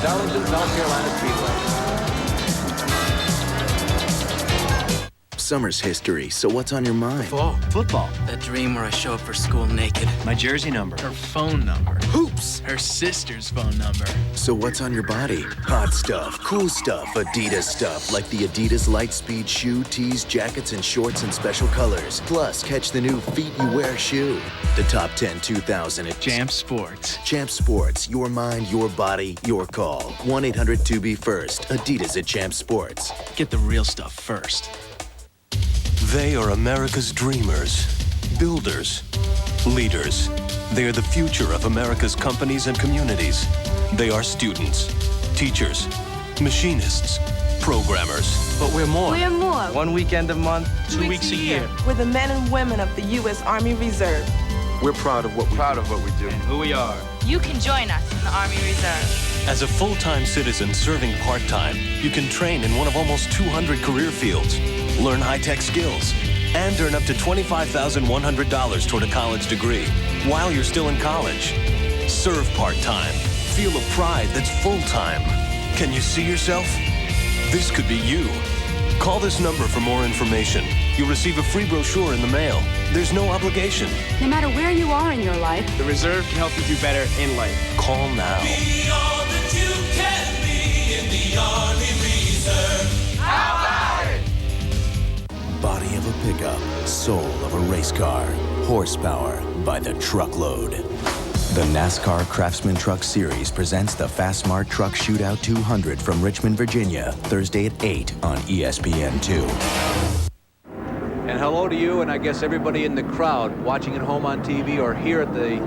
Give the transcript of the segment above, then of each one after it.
Darlington, South Carolina Speedway. Summer's history, so what's on your mind? Fall. Football. That dream where I show up for school naked. My jersey number. Her phone number. Hoops! Her sister's phone number. So what's on your body? Hot stuff, cool stuff, Adidas stuff, like the Adidas Lightspeed shoe, tees, jackets, and shorts in special colors. Plus, catch the new Feet You Wear shoe. The top 10 2000 at Champ Sports. Champ Sports, your mind, your body, your call. 1-800-2BE-FIRST. Adidas at Champ Sports. Get the real stuff first. They are America's dreamers, builders, leaders. They are the future of America's companies and communities. They are students, teachers, machinists, programmers. But we're more. We're more. 1 weekend a month, 2 weeks a year. We're the men and women of the U.S. Army Reserve. We're proud of what we do. And who we are. You can join us in the Army Reserve. As a full-time citizen serving part-time, you can train in one of almost 200 career fields, learn high-tech skills, and earn up to $25,100 toward a college degree while you're still in college. Serve part-time. Feel a pride that's full-time. Can you see yourself? This could be you. Call this number for more information. You'll receive a free brochure in the mail. There's no obligation. No matter where you are in your life, The Reserve can help you do better in life. Call now. Be all that you can be in the Army Reserve. How about it? Body of a pickup, soul of a race car, horsepower by the truckload. The NASCAR Craftsman Truck Series presents the Fast Smart Truck Shootout 200 from Richmond, Virginia, Thursday at 8 on ESPN2. And hello to you, and I guess everybody in the crowd watching at home on TV or here at the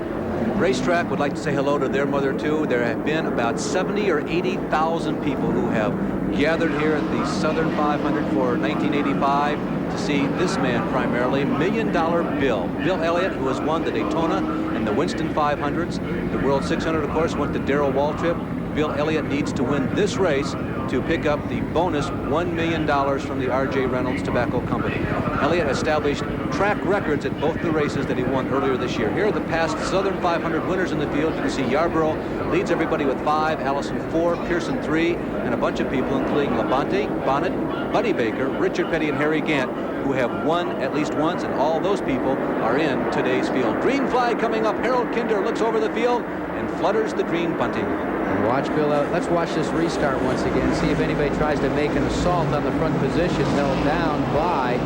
racetrack would like to say hello to their mother too. There have been about 70 or 80,000 people who have gathered here at the Southern 500 for 1985 to see this man primarily, $1 Million Bill. Bill Elliott, who has won the Daytona and the Winston 500s. The World 600, of course, went to Darrell Waltrip. Bill Elliott needs to win this race to pick up the bonus $1 million from the R.J. Reynolds Tobacco Company. Elliott established track records at both the races that he won earlier this year. Here are the past Southern 500 winners in the field. You can see Yarborough leads everybody with 5, Allison 4, Pearson 3, and a bunch of people, including Labonte, Bonnet, Buddy Baker, Richard Petty, and Harry Gant, who have won at least once, and all those people are in today's field. Green flag coming up. Harold Kinder looks over the field and flutters the green bunting. And watch Bill out. Let's watch this restart once again. See if anybody tries to make an assault on the front position. Held down by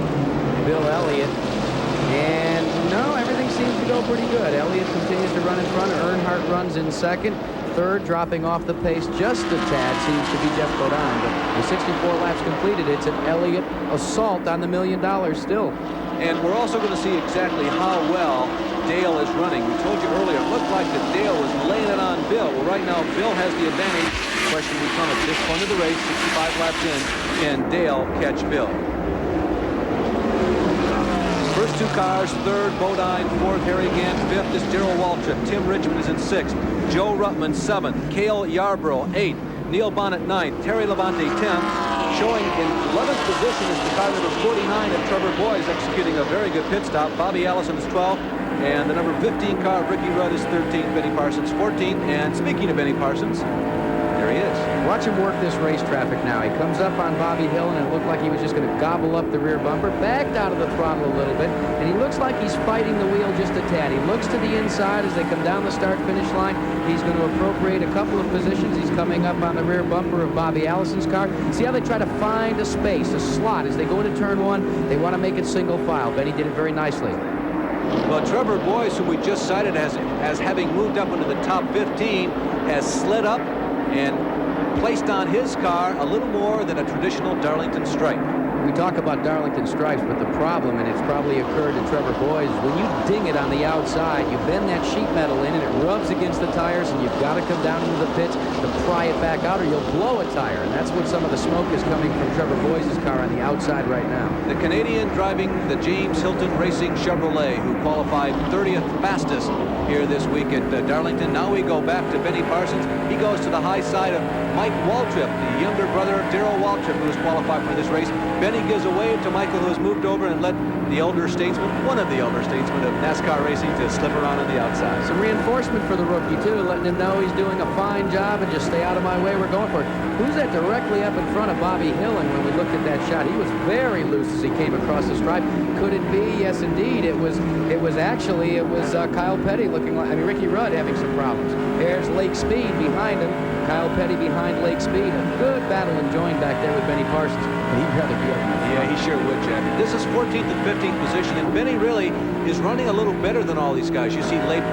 Bill Elliott. And no, everything seems to go pretty good. Elliott continues to run in front. Earnhardt runs in second. Third, dropping off the pace just a tad, seems to be Jeff Bodine. But with 64 laps completed, it's an Elliott assault on the $1 million still. And we're also going to see exactly how well Dale is running. We told you earlier, it looked like that Dale was laying it on Bill. Well, right now, Bill has the advantage. The question will come at this point of the race, 65 laps in, can Dale catch Bill? First two cars, third, Bodine, fourth, Harry Gant, fifth is Darrell Waltrip. Tim Richmond is in sixth. Joe Ruttman, seventh. Cale Yarborough, eighth. Neil Bonnet, ninth. Terry Labonte, 10th. Showing in 11th position is the car number 49 of Trevor Boyes, executing a very good pit stop. Bobby Allison is 12th. And the number 15 car of Ricky Rudd is 13th. Benny Parsons, 14th. And speaking of Benny Parsons, there he is. Watch him work this race traffic now. He comes up on Bobby Hill, and it looked like he was just going to gobble up the rear bumper. Backed out of the throttle a little bit, and he looks like he's fighting the wheel just a tad. He looks to the inside as they come down the start-finish line. He's going to appropriate a couple of positions. He's coming up on the rear bumper of Bobby Allison's car. See how they try to find a space, a slot. As they go into turn one, they want to make it single file. Benny did it very nicely. Well, Trevor Boyes, who we just cited as having moved up into the top 15, has slid up and placed on his car a little more than a traditional Darlington stripe. We talk about Darlington stripes, but the problem, and it's probably occurred to Trevor Boyes, is when you ding it on the outside, you bend that sheet metal in and it rubs against the tires, and you've got to come down into the pits to pry it back out or you'll blow a tire. And that's what some of the smoke is coming from Trevor Boyes' car on the outside right now. The Canadian driving the James Hilton Racing Chevrolet, who qualified 30th fastest here this week at Darlington. Now we go back to Benny Parsons. He goes to the high side of Mike Waltrip, the younger brother of Darrell Waltrip, who was qualified for this race. Benny Benny gives a wave to Michael, who has moved over and let the elder statesman, one of the elder statesmen of NASCAR racing, to slip around on the outside. Some reinforcement for the rookie, too, letting him know he's doing a fine job and just stay out of my way. We're going for it. Who's that directly up in front of Bobby Hillen when we looked at that shot? He was very loose as he came across the stripe. Could it be? Yes, indeed. It was Kyle Petty looking like, Ricky Rudd having some problems. There's Lake Speed behind him. Kyle Petty behind Lake Speed. A good battle enjoying back there with Benny Parsons. But he'd rather be up in the front. Yeah, he sure would, Jack. This is 14th and 15th position, and Benny really is running a little better than all these guys. You see Lake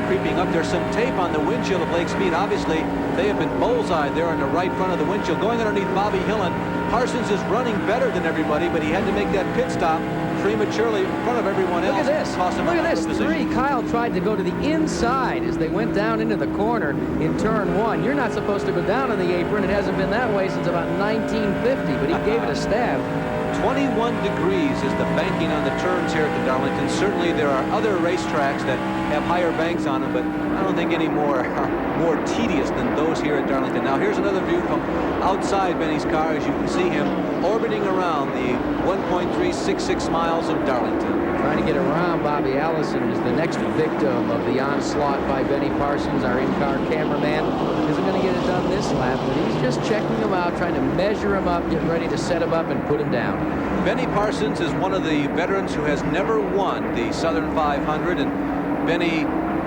creeping up. There's some tape on the windshield of Lake Speed. Obviously, they have been bullseye there in the right front of the windshield. Going underneath Bobby Hillen, Parsons is running better than everybody, but he had to make that pit stop prematurely in front of everyone else. Look at this. Look at this. Three. Kyle tried to go to the inside as they went down into the corner in turn one. You're not supposed to go down on the apron. It hasn't been that way since about 1950, but he gave it a stab. 21 degrees is the banking on the turns here at the Darlington. Certainly there are other racetracks that have higher banks on them, but I don't think any more tedious than those here at Darlington. Now here's another view from outside Benny's car as you can see him orbiting around the 1.366 miles of Darlington. Trying to get around Bobby Allison is the next victim of the onslaught by Benny Parsons. Our in-car cameraman isn't going to get it done this lap, but he's just checking him out, trying to measure him up, getting ready to set him up and put him down. Benny Parsons is one of the veterans who has never won the Southern 500, and Benny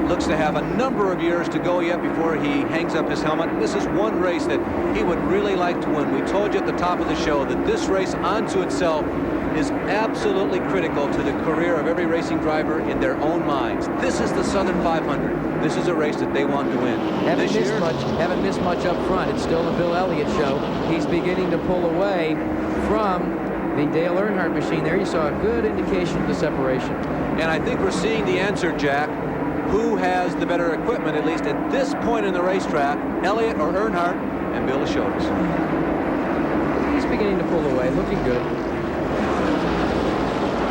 looks to have a number of years to go yet before he hangs up his helmet. This is one race that he would really like to win. We told you at the top of the show that this race unto itself is absolutely critical to the career of every racing driver in their own minds. This is the Southern 500. This is a race that they want to win. Haven't missed much up front. It's still the Bill Elliott show. He's beginning to pull away from the Dale Earnhardt machine there. You saw a good indication of the separation. And I think we're seeing the answer, Jack. Who has the better equipment, at least at this point in the racetrack, Elliott or Earnhardt? And Bill has showed us. He's beginning to pull away, looking good.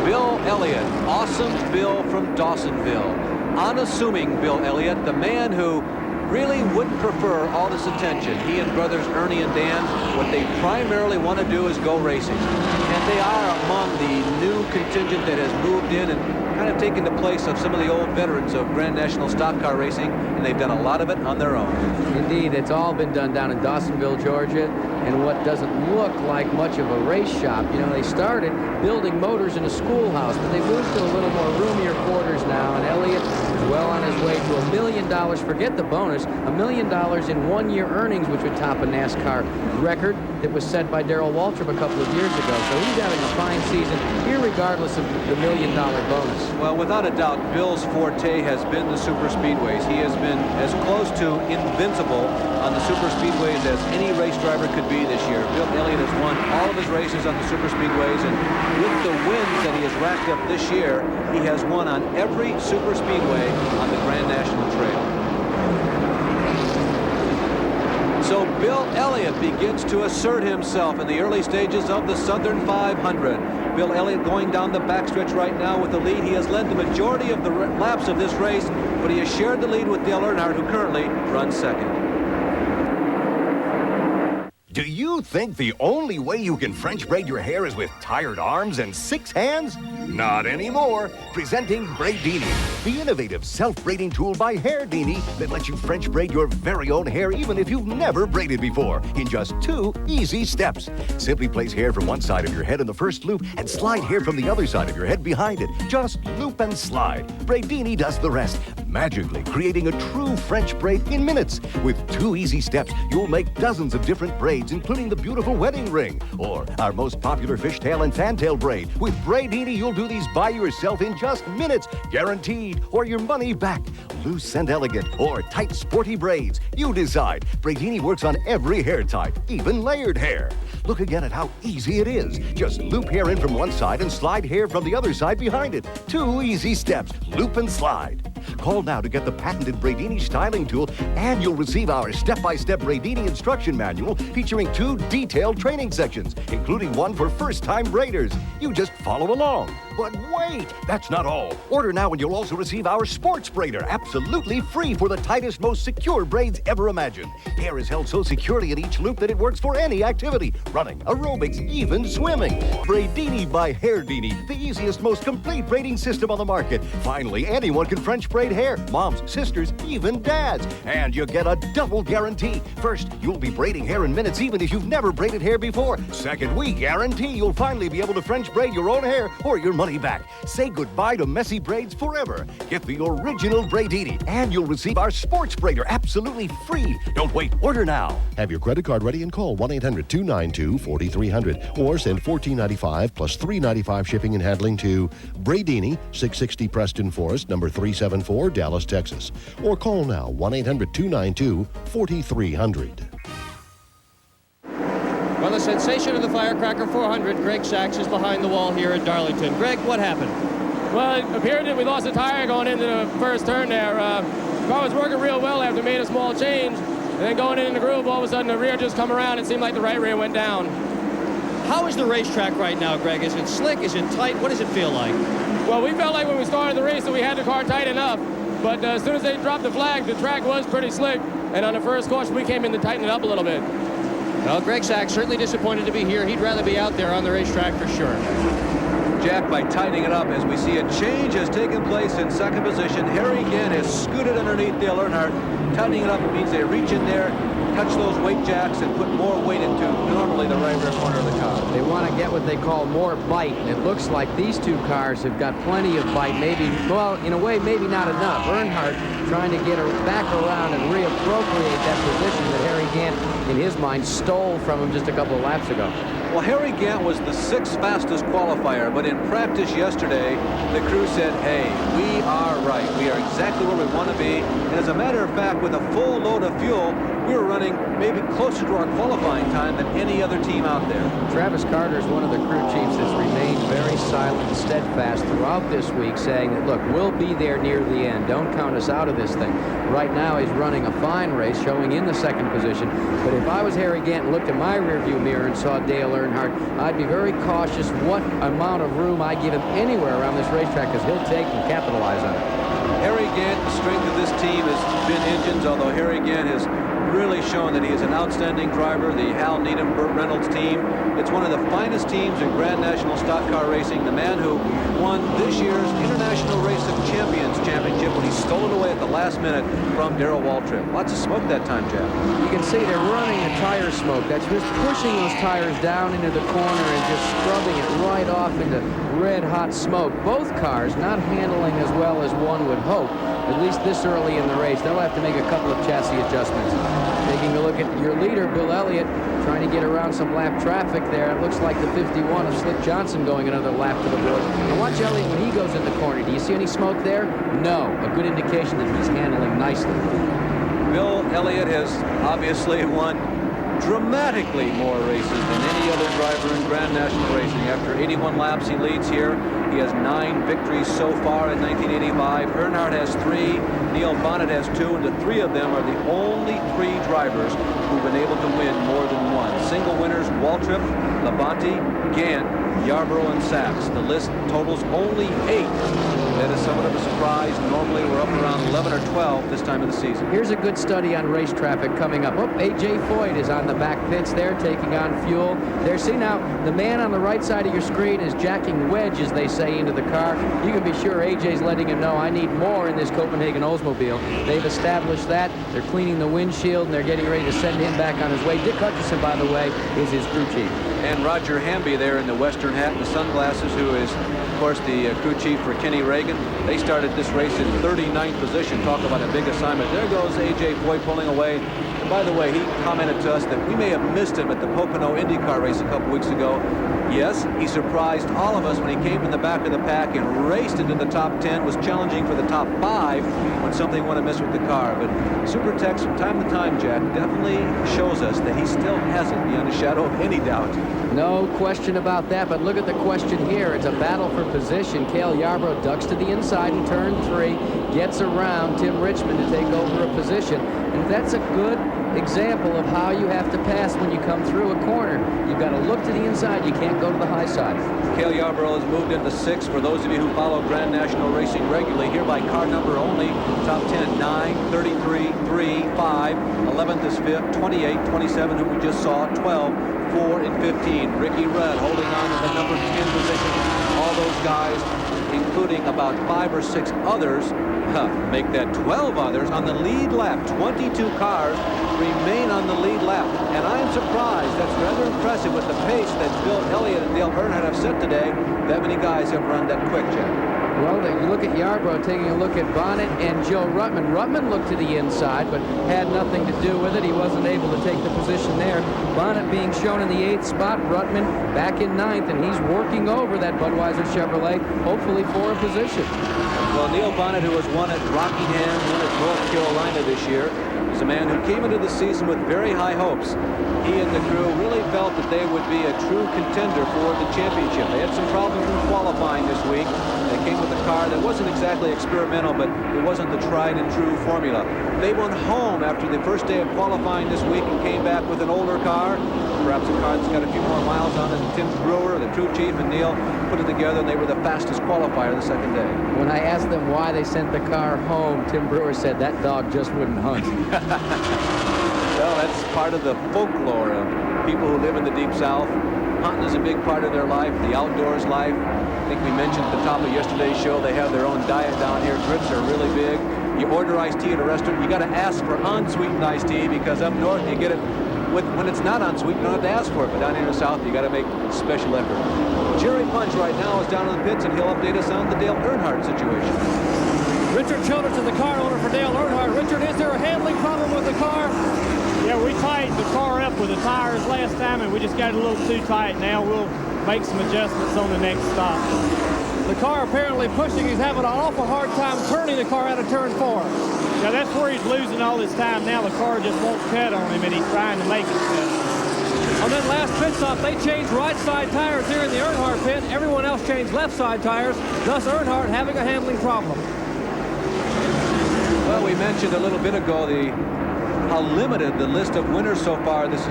Bill Elliott, awesome Bill from Dawsonville. Unassuming Bill Elliott, the man who really wouldn't prefer all this attention. He and brothers Ernie and Dan, what they primarily want to do is go racing. And they are among the new contingent that has moved in and kind of taken the place of some of the old veterans of Grand National stock car racing, and they've done a lot of it on their own. Indeed, it's all been done down in Dawsonville, Georgia, and what doesn't look like much of a race shop. You know, they started building motors in a schoolhouse, but they moved to a little more roomier quarters now, and Elliott is well on his way to $1 million. Forget the bonus, $1 million in one-year earnings, which would top a NASCAR record that was set by Darrell Waltrip a couple of years ago. So he's having a fine season, irregardless of the $1 million bonus. Well, without a doubt, Bill's forte has been the super speedways. He has been as close to invincible on the super speedways as any race driver could be this year. Bill Elliott has won all of his races on the super speedways, and with the wins that he has racked up this year, he has won on every super speedway on the Grand National Trail. So Bill Elliott begins to assert himself in the early stages of the Southern 500. Bill Elliott going down the backstretch right now with the lead. He has led the majority of the laps of this race, but he has shared the lead with Dale Earnhardt, who currently runs second. Do you think the only way you can French braid your hair is with tired arms and 6 hands? Not anymore. Presenting Braidini, the innovative self-braiding tool by Hairdini that lets you French braid your very own hair even if you've never braided before in just 2 easy steps. Simply place hair from one side of your head in the first loop and slide hair from the other side of your head behind it. Just loop and slide. Braidini does the rest, magically creating a true French braid in minutes. With 2 easy steps, you'll make dozens of different braids, including the beautiful wedding ring, or our most popular fishtail and fantail braid. With Braidini, you'll do these by yourself in just minutes, guaranteed, or your money back. Loose and elegant, or tight, sporty braids. You decide. Braidini works on every hair type, even layered hair. Look again at how easy it is. Just loop hair in from one side and slide hair from the other side behind it. 2 easy steps, loop and slide. Call now to get the patented Braidini styling tool, and you'll receive our step-by-step Braidini instruction manual featuring 2 detailed training sections, including one for first-time braiders. You just follow along. But wait, that's not all. Order now and you'll also receive our sports braider, absolutely free for the tightest, most secure braids ever imagined. Hair is held so securely in each loop that it works for any activity. Running, aerobics, even swimming. Braidini by Hairdini, the easiest, most complete braiding system on the market. Finally, anyone can French braid hair. Moms, sisters, even dads. And you get a double guarantee. First, you'll be braiding hair in minutes even if you've never braided hair before. Second, we guarantee you'll finally be able to French braid your own hair or your money back. Say goodbye to messy braids forever. Get the original Braidini and you'll receive our sports braider absolutely free. Don't wait, order now. Have your credit card ready and call 1-800-292-4300 or send $14.95 plus $3.95 shipping and handling to Braidini, 660 Preston Forest, number 374, Dallas, Texas. Or call now 1-800-292-4300. Well, the sensation of the Firecracker 400, Greg Sachs, is behind the wall here at Darlington. Greg, what happened? Well, it appeared that we lost a tire going into the first turn there. The car was working real well after we made a small change. And then going in the groove, all of a sudden the rear just come around. It seemed like the right rear went down. How is the racetrack right now, Greg? Is it slick? Is it tight? What does it feel like? Well, we felt like when we started the race that we had the car tight enough. But as soon as they dropped the flag, the track was pretty slick. And on the first caution, we came in to tighten it up a little bit. Well, Greg Sachs certainly disappointed to be here. He'd rather be out there on the racetrack for sure. Jack, by tightening it up, as we see a change has taken place in second position. Harry Ginn has scooted underneath Dale Earnhardt. Tightening it up means they reach in there, touch those weight jacks, and put more weight into normally the right rear corner of the car. They want to get what they call more bite. And it looks like these two cars have got plenty of bite. Maybe, well, in a way, maybe not enough. Earnhardt trying to get her back around and reappropriate that position that Harry Gant, in his mind, stole from him just a couple of laps ago. Well, Harry Gant was the sixth fastest qualifier, but in practice yesterday, the crew said, hey, we are right. We are exactly where we want to be. And as a matter of fact, with a full load of fuel, we were running maybe closer to our qualifying time than any other team out there. Travis Carter is one of the crew chiefs that's remained very silent and steadfast throughout this week, saying that, look, we'll be there near the end. Don't count us out of this thing. Right now, he's running a fine race, showing in the second position. But if I was Harry Gant and looked at my rearview mirror and saw Dale Earnhardt, I'd be very cautious what amount of room I give him anywhere around this racetrack, because he'll take and capitalize on it. Harry Gant, the strength of this team has been engines, although Harry Gant has really shown that he is an outstanding driver. The Hal Needham, Burt Reynolds team. It's one of the finest teams in Grand National Stock Car Racing. The man who won this year's International Race of Champions championship when he stole it away at the last minute from Darrell Waltrip. Lots of smoke that time, Jeff. You can see they're running a tire smoke. That's just pushing those tires down into the corner and just scrubbing it right off into red-hot smoke. Both cars not handling as well as one would hope, at least this early in the race. They'll have to make a couple of chassis adjustments. Taking a look at your leader, Bill Elliott, trying to get around some lap traffic there. It looks like the 51 of Slick Johnson going another lap to the board. And watch Elliott when he goes in the corner. Do you see any smoke there? No. A good indication that he's handling nicely. Bill Elliott has obviously won dramatically more races than any other driver in Grand National Racing. After 81 laps, he leads here. He has 9 victories so far in 1985. Earnhardt has 3. Neil Bonnet has 2, and the 3 of them are the only 3 drivers who've been able to win more than one. Single winners: Waltrip, Labonte, Gant, Yarborough, and Sachs. The list totals only 8. That is somewhat of a surprise. Normally we're up around 11 or 12 this time of the season. Here's a good study on race traffic coming up. Oh, A.J. Foyt is on the back pits there, taking on fuel. There, see now, the man on the right side of your screen is jacking wedge, as they say, into the car. You can be sure A.J.'s letting him know, I need more in this Copenhagen Oldsmobile. They've established that. They're cleaning the windshield, and they're getting ready to send him back on his way. Dick Hutchison, by the way, is his crew chief. And Roger Hamby there in the western hat and the sunglasses, who is, of course, the crew chief for Kenny Reagan. They started this race in 39th position. Talk about a big assignment. There goes A.J. Foyt pulling away. And by the way, he commented to us that we may have missed him at the Pocono IndyCar race a couple weeks ago. Yes, he surprised all of us when he came in the back of the pack and raced into the top 10, was challenging for the top 5 when something went amiss with the car. But Super Tex, from time to time, Jack, definitely shows us that he still hasn't, beyond a shadow of any doubt. No question about that, but look at the question here. It's a battle for position. Cale Yarborough ducks to the inside in turn 3, gets around Tim Richmond to take over a position. And that's a good example of how you have to pass when you come through a corner. You've got to look to the inside. You can't go to the high side. Cale Yarborough has moved into 6th. For those of you who follow Grand National Racing regularly, here by car number only, top 10, 9, 33, 3, 5, 11th is 5th, 28, 27, who we just saw, 12, 4, and 15. Ricky Rudd holding on to the number 10 position. All those guys, including about 5 or 6 others, make that 12 others on the lead lap. 22 cars remain on the lead lap. And I'm surprised. That's rather impressive with the pace that Bill Elliott and Dale Earnhardt have set today. That many guys have run that quick, Jack. Well, you look at Yarborough taking a look at Bonnet and Joe Ruttman. Ruttman looked to the inside, but had nothing to do with it. He wasn't able to take the position there. Bonnet being shown in the 8th spot, Ruttman back in 9th, and he's working over that Budweiser Chevrolet, hopefully for a position. Well, Neil Bonnet, who has won at Rockingham, won at North Carolina this year, is a man who came into the season with very high hopes. He and the crew really felt that they would be a true contender for the championship. They had some problems in qualifying this week. They came with a car that wasn't exactly experimental, but it wasn't the tried and true formula. They went home after the first day of qualifying this week and came back with an older car, perhaps a car that's got a few more miles on it. Tim Brewer, the crew chief, and Neil put it together, and they were the fastest qualifier the second day. When I asked them why they sent the car home, Tim Brewer said that dog just wouldn't hunt. Well, that's part of the folklore of people who live in the Deep South. Hunting is a big part of their life, the outdoors life. I think we mentioned at the top of yesterday's show they have their own diet down here. Grips are really big. You order iced tea at a restaurant, you got to ask for unsweetened iced tea, because up north you get it when it's not unsweetened. You don't have to ask for it, but down here in the South you got to make special effort. Jerry Punch right now is down in the pits, and he'll update us on the Dale Earnhardt situation. Richard Childress is the car owner for Dale Earnhardt. Richard, is there a handling problem with the car? Yeah, we tightened the car up with the tires last time, and we just got it a little too tight. Now we'll make some adjustments on the next stop. The car apparently pushing. He's having an awful hard time turning the car out of turn 4. Yeah, that's where he's losing all his time now. The car just won't cut on him, and he's trying to make it cut. On that last pit stop, they changed right side tires here in the Earnhardt pit. Everyone else changed left side tires, thus Earnhardt having a handling problem. Well, we mentioned a little bit ago how limited the list of winners so far this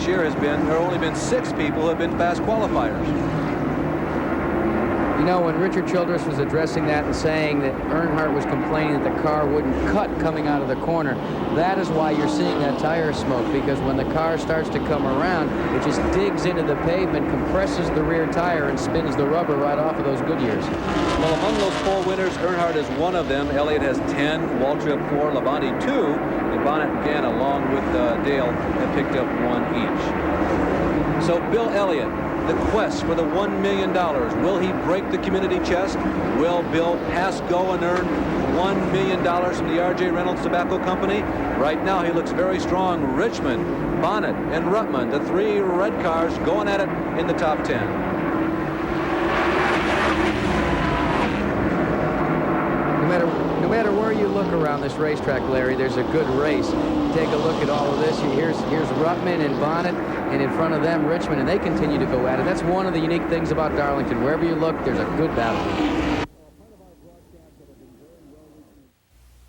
year has been. There have only been 6 people who have been fast qualifiers. You know, when Richard Childress was addressing that and saying that Earnhardt was complaining that the car wouldn't cut coming out of the corner, that is why you're seeing that tire smoke, because when the car starts to come around, it just digs into the pavement, compresses the rear tire, and spins the rubber right off of those Goodyears. Well, among those 4 winners, Earnhardt is one of them. Elliott has 10, Waltrip 4, Labonte 2, and Bonnet again, along with Dale, have picked up 1 each. So Bill Elliott, the quest for the $1 million. Will he break the community chest? Will Bill pass go and earn $1 million from the R.J. Reynolds Tobacco Company? Right now he looks very strong. Richmond, Bonnet, and Ruttman, the 3 red cars going at it in the top 10. No matter where you look around this racetrack, Larry, there's a good race. Take a look at all of this. Here's Ruttman and Bonnet, and in front of them, Richmond, and they continue to go at it. That's one of the unique things about Darlington. Wherever you look, there's a good battle.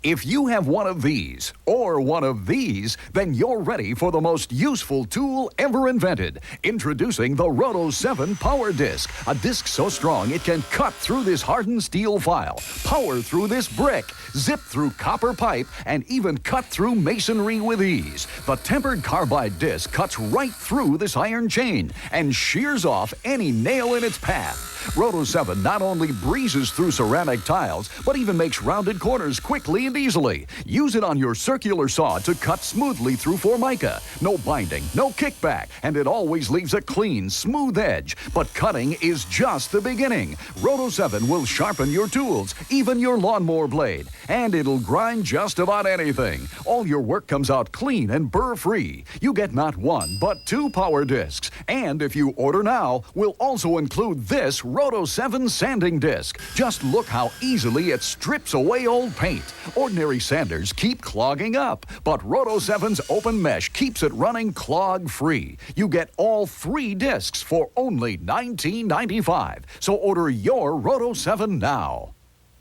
If you have one of these or one of these, then you're ready for the most useful tool ever invented. Introducing the Roto 7 Power Disc, a disc so strong it can cut through this hardened steel file, power through this brick, zip through copper pipe, and even cut through masonry with ease. The tempered carbide disc cuts right through this iron chain and shears off any nail in its path. Roto 7 not only breezes through ceramic tiles, but even makes rounded corners quickly and easily. Use it on your circular saw to cut smoothly through Formica. No binding, no kickback, and it always leaves a clean, smooth edge. But cutting is just the beginning. Roto 7 will sharpen your tools, even your lawnmower blade, and it'll grind just about anything. All your work comes out clean and burr-free. You get not 1, but 2 power discs. And if you order now, we'll also include this Roto 7 sanding disc. Just look how easily it strips away old paint. Ordinary sanders keep clogging up, but Roto 7's open mesh keeps it running clog-free. You get all 3 discs for only $19.95. So order your Roto 7 now.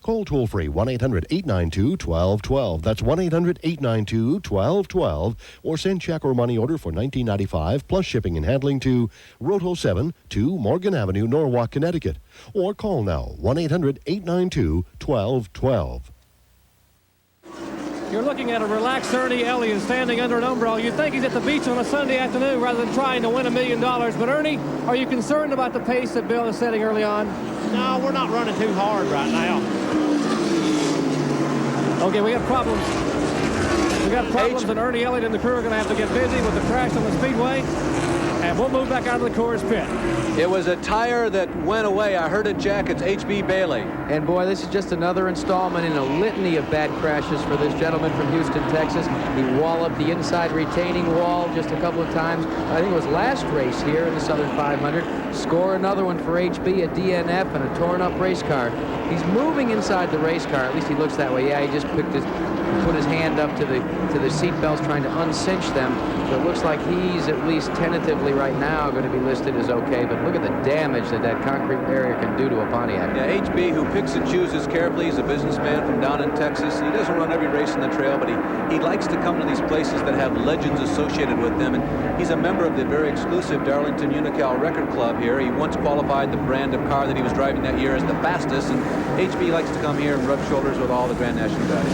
Call toll-free 1-800-892-1212. That's 1-800-892-1212. Or send check or money order for $19.95 plus shipping and handling to Roto 7, 2 Morgan Avenue, Norwalk, Connecticut. Or call now 1-800-892-1212. You're looking at a relaxed Ernie Elliott standing under an umbrella. You'd think he's at the beach on a Sunday afternoon rather than trying to win $1 million. But Ernie, are you concerned about the pace that Bill is setting early on? No, we're not running too hard right now. Okay, we got problems. We got problems, and Ernie Elliott and the crew are going to have to get busy with the crash on the speedway. And we'll move back out of the Coors pit. It was a tire that went away. I heard it, Jack. It's H.B. Bailey. And boy, this is just another installment in a litany of bad crashes for this gentleman from Houston, Texas. He walloped the inside retaining wall just a couple of times. I think it was last race here in the Southern 500. Score another one for H.B., a DNF and a torn-up race car. He's moving inside the race car. At least he looks that way. Yeah, he just put his hand up to the seat belts trying to uncinch them. So it looks like he's at least tentatively right now going to be listed as okay. But look at the damage that concrete barrier can do to a Pontiac. Yeah, H.B., who picks and chooses carefully. He's a businessman from down in Texas. He doesn't run every race in the trail, but he likes to come to these places that have legends associated with them. And he's a member of the very exclusive Darlington Unical Record Club here. He once qualified the brand of car that he was driving that year as the fastest. And H.B. likes to come here and rub shoulders with all the Grand National guys.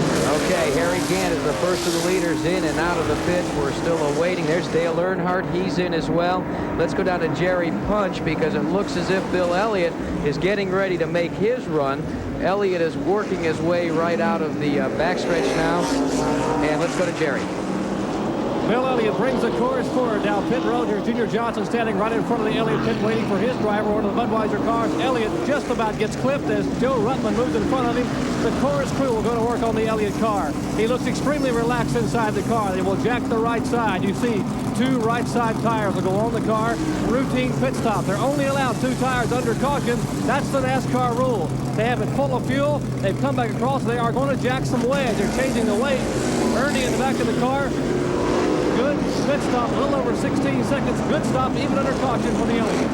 Okay, Harry Gant is the first of the leaders in and out of the pit. We're still awaiting. There's Dale Earnhardt. He's in as well. Let's go down to Jerry Punch because it looks as if Bill Elliott is getting ready to make his run. Elliott is working his way right out of the backstretch now. And let's go to Jerry. Bill Elliott brings the Coors forward down pit road. Here's Junior Johnson standing right in front of the Elliott pit waiting for his driver, one of the Budweiser cars. Elliott just about gets clipped as Joe Ruttman moves in front of him. The Coors crew will go to work on the Elliott car. He looks extremely relaxed inside the car. They will jack the right side. You see 2 right side tires will go on the car. Routine pit stop. They're only allowed 2 tires under caution. That's the NASCAR rule. They have it full of fuel. They've come back across. They are going to jack some wedge. They're changing the weight. Ernie in the back of the car. Good pit stop, a little over 16 seconds. Good stop, even under caution for the Elliott.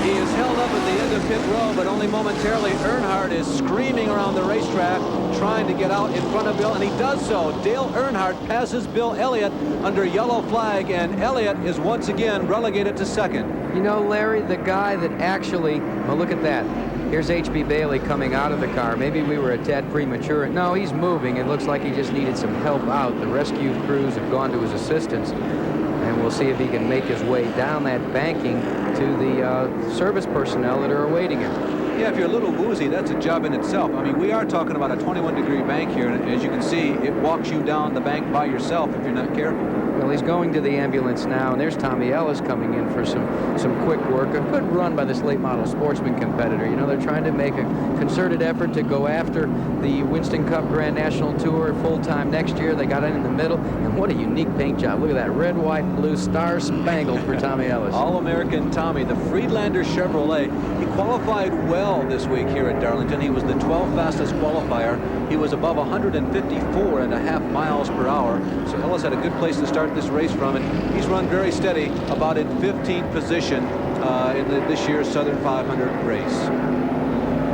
He is held up at the end of pit row, but only momentarily. Earnhardt is screaming around the racetrack, trying to get out in front of Bill, and he does so. Dale Earnhardt passes Bill Elliott under yellow flag, and Elliott is once again relegated to second. You know, Larry, the guy that actually, well, look at that. Here's H.B. Bailey coming out of the car. Maybe we were a tad premature. No, he's moving. It looks like he just needed some help out. The rescue crews have gone to his assistance. And we'll see if he can make his way down that banking to the service personnel that are awaiting him. Yeah, if you're a little woozy, that's a job in itself. I mean, we are talking about a 21-degree bank here, and as you can see, it walks you down the bank by yourself if you're not careful. Well, he's going to the ambulance now, and there's Tommy Ellis coming in for some quick work. A good run by this late model sportsman competitor. You know, they're trying to make a concerted effort to go after the Winston Cup Grand National Tour full-time next year. They got in the middle, and what a unique paint job. Look at that red, white, blue, star-spangled for Tommy Ellis. All-American Tommy, the Friedlander Chevrolet. He qualified well this week here at Darlington. He was the 12th fastest qualifier. He was above 154.5 miles per hour. So Ellis had a good place to start this race from, and he's run very steady, about in 15th position in this year's Southern 500 race.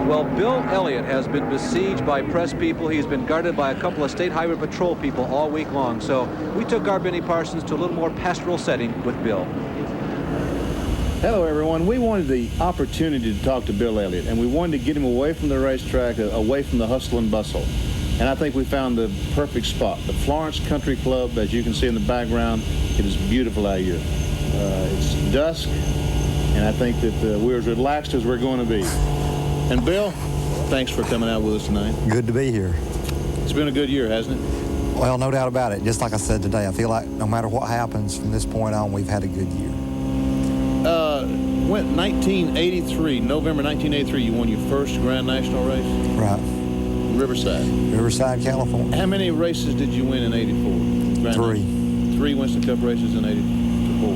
Well, Bill Elliott has been besieged by press people. He's been guarded by a couple of State Highway Patrol people all week long. So we took our Benny Parsons to a little more pastoral setting with Bill. Hello, everyone. We wanted the opportunity to talk to Bill Elliott, and we wanted to get him away from the racetrack, away from the hustle and bustle. And I think we found the perfect spot. The Florence Country Club, as you can see in the background, it is beautiful out here. It's dusk, and I think that we're as relaxed as we're going to be. And Bill, thanks for coming out with us tonight. Good to be here. It's been a good year, hasn't it? Well, no doubt about it. Just like I said today, I feel like no matter what happens from this point on, we've had a good year. Went 1983, November 1983, you won your first Grand National race? Right. Riverside, California. How many races did you win in 84? 3. 3 Winston Cup races in 84.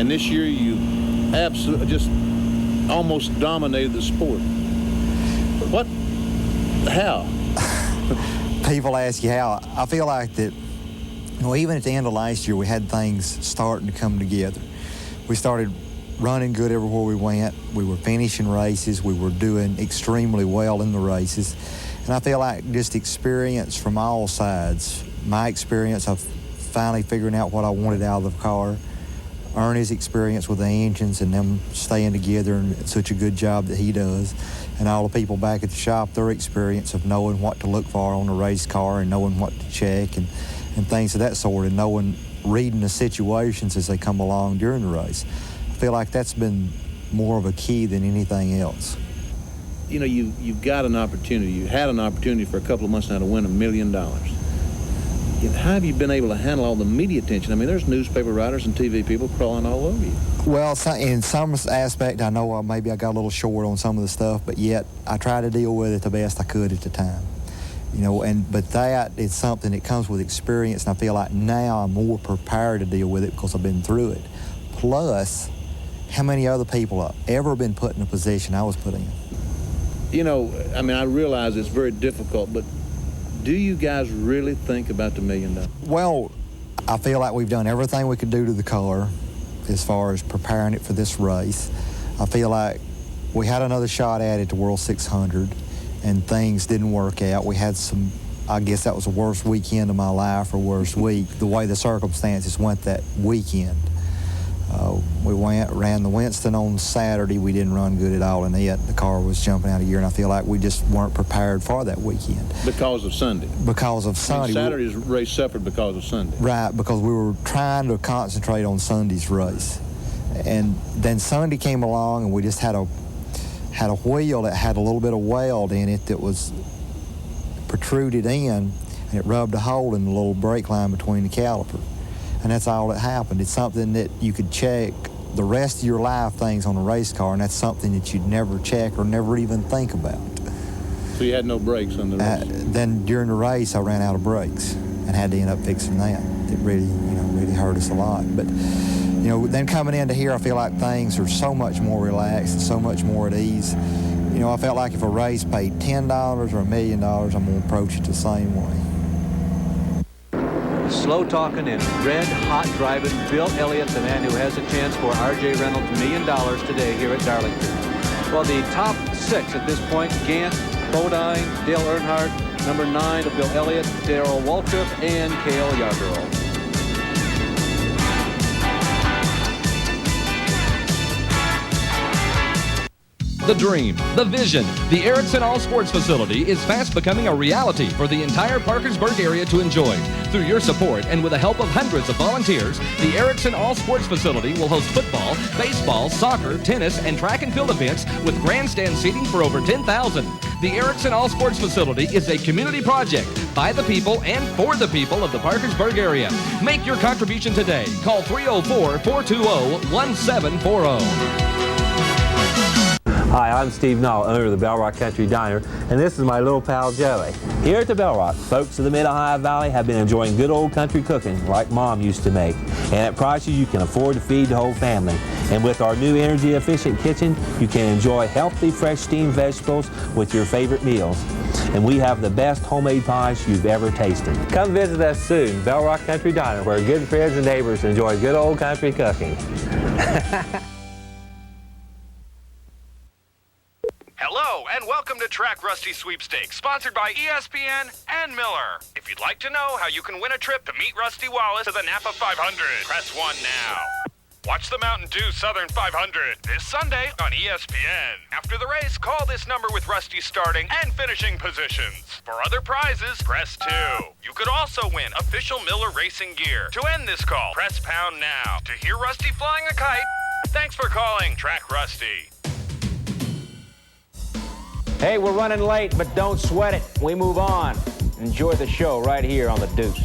And this year you absolutely just almost dominated the sport. What? How? People ask you how. I feel like that, you know, even at the end of last year, we had things starting to come together. We started running good everywhere we went. We were finishing races. We were doing extremely well in the races. And I feel like just experience from all sides. My experience of finally figuring out what I wanted out of the car. Ernie's experience with the engines and them staying together and such a good job that he does. And all the people back at the shop, their experience of knowing what to look for on a race car and knowing what to check and things of that sort, and reading the situations as they come along during the race. I feel like that's been more of a key than anything else. You know, you've got an opportunity. You had an opportunity for a couple of months now to win $1 million. How have you been able to handle all the media attention? I mean, there's newspaper writers and TV people crawling all over you. Well, in some aspect, I know maybe I got a little short on some of the stuff, but yet I try to deal with it the best I could at the time. You know, but that is something that comes with experience, and I feel like now I'm more prepared to deal with it because I've been through it. Plus, how many other people have ever been put in a position I was put in? You know, I mean, I realize it's very difficult, but do you guys really think about the $1 million? Well, I feel like we've done everything we could do to the car as far as preparing it for this race. I feel like we had another shot at it, the World 600, and things didn't work out. We had some, I guess that was the worst weekend of my life, or worst week, the way the circumstances went that weekend. We ran the Winston on Saturday. We didn't run good at all in it. The car was jumping out of gear, and I feel like we just weren't prepared for that weekend. Because of Sunday? Because of Sunday. And Saturday's race suffered because of Sunday. Right, because we were trying to concentrate on Sunday's race. And then Sunday came along, and we just had a wheel that had a little bit of weld in it that was protruded in, and it rubbed a hole in the little brake line between the caliper. And that's all that happened. It's something that you could check the rest of your life, things on a race car, and that's something that you'd never check or never even think about. So you had no brakes on the race? Then during the race, I ran out of brakes and had to end up fixing that. It really, really hurt us a lot. But, then coming into here, I feel like things are so much more relaxed and so much more at ease. I felt like if a race paid $10 or $1 million, I'm going to approach it the same way. Slow talking and red hot driving Bill Elliott, the man who has a chance for R.J. Reynolds' $1 million today here at Darlington. Well, the top 6 at this point: Gant, Bodine, Dale Earnhardt, number 9 of Bill Elliott, Darrell Waltrip, and Cale Yarborough. The dream, the vision, the Erickson All Sports Facility is fast becoming a reality for the entire Parkersburg area to enjoy. Through your support and with the help of hundreds of volunteers, the Erickson All Sports Facility will host football, baseball, soccer, tennis, and track and field events with grandstand seating for over 10,000. The Erickson All Sports Facility is a community project by the people and for the people of the Parkersburg area. Make your contribution today. Call 304-420-1740. Hi, I'm Steve Knoll, owner of the Bell Rock Country Diner, and this is my little pal Joey. Here at the Bell Rock, folks of the Mid-Ohio Valley have been enjoying good old country cooking like Mom used to make, and at prices you can afford to feed the whole family. And with our new energy-efficient kitchen, you can enjoy healthy, fresh steamed vegetables with your favorite meals. And we have the best homemade pies you've ever tasted. Come visit us soon, Bell Rock Country Diner, where good friends and neighbors enjoy good old country cooking. Hello, and welcome to Track Rusty Sweepstakes, sponsored by ESPN and Miller. If you'd like to know how you can win a trip to meet Rusty Wallace to the Napa 500, press 1 now. Watch the Mountain Dew Southern 500 this Sunday on ESPN. After the race, call this number with Rusty's starting and finishing positions. For other prizes, press 2. You could also win official Miller Racing gear. To end this call, press pound now. To hear Rusty flying a kite, thanks for calling Track Rusty. Hey, we're running late, but don't sweat it. We move on. Enjoy the show right here on The Deuce.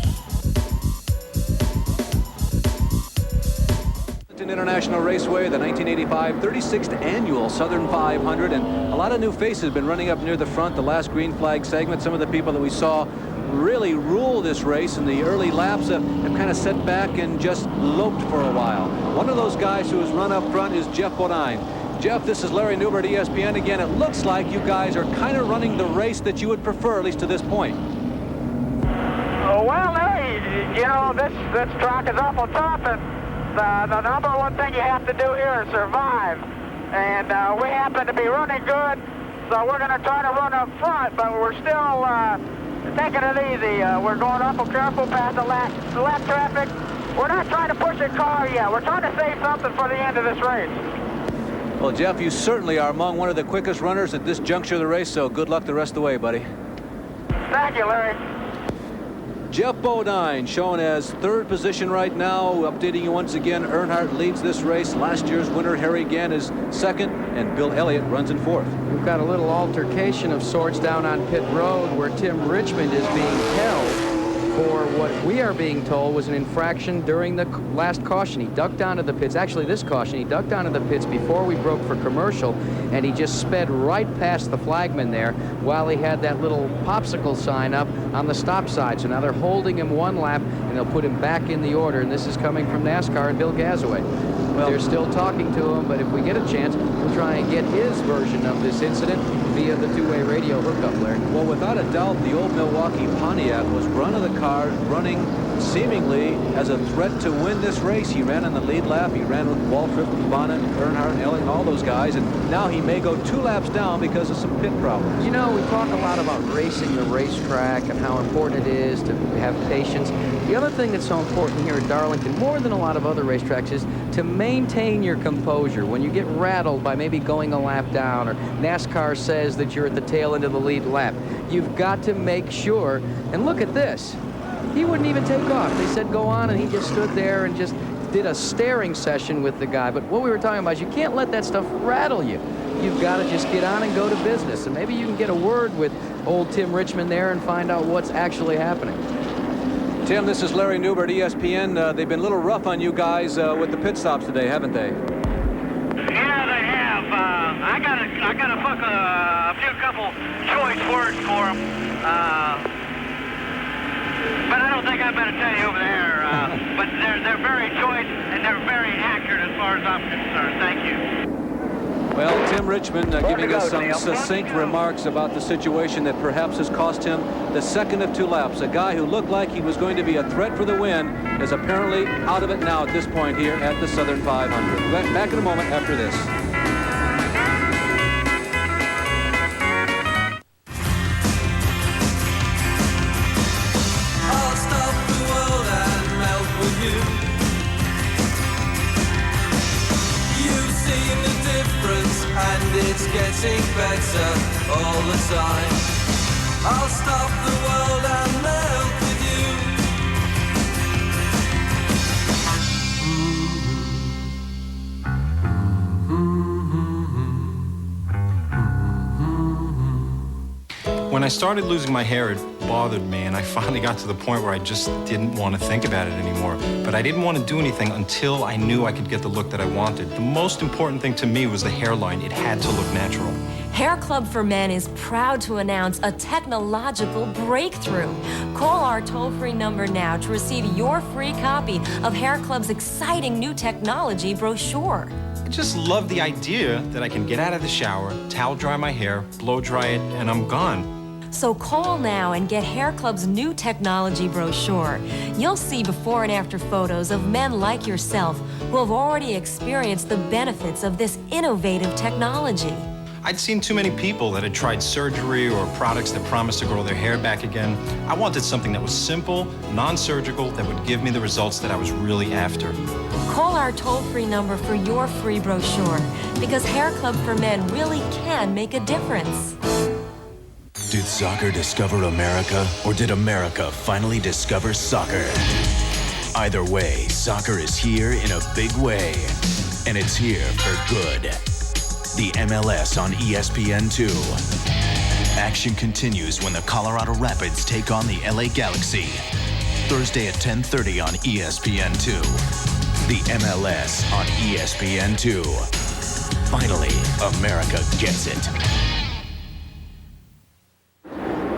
International Raceway, the 1985 36th Annual Southern 500, and a lot of new faces have been running up near the front, the last green flag segment. Some of the people that we saw really rule this race in the early laps have kind of sat back and just loped for a while. One of those guys who has run up front is Jeff Bodine. Jeff, this is Larry Newbert, ESPN again. It looks like you guys are kind of running the race that you would prefer, at least to this point. Well, Larry, this track is awful tough, and the number one thing you have to do here is survive. And we happen to be running good, so we're going to try to run up front, but we're still taking it easy. We're going up careful past the left traffic. We're not trying to push a car yet. We're trying to save something for the end of this race. Well, Jeff, you certainly are among one of the quickest runners at this juncture of the race, so good luck the rest of the way, buddy. Thank you, Larry. Jeff Bodine shown as third position right now. Updating you once again, Earnhardt leads this race. Last year's winner, Harry Gant, is second, and Bill Elliott runs in fourth. We've got a little altercation of sorts down on pit road where Tim Richmond is being held for what we are being told was an infraction during the last caution. He ducked onto the pits. Actually, this caution, he ducked onto the pits before we broke for commercial, and he just sped right past the flagman there while he had that little popsicle sign up on the stop side. So now they're holding him one lap, and they'll put him back in the order, and this is coming from NASCAR and Bill Gazaway. Well, they're still talking to him, but if we get a chance, we'll try and get his version of this incident via the two-way radio hookup, Larry. Well, without a doubt, the old Milwaukee Pontiac was running the car, running seemingly as a threat to win this race. He ran in the lead lap. He ran with Waltrip, Bonnet, Earnhardt, Elliott, and all those guys, and now he may go 2 laps down because of some pit problems. You know, we talk a lot about racing the racetrack and how important it is to have patience. The other thing that's so important here at Darlington, more than a lot of other racetracks, is to maintain your composure. When you get rattled by maybe going a lap down, or NASCAR says that you're at the tail end of the lead lap, you've got to make sure, and look at this. He wouldn't even take off. They said go on, and he just stood there and just did a staring session with the guy. But what we were talking about is you can't let that stuff rattle you. You've got to just get on and go to business. And maybe you can get a word with old Tim Richmond there and find out what's actually happening. Tim, this is Larry Newbert, ESPN. They've been a little rough on you guys with the pit stops today, haven't they? Yeah, they have. I gotta fuck a couple choice words for them. But I don't think I better tell you over there. But they're very choice and they're very accurate as far as I'm concerned. Thank you. Well, Tim Richmond giving us some succinct remarks about the situation that perhaps has cost him the second of 2 laps. A guy who looked like he was going to be a threat for the win is apparently out of it now at this point here at the Southern 500. Back in a moment after this. I'll stop the world and melt with you. You've seen the difference and it's getting better all the time. I'll stop the world and melt with you. When I started losing my hair, it bothered me, and I finally got to the point where I just didn't want to think about it anymore. But I didn't want to do anything until I knew I could get the look that I wanted. The most important thing to me was the hairline. It had to look natural. Hair Club for Men is proud to announce a technological breakthrough. Call our toll-free number now to receive your free copy of Hair Club's exciting new technology brochure. I just love the idea that I can get out of the shower, towel dry my hair, blow dry it, and I'm gone. So call now and get Hair Club's new technology brochure. You'll see before and after photos of men like yourself who have already experienced the benefits of this innovative technology. I'd seen too many people that had tried surgery or products that promised to grow their hair back again. I wanted something that was simple, non-surgical, that would give me the results that I was really after. Call our toll-free number for your free brochure, because Hair Club for Men really can make a difference. Did soccer discover America, or did America finally discover soccer? Either way, soccer is here in a big way, and it's here for good. The MLS on ESPN2. Action continues when the Colorado Rapids take on the LA Galaxy. Thursday at 10:30 on ESPN2. The MLS on ESPN2. Finally, America gets it.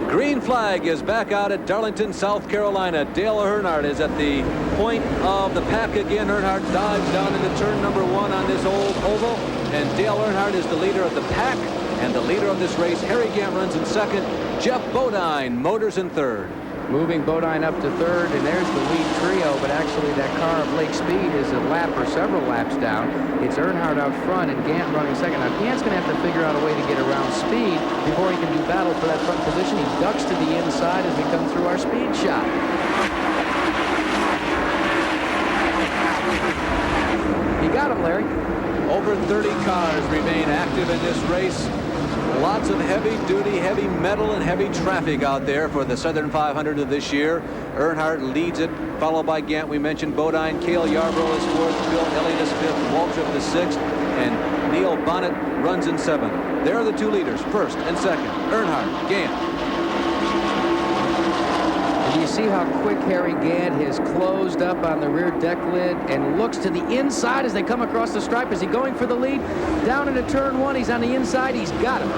Green flag is back out at Darlington, South Carolina. Dale Earnhardt is at the point of the pack again. Earnhardt dives down into turn number 1 on this old oval. And Dale Earnhardt is the leader of the pack and the leader of this race. Harry Gant runs in second. Jeff Bodine motors in third. moving Bodine up to third, and there's the lead trio, but actually that car of Lake Speed is a lap or several laps down. It's Earnhardt out front and Gant running second. Now, Gant's going to have to figure out a way to get around Speed before he can do battle for that front position. He ducks to the inside as we come through our speed shot. You got him, Larry. Over 30 cars remain active in this race. Lots of heavy-duty, heavy metal, and heavy traffic out there for the Southern 500 of this year. Earnhardt leads it, followed by Gant. We mentioned Bodine. Cale Yarborough is fourth. Bill Elliott is fifth. Waltrip is sixth. And Neil Bonnet runs in seventh. There are the two leaders, first and second. Earnhardt, Gant. Do you see how quick Harry Gant has closed up on the rear deck lid and looks to the inside as they come across the stripe? Is he going for the lead? Down into turn one, he's on the inside. He's got him.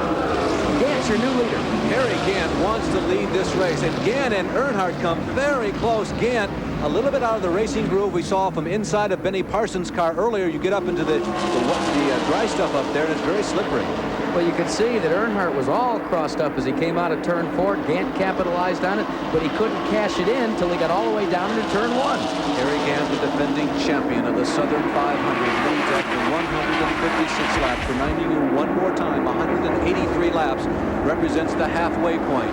Gant's your new leader. Harry Gant wants to lead this race, and Gant and Earnhardt come very close. Gant a little bit out of the racing groove we saw from inside of Benny Parsons' car earlier. You get up into the dry stuff up there, and it's very slippery. Well, you could see that Earnhardt was all crossed up as he came out of turn four. Gant capitalized on it, but he couldn't cash it in until he got all the way down into turn one. Harry Gant, the defending champion of the Southern 500, leads after 156 laps, reminding you one more time, 183 laps represents the halfway point.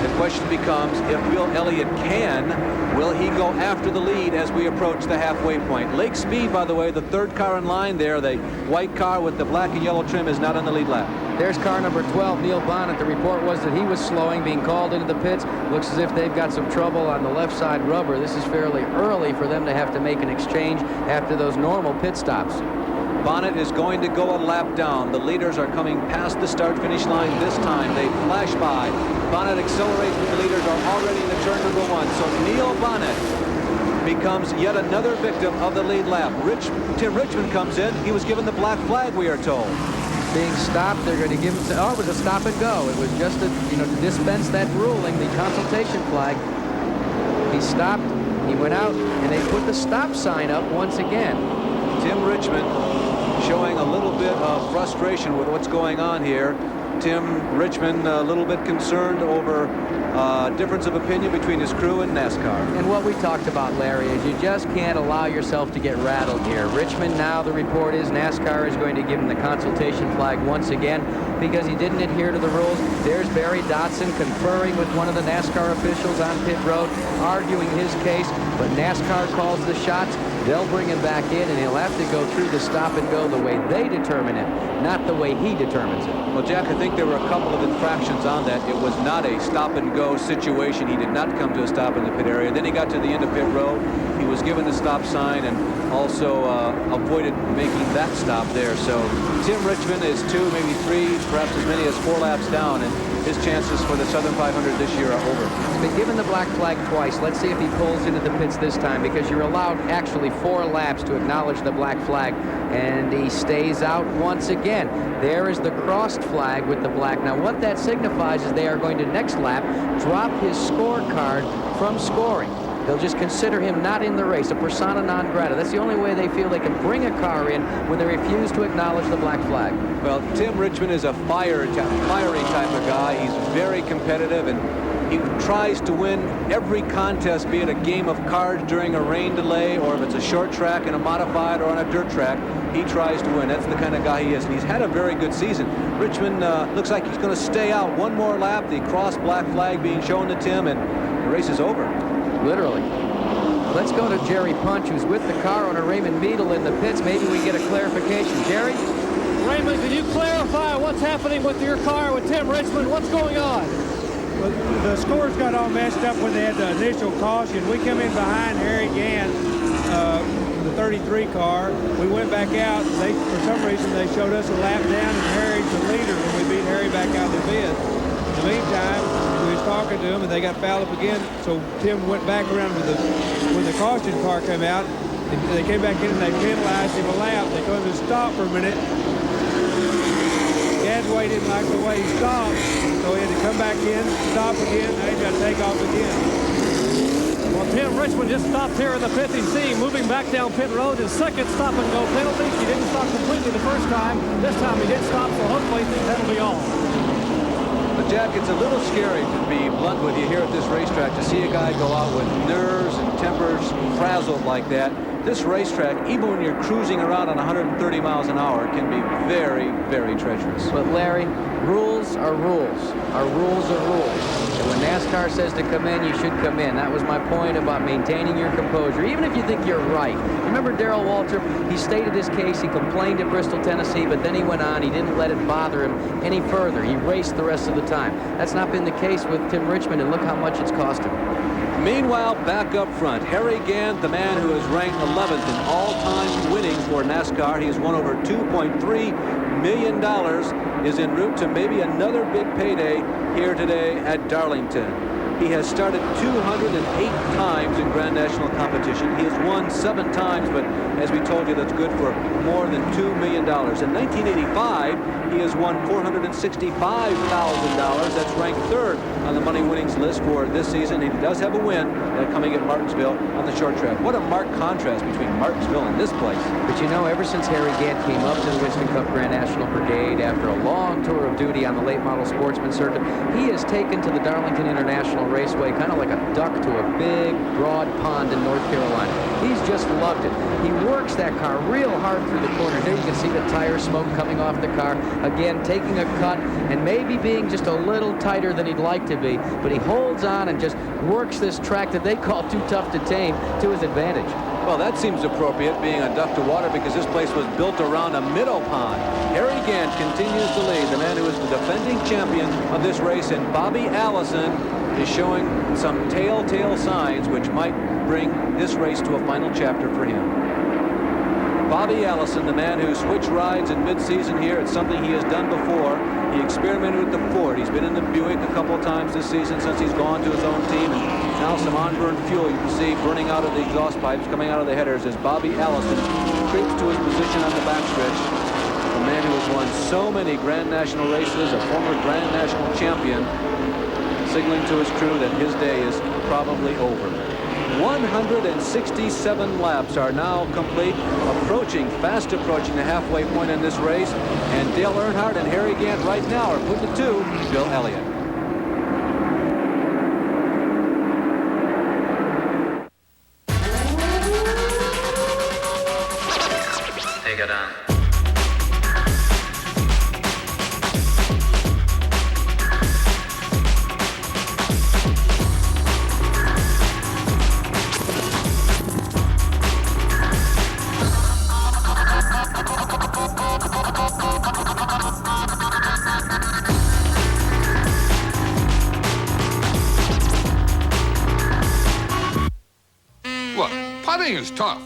The question becomes, if Bill Elliott can, will he go after the lead as we approach the halfway point? Lake Speed, by the way, the third car in line there, the white car with the black and yellow trim, is not on the lead lap. There's car number 12, Neil Bonnet. The report was that he was slowing, being called into the pits. Looks as if they've got some trouble on the left side rubber. This is fairly early for them to have to make an exchange after those normal pit stops. Bonnet is going to go a lap down. The leaders are coming past the start-finish line this time. They flash by. Bonnet accelerates, but the leaders are already in the turn number one. So Neil Bonnet becomes yet another victim of the lead lap. Tim Richmond comes in. He was given the black flag, we are told. Being stopped, they're going to give him, it was a stop and go. It was just to dispense that ruling, the consultation flag. He stopped, he went out, and they put the stop sign up once again. Tim Richmond showing a little bit of frustration with what's going on here. Tim Richmond a little bit concerned over difference of opinion between his crew and NASCAR. And what we talked about, Larry, is you just can't allow yourself to get rattled here. Richmond, now the report is NASCAR is going to give him the consultation flag once again because he didn't adhere to the rules. There's Barry Dotson conferring with one of the NASCAR officials on pit road, arguing his case, but NASCAR calls the shots. They'll bring him back in, and he'll have to go through the stop and go the way they determine it, not the way he determines it. Well, Jack, I think there were a couple of infractions on that. It was not a stop and go situation. He did not come to a stop in the pit area. Then he got to the end of pit road. He was given the stop sign and also avoided making that stop there. So Tim Richmond is 2, maybe 3, perhaps as many as 4 laps down, and his chances for the Southern 500 this year are over. He's been given the black flag twice. Let's see if he pulls into the pits this time, because you're allowed actually 4 laps to acknowledge the black flag, and he stays out once again. There is the crossed flag with the black. Now what that signifies is they are going to next lap drop his scorecard from scoring. They'll just consider him not in the race, a persona non grata. That's the only way they feel they can bring a car in when they refuse to acknowledge the black flag. Well, Tim Richmond is a fiery type of guy. He's very competitive, and he tries to win every contest, be it a game of cards during a rain delay, or if it's a short track in a modified or on a dirt track. He tries to win. That's the kind of guy he is, and he's had a very good season. Richmond looks like he's going to stay out one more lap. The cross black flag being shown to Tim, and the race is over. Literally. Let's go to Jerry Punch, who's with the car owner Raymond Beadle in the pits. Maybe we get a clarification. Jerry? Raymond, can you clarify what's happening with your car with Tim Richmond? What's going on? Well, the scores got all messed up when they had the initial caution. We come in behind Harry Gant, the 33 car. We went back out. For some reason, they showed us a lap down, and Harry's the leader, and we beat Harry back out of the pit. In the meantime, we was talking to them, and they got fouled up again. So Tim went back around when the caution car came out. They came back in and they penalized him a lap. They told him to stop for a minute. Gadway didn't like the way he stopped, so he had to come back in, stop again. Now he's got to take off again. Well, Tim Richmond just stopped here in the pit. You see him moving back down pit road. His second stop and go penalty. He didn't stop completely the first time. This time he did stop, so hopefully that'll be all. The know, Jack, it's a little scary, to be blunt with you, here at this racetrack, to see a guy go out with nerves and tempers frazzled like that. This racetrack, even when you're cruising around on 130 miles an hour, can be very, very treacherous. But Larry, rules are rules. Our rules are rules. And when NASCAR says to come in, you should come in. That was my point about maintaining your composure, even if you think you're right. Remember Darrell Waltrip? He stated his case. He complained at Bristol, Tennessee, but then he went on. He didn't let it bother him any further. He raced the rest of the time. That's not been the case with Tim Richmond, and look how much it's cost him. Meanwhile, back up front, Harry Gant, the man who is ranked 11th in all-time winnings for NASCAR. He has won over $2.3 million, is en route to maybe another big payday here today at Darlington. He has started 208 times in Grand National competition. He has won 7 times, but as we told you, that's good for more than $2 million. In 1985, he has won $465,000. That's ranked 3rd on the money winnings list for this season. He does have a win coming at Martinsville on the short track. What a marked contrast between Martinsville and this place. But you know, ever since Harry Gant came up to the Winston Cup Grand National Brigade after a long tour of duty on the late model sportsman circuit, he has taken to the Darlington International Raceway kind of like a duck to a big, broad pond in North Carolina. He's just loved it. He works that car real hard through the corners. There you can see the tire smoke coming off the car. Again, taking a cut and maybe being just a little tighter than he'd like to be, but he holds on and just works this track that they call too tough to tame to his advantage. Well, that seems appropriate, being a duck to water, because this place was built around a minnow pond. Harry Gant continues to lead, the man who is the defending champion of this race, and Bobby Allison is showing some telltale signs which might bring this race to a final chapter for him. Bobby Allison, the man who switched rides in mid-season here, it's something he has done before. He experimented with the Ford. He's been in the Buick a couple of times this season since he's gone to his own team. And now some on-burn fuel you can see burning out of the exhaust pipes, coming out of the headers as Bobby Allison creeps to his position on the backstretch. The man who has won so many Grand National races, a former Grand National champion, signaling to his crew that his day is probably over. 167 laps are now complete, fast approaching the halfway point in this race, and Dale Earnhardt and Harry Gant right now are putting it to Bill Elliott. Take it on. Putting is tough.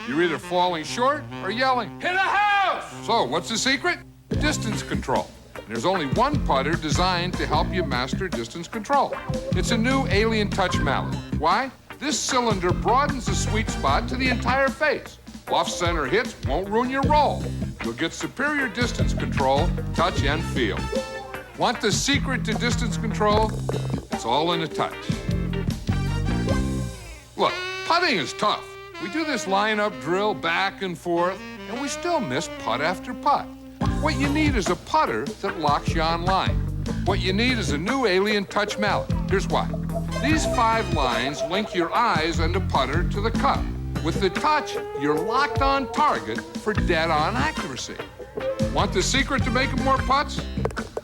You're either falling short or yelling, "Hit a house!" So what's the secret? Distance control. There's only one putter designed to help you master distance control. It's a new Alien Touch mallet. Why? This cylinder broadens the sweet spot to the entire face. Off-center hits won't ruin your roll. You'll get superior distance control, touch, and feel. Want the secret to distance control? It's all in a touch. Look, putting is tough. We do this line-up drill back and forth, and we still miss putt after putt. What you need is a putter that locks you on line. What you need is a new Alien Touch mallet. Here's why. These 5 lines link your eyes and the putter to the cup. With the touch, you're locked on target for dead-on accuracy. Want the secret to making more putts?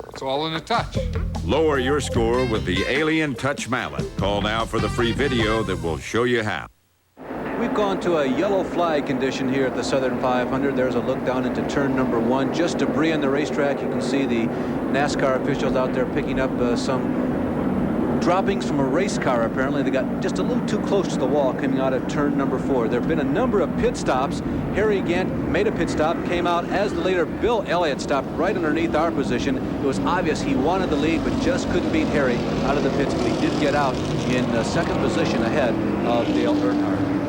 It's all in a touch. Lower your score with the Alien Touch mallet. Call now for the free video that will show you how. We've gone to a yellow flag condition here at the Southern 500. There's a look down into turn number 1. Just debris on the racetrack. You can see the NASCAR officials out there picking up some droppings from a race car. Apparently they got just a little too close to the wall coming out of turn number 4. There have been a number of pit stops. Harry Gant made a pit stop, came out as the leader. Bill Elliott stopped right underneath our position. It was obvious he wanted the lead, but just couldn't beat Harry out of the pits. But he did get out in second position ahead of Dale Earnhardt.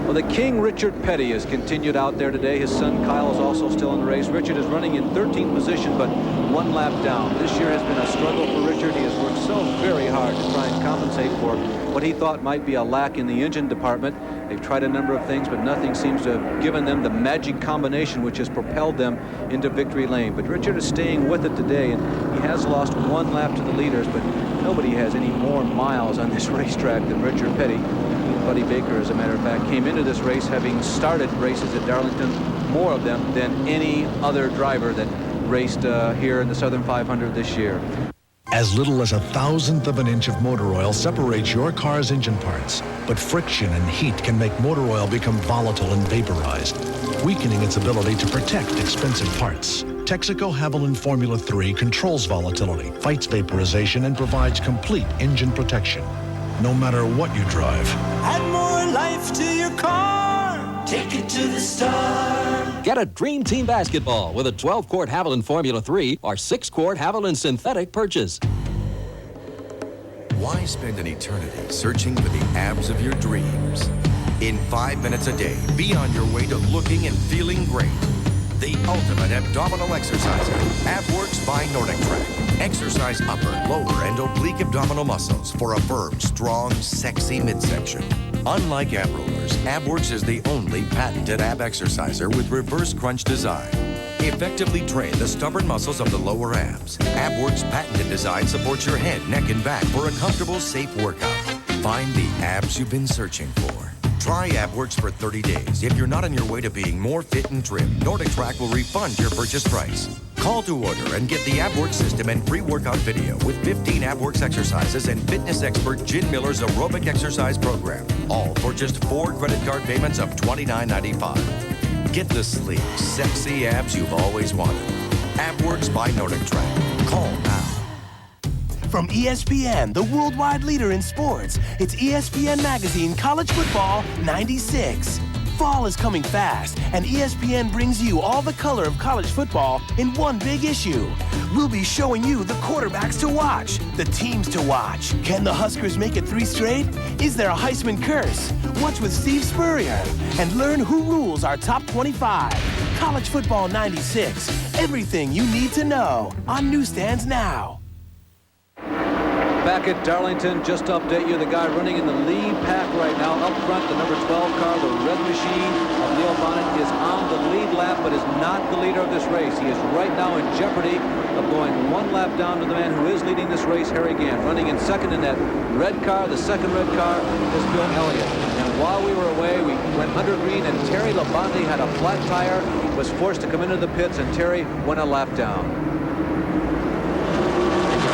Well, the King, Richard Petty, has continued out there today. His son Kyle is also still in the race. Richard is running in 13th position, but 1 lap down. This year has been a struggle for Richard. He has worked so very hard to try and compensate for what he thought might be a lack in the engine department. They've tried a number of things, but nothing seems to have given them the magic combination which has propelled them into victory lane. But Richard is staying with it today, and he has lost 1 lap to the leaders, but nobody has any more miles on this racetrack than Richard Petty. Buddy Baker, as a matter of fact, came into this race having started races at Darlington, more of them than any other driver that raced here in the Southern 500 this year. As little as 1/1000th of an inch of motor oil separates your car's engine parts, but friction and heat can make motor oil become volatile and vaporized, weakening its ability to protect expensive parts. Texaco Haviland Formula 3 controls volatility, fights vaporization, and provides complete engine protection, no matter what you drive. Add more life to your car. Take it to the star. Get a Dream Team basketball with a 12-quart Haviland Formula 3 or 6-quart Haviland Synthetic purchase. Why spend an eternity searching for the abs of your dreams? In 5 minutes a day, be on your way to looking and feeling great. The ultimate abdominal exerciser, AbWorks by Nordic Track. Exercise upper, lower, and oblique abdominal muscles for a firm, strong, sexy midsection. Unlike ab rollers, AbWorks is the only patented ab exerciser with reverse crunch design. Effectively train the stubborn muscles of the lower abs. AbWorks' patented design supports your head, neck, and back for a comfortable, safe workout. Find the abs you've been searching for. Try AbWorks for 30 days. If you're not on your way to being more fit and trim, Nordic Track will refund your purchase price. Call to order and get the AbWorks system and free workout video with 15 AbWorks exercises and fitness expert Jen Miller's aerobic exercise program. All for just 4 credit card payments of $29.95. Get the sleek, sexy abs you've always wanted. AbWorks by Nordic Track. Call now. From ESPN, the worldwide leader in sports, it's ESPN Magazine College Football 96. Fall is coming fast, and ESPN brings you all the color of college football in one big issue. We'll be showing you the quarterbacks to watch, the teams to watch. Can the Huskers make it 3 straight? Is there a Heisman curse? What's with Steve Spurrier? And learn who rules our top 25. College Football 96. Everything you need to know on newsstands now. Back at Darlington, just to update you, the guy running in the lead pack right now, up front, the number 12 car, the red machine of Neil Bonnet, is on the lead lap, but is not the leader of this race. He is right now in jeopardy of going 1 lap down to the man who is leading this race, Harry Gant. Running in second in that red car, the second red car, is Bill Elliott. And while we were away, we went under green, and Terry Labonte had a flat tire, was forced to come into the pits, and Terry went a lap down.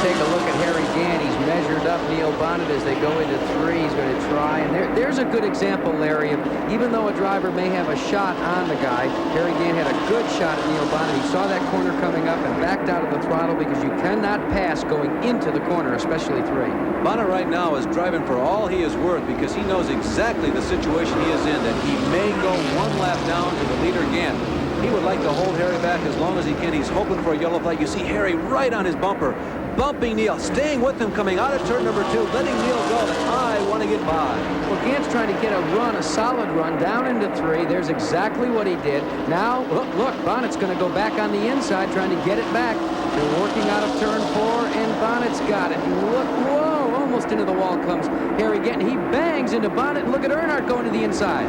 Take a look at Harry Gant. He's measured up Neil Bonnet as they go into 3. He's going to try. And there's a good example, Larry, of even though a driver may have a shot on the guy, Harry Gant had a good shot at Neil Bonnet. He saw that corner coming up and backed out of the throttle because you cannot pass going into the corner, especially 3. Bonnet right now is driving for all he is worth because he knows exactly the situation he is in, that he may go 1 lap down to the leader Gant. He would like to hold Harry back as long as he can. He's hoping for a yellow flag. You see Harry right on his bumper, bumping Neil, staying with him, coming out of turn number 2, letting Neil go. I want to get by. Well, Gant's trying to get a run, a solid run, down into 3. There's exactly what he did. Now, look, Bonnet's going to go back on the inside, trying to get it back. They're working out of turn 4, and Bonnet's got it. Look, whoa, almost into the wall comes Harry Gant. He bangs into Bonnet. Look at Earnhardt going to the inside.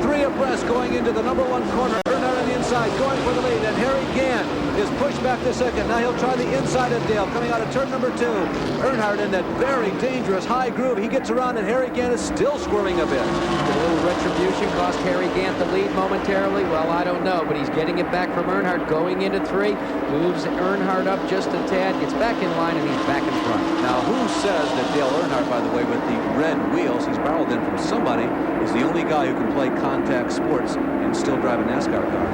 3 abreast going into the number 1 corner. Earnhardt on the inside, going for the lead, and Harry Gant is pushed back to second. Now he'll try the inside of Dale, coming out of turn number 2. Earnhardt in that very dangerous high groove. He gets around, and Harry Gant is still squirming a bit. A little retribution cost Harry Gant the lead momentarily. Well, I don't know, but he's getting it back from Earnhardt, going into 3. Moves Earnhardt up just a tad, gets back in line, and he's back in front. Now, who says that Dale Earnhardt, by the way, with the red wheels he's borrowed in from somebody, is the only guy who can play contact sports and still drive a NASCAR car?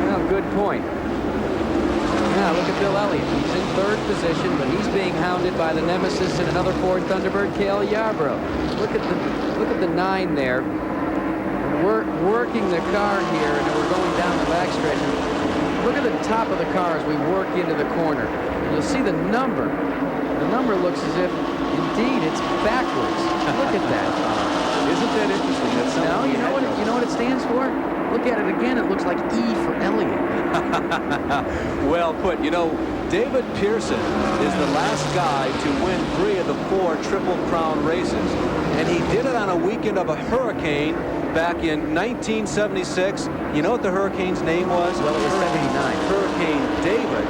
Well, good point. Now, look at Bill Elliott. He's in 3rd position, but he's being hounded by the nemesis in another Ford Thunderbird, Cale Yarborough. Look at the 9 there. We're working the car here, and we're going down the backstretch. Look at the top of the car as we work into the corner. And you'll see the number. The number looks as if, indeed, it's backwards. Look at that. Isn't that interesting? That's no, you know what it stands for? Look at it again. It looks like E for Elliott. Well put. You know, David Pearson is the last guy to win 3 of the 4 Triple Crown races. And he did it on a weekend of a hurricane back in 1976. You know what the hurricane's name was? Well, it was 79. Hurricane David.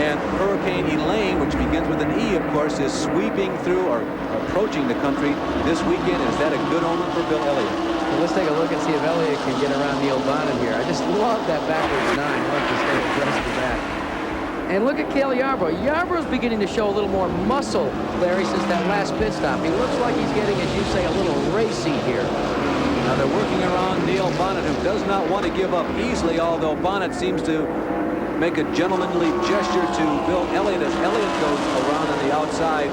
And Hurricane Elaine, which begins with an E, of course, is sweeping through or approaching the country this weekend. Is that a good omen for Bill Elliott? Well, let's take a look and see if Elliott can get around Neil Bonnet here. I just love that backwards 9. I like to stay abreast of that. And look at Cale Yarborough. Yarborough's beginning to show a little more muscle, Larry, since that last pit stop. He looks like he's getting, as you say, a little racy here. Now they're working around Neil Bonnet, who does not want to give up easily, although Bonnet seems to make a gentlemanly gesture to Bill Elliott as Elliott goes around on the outside.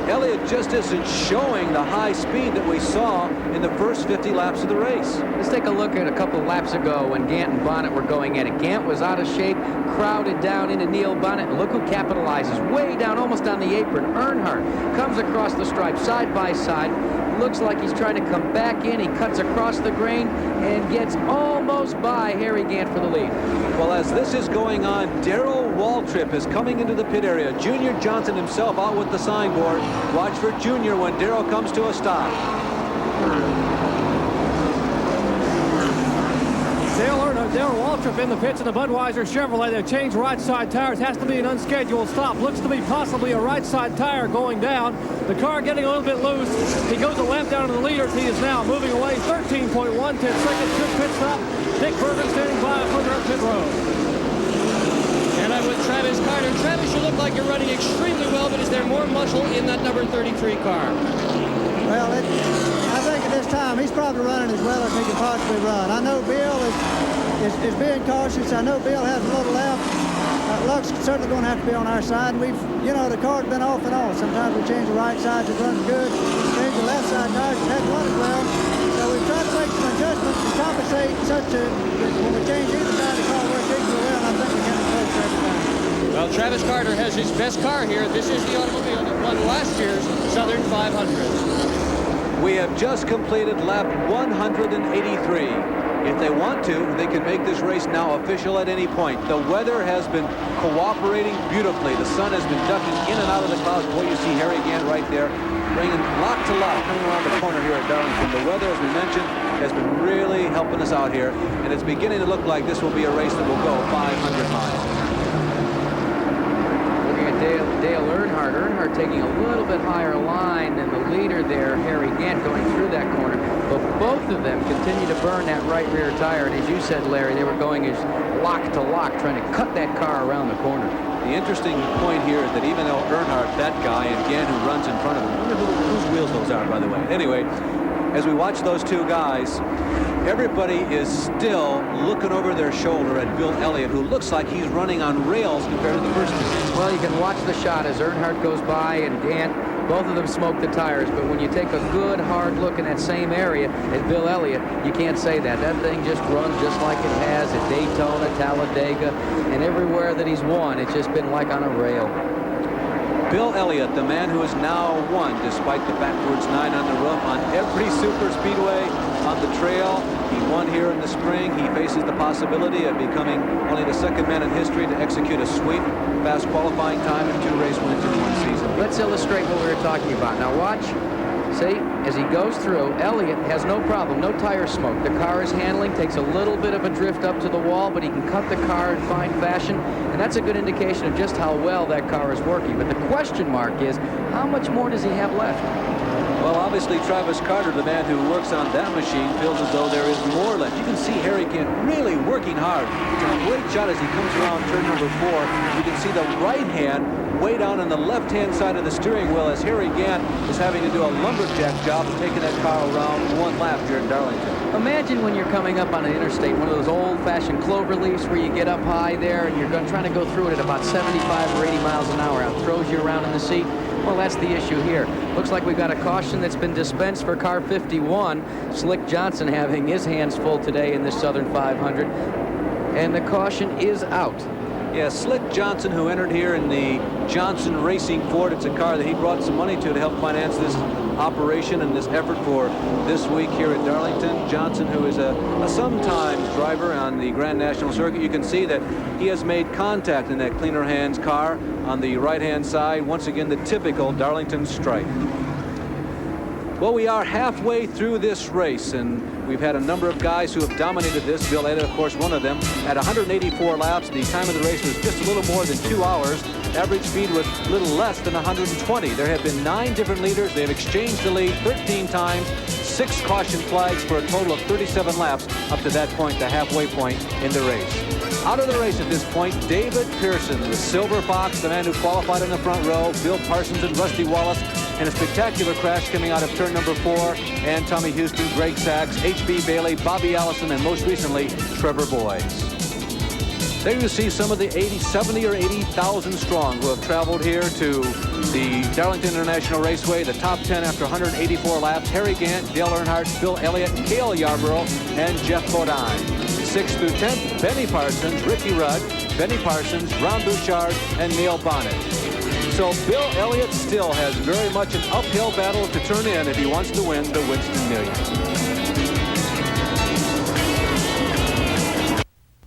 Elliott just isn't showing the high speed that we saw in the first 50 laps of the race. Let's take a look at a couple laps ago when Gant and Bonnet were going at it. Gant was out of shape, crowded down into Neil Bonnet. Look who capitalizes, way down, almost on the apron. Earnhardt comes across the stripe side by side. Looks like he's trying to come back in. He cuts across the grain and gets almost by Harry Gant for the lead. Well, as this is going on, Darrell Waltrip is coming into the pit area. Junior Johnson himself out with the signboard. Watch for Junior when Darrell comes to a stop. Darrell Waltrip in the pits in the Budweiser Chevrolet. They've changed right side tires. Has to be an unscheduled stop. Looks to be possibly a right side tire going down. The car getting a little bit loose. He goes a lap down to the leaders. He is now moving away 13.1 seconds. Good pit stop. Dick Bergen standing by further up pit road. And I'm with Travis Carter. Travis, you look like you're running extremely well, but is there more muscle in that number 33 car? Well, I think at this time he's probably running as well as he can possibly run. I know Bill is being cautious. I know Bill has a little left. Luck's certainly going to have to be on our side. The car's been off and on. Sometimes we change the right side to run good. Change the left side tires to have run as well. So we've tried to make some adjustments to compensate such that when we change either side, the car works equally well. And I think we're getting close every time. Well, Travis Carter has his best car here. This is the automobile that won last year's Southern 500. We have just completed lap 183. If they want to, they can make this race now official at any point. The weather has been cooperating beautifully. The sun has been ducking in and out of the clouds. Boy, you see Harry Gant right there, bringing lock to lock, coming around the corner here at Darlington. The weather, as we mentioned, has been really helping us out here, and it's beginning to look like this will be a race that will go 500 miles. Looking at Dale Earnhardt. Earnhardt taking a little bit higher line than the leader there, Harry Gant, going through that corner. But both of them continue to burn that right rear tire. And as you said, Larry, they were going as lock to lock, trying to cut that car around the corner. The interesting point here is that even though Earnhardt, that guy, and Gant, who runs in front of him, I wonder whose wheels those are, by the way. Anyway, as we watch those two guys, everybody is still looking over their shoulder at Bill Elliott, who looks like he's running on rails compared to the first two. Well, you can watch the shot as Earnhardt goes by and Gant. Both of them smoke the tires, but when you take a good, hard look in that same area at Bill Elliott, you can't say that. That thing just runs just like it has at Daytona, Talladega, and everywhere that he's won. It's just been like on a rail. Bill Elliott, the man who has now won, despite the backwards 9 on the roof, on every super speedway on the trail. He won here in the spring. He faces the possibility of becoming only the second man in history to execute a sweep, fast qualifying time, and 2 race wins in one season. Let's illustrate what we were talking about. Now watch. See, as he goes through, Elliott has no problem, no tire smoke. The car is handling, takes a little bit of a drift up to the wall, but he can cut the car in fine fashion, and that's a good indication of just how well that car is working. But the question mark is, how much more does he have left? Well, obviously, Travis Carter, the man who works on that machine, feels as though there is more left. You can see Harry Gant really working hard. It's a great shot as he comes around turn number 4. You can see the right hand way down on the left-hand side of the steering wheel as Harry Gant is having to do a lumberjack job of taking that car around 1 lap here at Darlington. Imagine when you're coming up on an interstate, one of those old-fashioned clover leaves where you get up high there and you're trying to go through it at about 75 or 80 miles an hour. It throws you around in the seat. Well, that's the issue here. Looks like we've got a caution that's been dispensed for car 51. Slick Johnson having his hands full today in this Southern 500. And the caution is out. Yeah, Slick Johnson, who entered here in the Johnson Racing Ford. It's a car that he brought some money to help finance this operation and this effort for this week here at Darlington. Johnson, who is a sometime driver on the Grand National Circuit. You can see that he has made contact in that cleaner hands car on the right-hand side. Once again, the typical Darlington stripe. Well, we are halfway through this race, and we've had a number of guys who have dominated this. Bill Elliott, of course, one of them. At 184 laps, the time of the race was just a little more than 2 hours. Average speed was a little less than 120. There have been 9 different leaders. They've exchanged the lead 13 times, 6 caution flags for a total of 37 laps up to that point, the halfway point in the race. Out of the race at this point, David Pearson, the Silver Fox, the man who qualified in the front row, Bill Parsons and Rusty Wallace, in a spectacular crash coming out of turn number 4, and Tommy Houston, Greg Sachs, H.B. Bailey, Bobby Allison, and most recently, Trevor Boyes. There you see some of the 70 or 80,000 strong who have traveled here to the Darlington International Raceway, the top 10 after 184 laps. Harry Gant, Dale Earnhardt, Bill Elliott, Cale Yarborough, and Jeff Bodine. 6th through 10th, Benny Parsons, Ricky Rudd, Benny Parsons, Ron Bouchard, and Neil Bonnet. So Bill Elliott still has very much an uphill battle to turn in if he wants to win the Winston Million.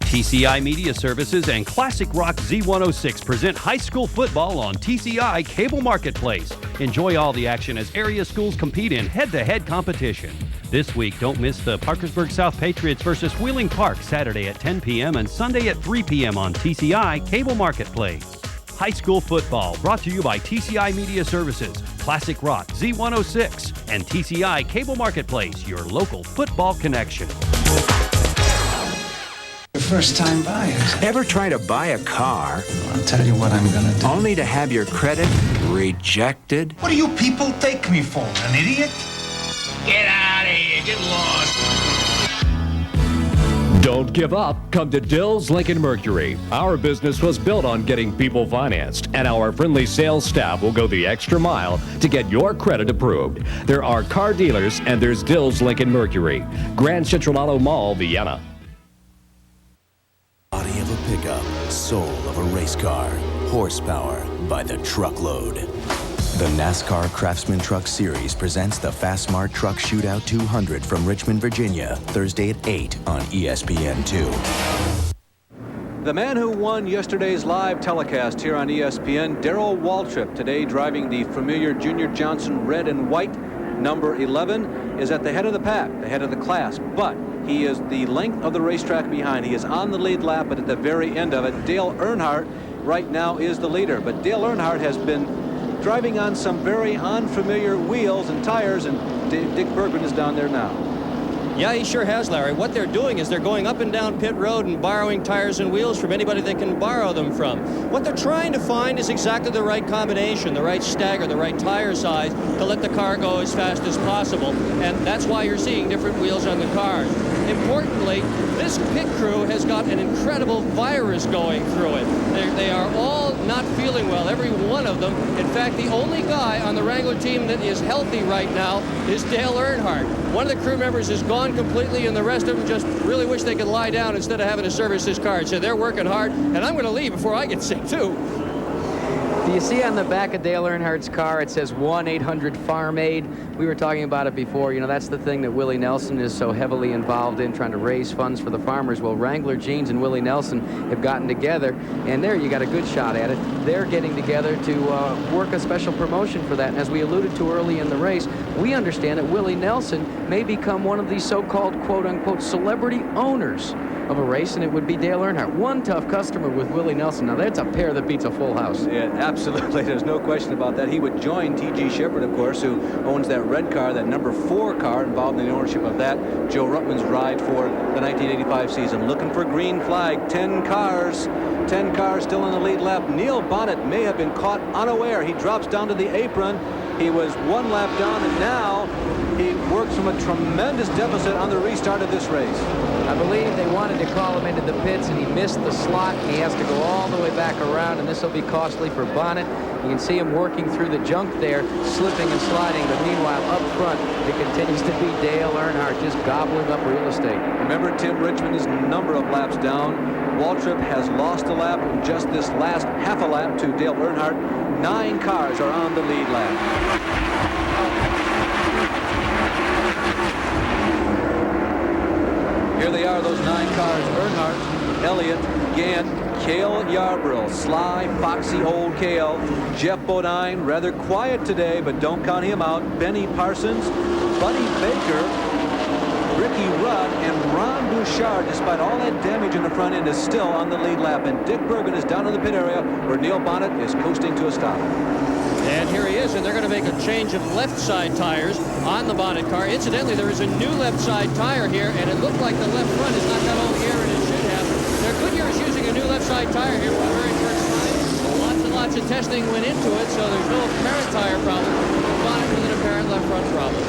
TCI Media Services and Classic Rock Z106 present high school football on TCI Cable Marketplace. Enjoy all the action as area schools compete in head-to-head competition. This week, don't miss the Parkersburg South Patriots versus Wheeling Park Saturday at 10 p.m. and Sunday at 3 p.m. on TCI Cable Marketplace. High school football brought to you by TCI Media Services, Classic Rock Z106, and TCI Cable Marketplace, your local football connection. First-time buyers. Ever try to buy a car? I'll tell you what I'm gonna do. Only to have your credit rejected? What do you people take me for, an idiot? Get out of here, get lost. Don't give up. Come to Dill's Lincoln Mercury. Our business was built on getting people financed, and our friendly sales staff will go the extra mile to get your credit approved. There are car dealers, and there's Dill's Lincoln Mercury. Grand Central Auto Mall, Vienna. Body of a pickup, soul of a race car, horsepower by the truckload. The NASCAR Craftsman Truck Series presents the Fast Smart Truck Shootout 200 from Richmond, Virginia, Thursday at 8 on ESPN2. The man who won yesterday's live telecast here on ESPN, Darrell Waltrip, today driving the familiar Junior Johnson red and white number 11, is at the head of the pack, the head of the class, but he is the length of the racetrack behind. He is on the lead lap, but at the very end of it, Dale Earnhardt right now is the leader. But Dale Earnhardt has been driving on some very unfamiliar wheels and tires, and Dick Bergman is down there now. Yeah, he sure has, Larry. What they're doing is they're going up and down pit road and borrowing tires and wheels from anybody they can borrow them from. What they're trying to find is exactly the right combination, the right stagger, the right tire size to let the car go as fast as possible. And that's why you're seeing different wheels on the cars. Importantly, this pit crew has got an incredible virus going through it. They are all not feeling well, every one of them. In fact, the only guy on the Wrangler team that is healthy right now is Dale Earnhardt. One of the crew members is gone completely, and the rest of them just really wish they could lie down instead of having to service his car. So they're working hard, and I'm going to leave before I get sick, too. Do you see on the back of Dale Earnhardt's car, it says 1-800-FARM AID? We were talking about it before. You know, that's the thing that Willie Nelson is so heavily involved in, trying to raise funds for the farmers. Well, Wrangler Jeans and Willie Nelson have gotten together, and there you got a good shot at it. They're getting together to work a special promotion for that. And as we alluded to early in the race, we understand that Willie Nelson may become one of these so-called quote-unquote celebrity owners of a race, and it would be Dale Earnhardt. One tough customer with Willie Nelson. Now, that's a pair that beats a full house. Yeah, absolutely. There's no question about that. He would join T.G. Shepard, of course, who owns that red car, that number 4 car, involved in the ownership of that. Joe Ruttman's ride for the 1985 season. Looking for green flag. 10 cars still in the lead lap. Neil Bonnet may have been caught unaware. He drops down to the apron. He was 1 lap down, and now he works from a tremendous deficit on the restart of this race. I believe they wanted to call him into the pits, and he missed the slot. He has to go all the way back around, and this will be costly for Bonnet. You can see him working through the junk there, slipping and sliding, but meanwhile, up front, it continues to be Dale Earnhardt just gobbling up real estate. Remember, Tim Richmond is a number of laps down. Waltrip has lost a lap in just this last half a lap to Dale Earnhardt. 9 cars are on the lead lap. Here they are, those 9 cars. Earnhardt, Elliott, Gant, Cale Yarborough, Sly, foxy old Cale, Jeff Bodine, rather quiet today, but don't count him out. Benny Parsons, Buddy Baker, Ricky Rudd, and Ron Bouchard, despite all that damage in the front end, is still on the lead lap. And Dick Bergen is down in the pit area where Neil Bonnet is coasting to a stop. And here he is, and they're going to make a change of left side tires on the Bonnet car. Incidentally, there is a new left side tire here, and it looked like the left front has not got all the air it should have. Goodyear is using a new left side tire here for the very first time. Lots and lots of testing went into it, so there's no apparent tire problem. Bonnet with an apparent left front problem.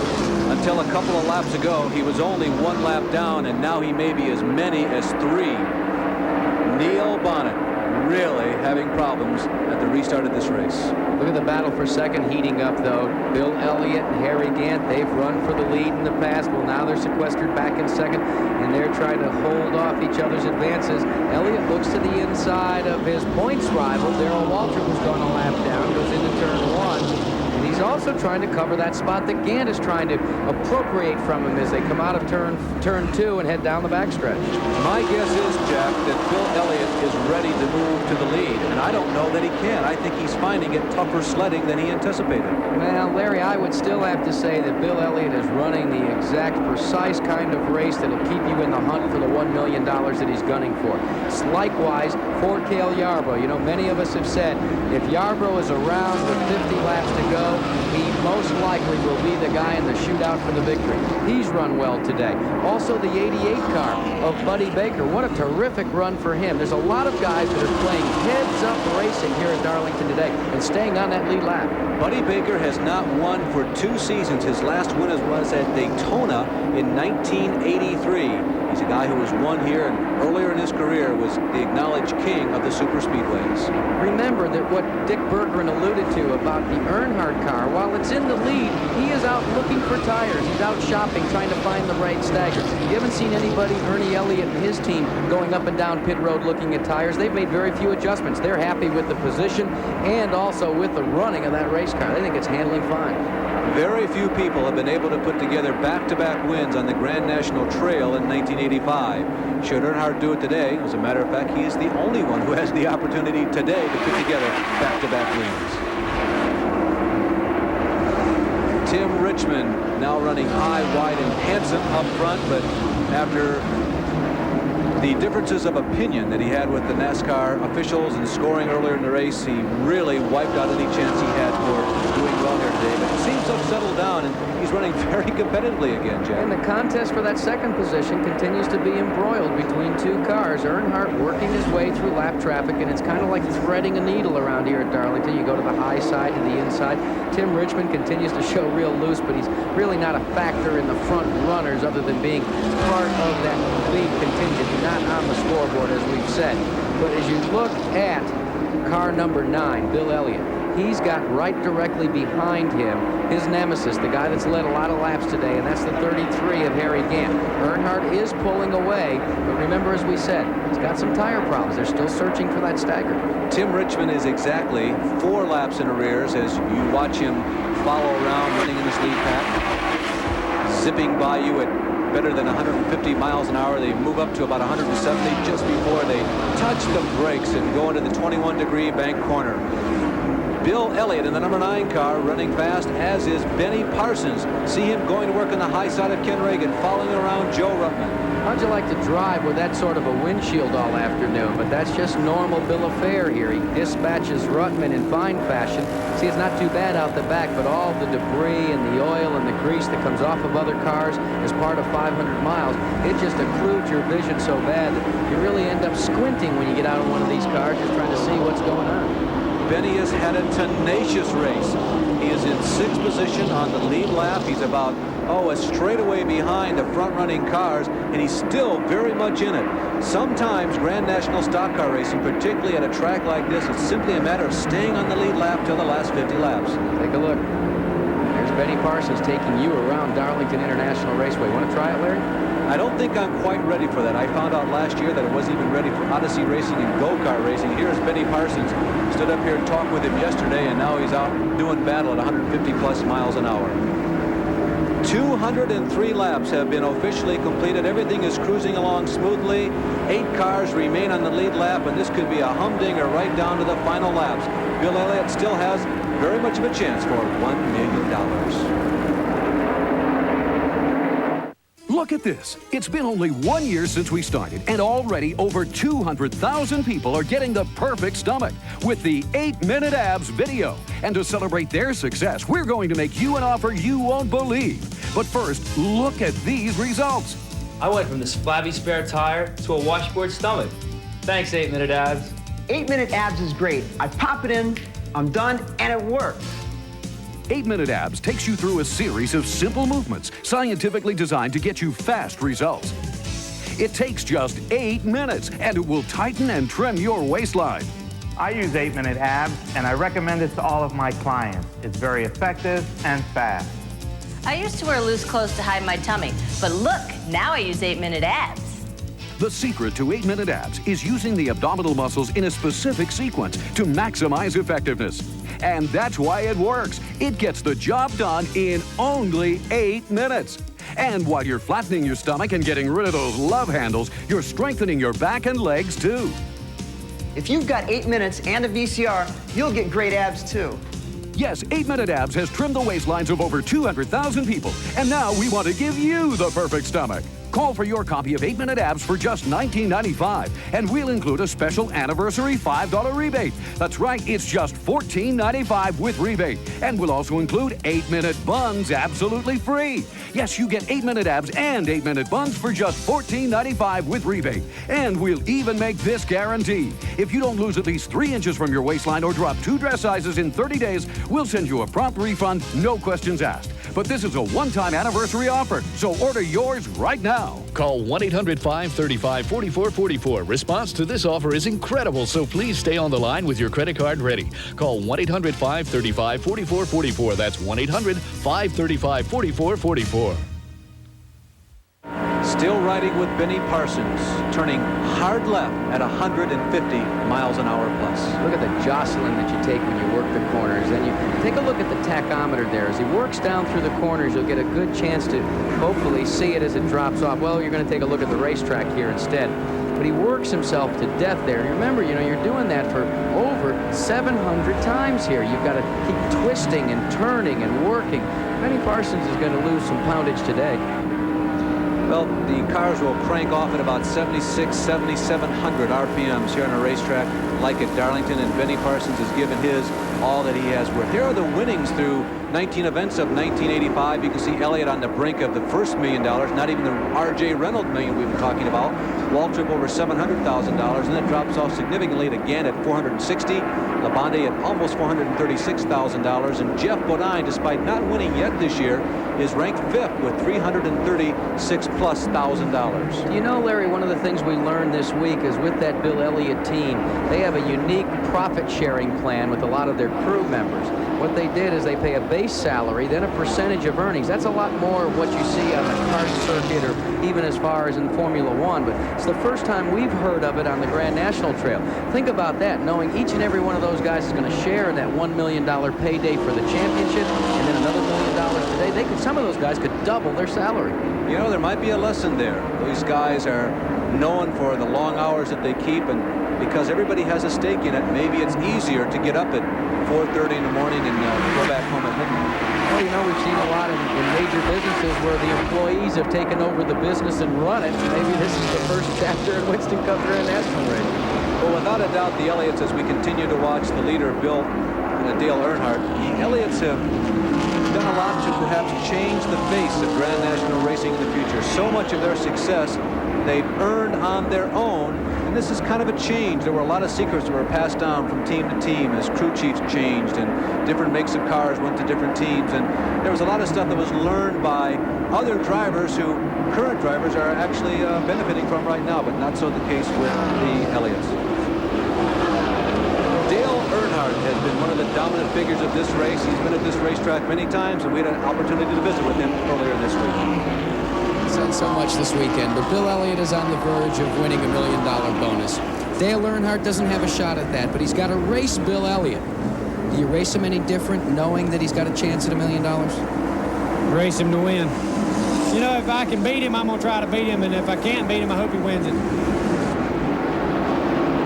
Until a couple of laps ago, he was only 1 lap down, and now he may be as many as 3. Neil Bonnet really having problems at the restart of this race. Look at the battle for second heating up, though. Bill Elliott and Harry Gant, they've run for the lead in the past. Well, now they're sequestered back in second, and they're trying to hold off each other's advances. Elliott looks to the inside of his points rival. Darrell Waltrip, who's gone a lap down, goes into turn 1. And he's also trying to cover that spot that Gant is trying to appropriate from him as they come out of turn 2 and head down the backstretch. My guess is, Jack, that Bill Elliott is ready to move to the lead, and I don't know that he can. I think he's finding it tougher sledding than he anticipated. Well, Larry, I would still have to say that Bill Elliott is running the exact precise kind of race that'll keep you in the hunt for the $1 million that he's gunning for. It's likewise for Cale Yarborough. You know, many of us have said if Yarborough is around with 50 laps to go, he most likely will be the guy in the shootout for the victory. He's run well today. Also, the 88 car of Buddy Baker. What a terrific run for him. There's a lot of guys that are playing heads-up racing here at Darlington today and staying on that lead lap. Buddy Baker has not won for 2 seasons. His last win was at Daytona in 1983. He's a guy who has won here, and earlier in his career was the acknowledged king of the super speedways. Remember that what Dick Berggren alluded to about the Earnhardt car, while it's in the lead, he is out looking for tires. He's out shopping, trying to find the right stagger. You haven't seen anybody, Ernie Elliott and his team, going up and down pit road looking at tires. They've made very few adjustments. They're happy with the position and also with the running of that race car. They think it's handling fine. Very few people have been able to put together back-to-back wins on the Grand National Trail in 1985. Should Earnhardt do it today? As a matter of fact, he is the only one who has the opportunity today to put together back-to-back wins. Tim Richmond now running high, wide, and handsome up front, but after the differences of opinion that he had with the NASCAR officials and scoring earlier in the race, he really wiped out any chance he had for doing well here today. But it seems to have settled down, and he's running very competitively again, Jack. And the contest for that second position continues to be embroiled between 2 cars. Earnhardt working his way through lap traffic, and it's kind of like threading a needle around here at Darlington. You go to the high side, to the inside. Tim Richmond continues to show real loose, but he's really not a factor in the front runners other than being part of that lead contingent, not on the scoreboard, as we've said. But as you look at car number 9, Bill Elliott, he's got right directly behind him his nemesis, the guy that's led a lot of laps today, and that's the 33 of Harry Gant. Earnhardt is pulling away, but remember, as we said, he's got some tire problems. They're still searching for that stagger. Tim Richmond is exactly 4 laps in arrears as you watch him follow around running in this lead pack, zipping by you at better than 150 miles an hour. They move up to about 170 just before they touch the brakes and go into the 21-degree bank corner. Bill Elliott in the number 9 car running fast, as is Benny Parsons. See him going to work on the high side of Ken Reagan, following around Joe Ruttman. How'd you like to drive with that sort of a windshield all afternoon? But that's just normal bill of fare here. He dispatches Ruttman in fine fashion. See, it's not too bad out the back, but all the debris and the oil and the grease that comes off of other cars as part of 500 miles, it just occludes your vision so bad that you really end up squinting when you get out of one of these cars just trying to see what's going on. Benny has had a tenacious race. He is in 6th position on the lead lap. He's about, a straightaway behind the front-running cars, and he's still very much in it. Sometimes Grand National stock car racing, particularly at a track like this, it's simply a matter of staying on the lead lap till the last 50 laps. Take a look. There's Benny Parsons taking you around Darlington International Raceway. Want to try it, Larry? I don't think I'm quite ready for that. I found out last year that it wasn't even ready for Odyssey racing and go-kart racing. Here's Benny Parsons. Stood up here and talked with him yesterday, and now he's out doing battle at 150-plus miles an hour. 203 laps have been officially completed. Everything is cruising along smoothly. 8 cars remain on the lead lap, and this could be a humdinger right down to the final laps. Bill Elliott still has very much of a chance for $1 million. Look at this. It's been only 1 year since we started, and already over 200,000 people are getting the perfect stomach with the 8-Minute Abs video. And to celebrate their success, we're going to make you an offer you won't believe. But first, look at these results. I went from this flabby spare tire to a washboard stomach. Thanks, 8-Minute Abs. 8-Minute Abs is great. I pop it in, I'm done, and it works. 8-Minute Abs takes you through a series of simple movements scientifically designed to get you fast results. It takes just 8 minutes, and it will tighten and trim your waistline. I use 8-Minute Abs, and I recommend it to all of my clients. It's very effective and fast. I used to wear loose clothes to hide my tummy, but look, now I use 8-Minute Abs. The secret to 8-Minute Abs is using the abdominal muscles in a specific sequence to maximize effectiveness. And that's why it works. It gets the job done in only 8 minutes. And while you're flattening your stomach and getting rid of those love handles, you're strengthening your back and legs too. If you've got 8 minutes and a VCR, you'll get great abs too. Yes, 8-Minute Abs has trimmed the waistlines of over 200,000 people. And now we want to give you the perfect stomach. Call for your copy of 8-Minute Abs for just $19.95, and we'll include a special anniversary $5 rebate. That's right, it's just $14.95 with rebate. And we'll also include 8-Minute Buns absolutely free. Yes, you get 8-Minute Abs and 8-Minute Buns for just $14.95 with rebate. And we'll even make this guarantee. If you don't lose at least 3 inches from your waistline or drop 2 dress sizes in 30 days, we'll send you a prompt refund, no questions asked. But this is a one-time anniversary offer, so order yours right now. Call 1-800-535-4444. Response to this offer is incredible, so please stay on the line with your credit card ready. Call 1-800-535-4444. That's 1-800-535-4444. Still riding with Benny Parsons, turning hard left at 150 miles an hour plus. Look at the jostling that you take when you work the corners. And you take a look at the tachometer there. As he works down through the corners, you'll get a good chance to hopefully see it as it drops off. Well, you're going to take a look at the racetrack here instead. But he works himself to death there. Remember, you're doing that for over 700 times here. You've got to keep twisting and turning and working. Benny Parsons is going to lose some poundage today. Well, the cars will crank off at about 7,700 RPMs here on a racetrack like at Darlington, and Benny Parsons has given his all that he has worth. Here are the winnings through 19 events of 1985. You can see Elliott on the brink of the first $1 million, not even the R.J. Reynolds million we've been talking about. Waltrip over $700,000, and then drops off significantly again at $460,000. Labonte at almost $436,000, and Jeff Bodine, despite not winning yet this year, is ranked 5th with $336,000+. You know, Larry, one of the things we learned this week is with that Bill Elliott team, they have a unique profit-sharing plan with a lot of their crew members. What they did is they pay a base salary, then a percentage of earnings. That's a lot more of what you see on the kart circuit or even as far as in Formula One, but it's the first time we've heard of it on the Grand National Trail. Think about that, knowing each and every one of those guys is going to share in that $1 million payday for the championship and then another $1 million today. Some of those guys could double their salary. You know, there might be a lesson there. These guys are known for the long hours that they keep, and because everybody has a stake in it, maybe it's easier to get up at 4:30 in the morning and go back home at midnight. Well, you know, we've seen a lot in major businesses where the employees have taken over the business and run it. Maybe this is the first chapter in Winston Cup Grand National race. Well, without a doubt, the Elliots, as we continue to watch the leader, Dale Earnhardt, the Elliots have done a lot to perhaps change the face of Grand National racing in the future. So much of their success they've earned on their own, and this is kind of a change. There were a lot of secrets that were passed down from team to team as crew chiefs changed and different makes of cars went to different teams, and there was a lot of stuff that was learned by other drivers who current drivers are actually benefiting from right now, but not so the case with the Elliots. Dale Earnhardt has been one of the dominant figures of this race. He's been at this racetrack many times, and we had an opportunity to visit with him earlier this week. Said so much this weekend, but Bill Elliott is on the verge of winning $1 million bonus. Dale Earnhardt doesn't have a shot at that, but he's got to race Bill Elliott. Do you race him any different knowing that he's got a chance at $1 million? Race him to win. You know, if I can beat him, I'm going to try to beat him, and if I can't beat him, I hope he wins it.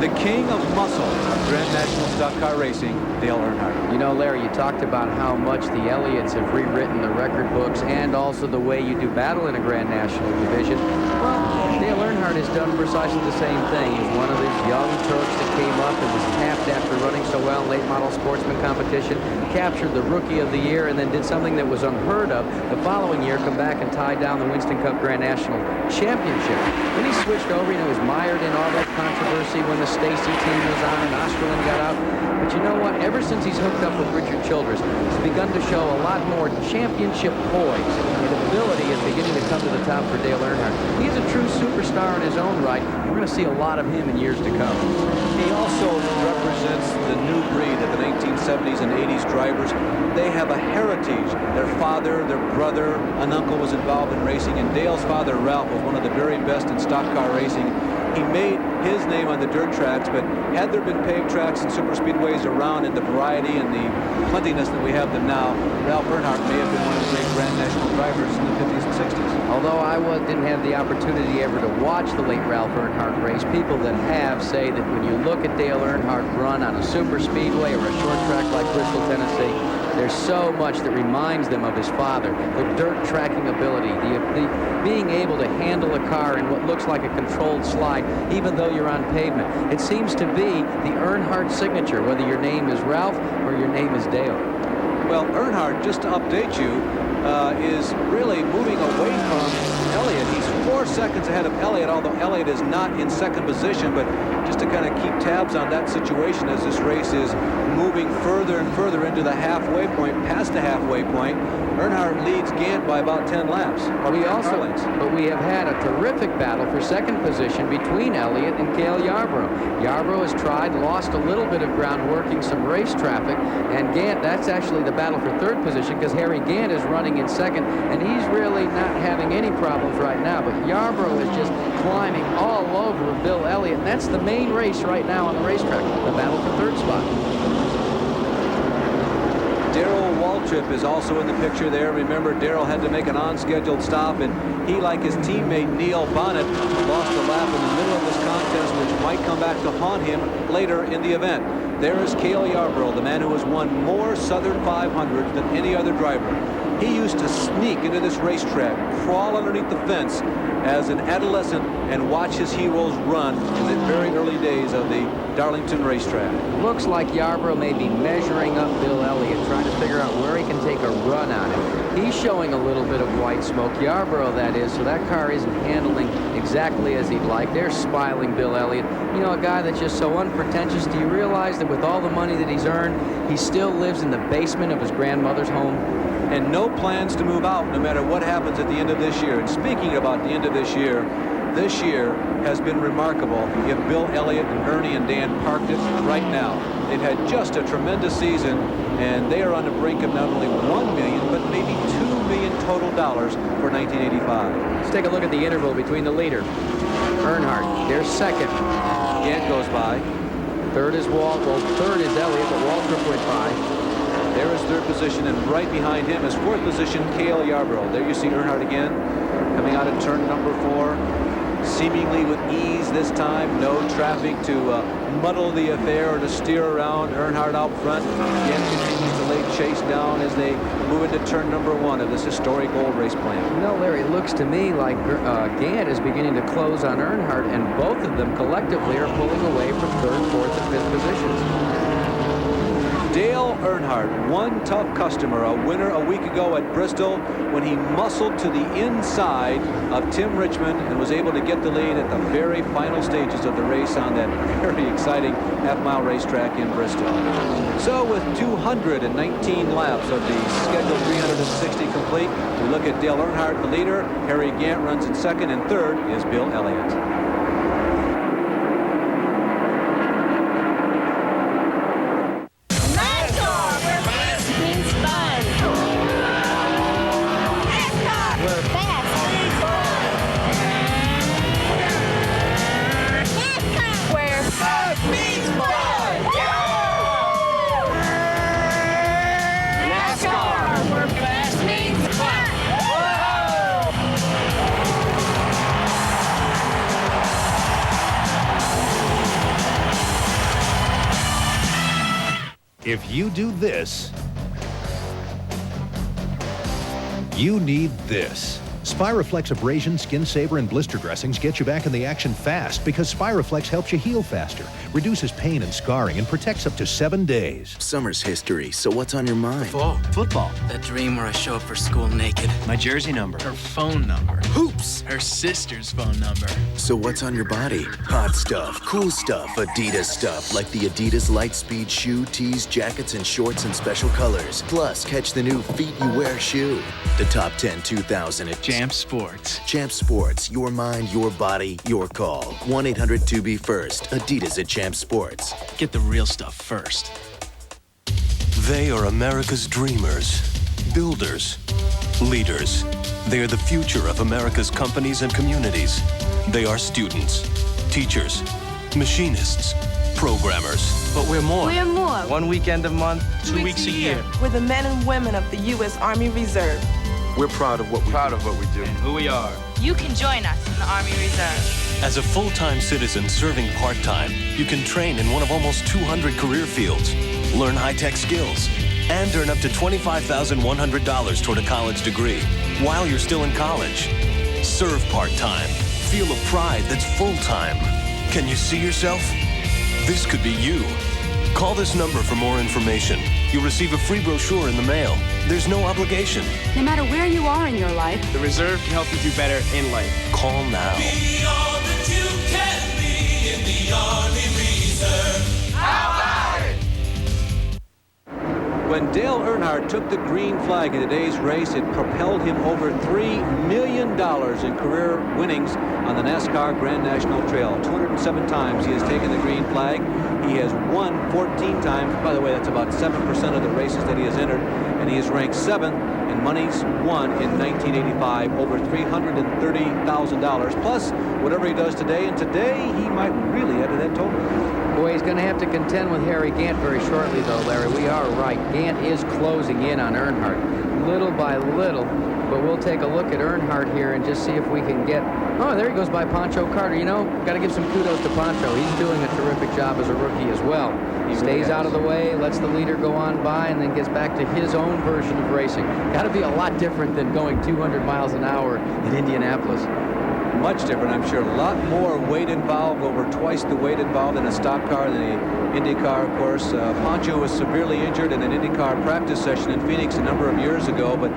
The king of muscle of Grand National Stock Car Racing, Dale Earnhardt. You know, Larry, you talked about how much the Elliots have rewritten the record books and also the way you do battle in a Grand National division. Well, Dale Earnhardt has done precisely the same thing. He's one of these young Turks that came up and was tapped after running so well in late model sportsman competition, captured the Rookie of the Year, and then did something that was unheard of. The following year, come back and tie down the Winston Cup Grand National Championship. Then he switched over, you know, was mired in all that controversy when the Stacy team was on and Osterlin got out. But you know what? Ever since he's hooked up with Richard Childress, he's begun to show a lot more championship poise. And ability is beginning to come to the top for Dale Earnhardt. He is a true superstar in his own right. We're going to see a lot of him in years to come. He also represents the new breed of the 1970s and 80s drivers. They have a heritage. Their father, their brother, an uncle was involved in racing, and Dale's father, Ralph, was one of the very best in stock car racing. He made his name on the dirt tracks, but had there been paved tracks and super speedways around in the variety and the plentiness that we have them now, Ralph Earnhardt may have been one of the great Grand National drivers in the 50s and 60s. Although I didn't have the opportunity ever to watch the late Ralph Earnhardt race, people that have say that when you look at Dale Earnhardt run on a super speedway or a short track like Bristol, Tennessee, there's so much that reminds them of his father. The dirt tracking ability, the being able to handle a car in what looks like a controlled slide, even though you're on pavement. It seems to be the Earnhardt signature, whether your name is Ralph or your name is Dale. Well, Earnhardt, just to update you, is really moving away from Elliott. He's 4 seconds ahead of Elliott, although Elliott is not in second position, but just to kind of keep tabs on that situation as this race is moving further and further into the halfway point, past the halfway point. Earnhardt leads Gant by about 10 laps. But we have had a terrific battle for second position between Elliott and Cale Yarborough. Yarborough has tried, lost a little bit of ground working some race traffic, and Gant, that's actually the battle for third position because Harry Gant is running in second, and he's really not having any problems right now, but Yarborough is just climbing all over Bill Elliott, and that's the main race right now on the racetrack, the battle for third spot. Darrell Waltrip is also in the picture there. Remember, Darrell had to make an on-scheduled stop, and he, like his teammate Neil Bonnet, lost a lap in the middle of this contest, which might come back to haunt him later in the event. There is Cale Yarborough, the man who has won more Southern 500s than any other driver. He used to sneak into this racetrack, crawl underneath the fence as an adolescent, and watch his heroes run in the very early days of the Darlington racetrack. Looks like Yarborough may be measuring up Bill Elliott, trying to figure out where he can take a run on him. He's showing a little bit of white smoke, Yarborough that is, so that car isn't handling exactly as he'd like. They're smiling Bill Elliott. You know, a guy that's just so unpretentious. Do you realize that with all the money that he's earned, he still lives in the basement of his grandmother's home? And no plans to move out no matter what happens at the end of this year. And speaking about the end of this year has been remarkable. If Bill Elliott and Ernie and Dan parked it right now, they've had just a tremendous season, and they are on the brink of not only $1 million, but maybe $2 million total dollars for 1985. Let's take a look at the interval between the leader, Earnhardt. They're second. Gant goes by. Third is third is Elliott, but Waltrip went by. There is third position, and right behind him is fourth position, Cale Yarborough. There you see Earnhardt again, coming out of turn number 4, seemingly with ease this time. No traffic to muddle the affair or to steer around. Earnhardt out front. Again continues to lay chase down as they move into turn number 1 of this historic old race plan. You know, Larry, it looks to me like Gant is beginning to close on Earnhardt, and both of them collectively are pulling away from third, fourth, and fifth positions. Dale Earnhardt, one tough customer, a winner a week ago at Bristol when he muscled to the inside of Tim Richmond and was able to get the lead at the very final stages of the race on that very exciting half-mile racetrack in Bristol. So with 219 laps of the scheduled 360 complete, we look at Dale Earnhardt, the leader. Harry Gant runs in second, and third is Bill Elliott. if you do this, you need this. Spiraflex abrasion, skin saver, and blister dressings get you back in the action fast because Spiraflex helps you heal faster, reduces pain and scarring, and protects up to 7 days. Summer's history, so what's on your mind? Football. That dream where I show up for school naked. My jersey number. Her phone number. Hoops. Her sister's phone number. So what's on your body? Hot stuff, cool stuff, Adidas stuff, like the Adidas Lightspeed shoe, tees, jackets, and shorts in special colors. Plus, catch the new Feet You Wear shoe. The top 10 2000 at Champ Sports. Champ Sports, your mind, your body, your call. 1-800-2BE-FIRST. Adidas at Champ Sports. Get the real stuff first. They are America's dreamers, builders, leaders. They are the future of America's companies and communities. They are students, teachers, machinists, programmers. But we're more. We're more. 1 weekend a month, 2 weeks a year. We're the men and women of the U.S. Army Reserve. We're proud of what we do. And who we are. You can join us in the Army Reserve. As a full-time citizen serving part-time, you can train in one of almost 200 career fields, learn high-tech skills, and earn up to $25,100 toward a college degree while you're still in college. Serve part-time. Feel a pride that's full-time. Can you see yourself? This could be you. Call this number for more information. You'll receive a free brochure in the mail. There's no obligation. No matter where you are in your life, The Reserve can help you do better in life. Call now. Be all that you can be in the Army Reserve. How about it? When Dale Earnhardt took the green flag in today's race, it propelled him over $3 million in career winnings on the NASCAR Grand National Trail. 207 times he has taken the green flag. He has won 14 times. By the way, that's about 7% of the races that he has entered. And he is ranked 7th in monies won in 1985, over $330,000, plus whatever he does today. And today, he might really add to that total. Boy, he's going to have to contend with Harry Gant very shortly, though, Larry. We are right. Gant is closing in on Earnhardt, little by little. But we'll take a look at Earnhardt here and just see if we can get... Oh, there he goes by Pancho Carter. You know, got to give some kudos to Pancho. He's doing a terrific job as a rookie as well. He stays out of the way, lets the leader go on by, and then gets back to his own version of racing. Got to be a lot different than going 200 miles an hour in Indianapolis. Much different, I'm sure. A lot more weight involved, over twice the weight involved in a stock car than the Indy car, of course. Pancho was severely injured in an Indy car practice session in Phoenix a number of years ago, but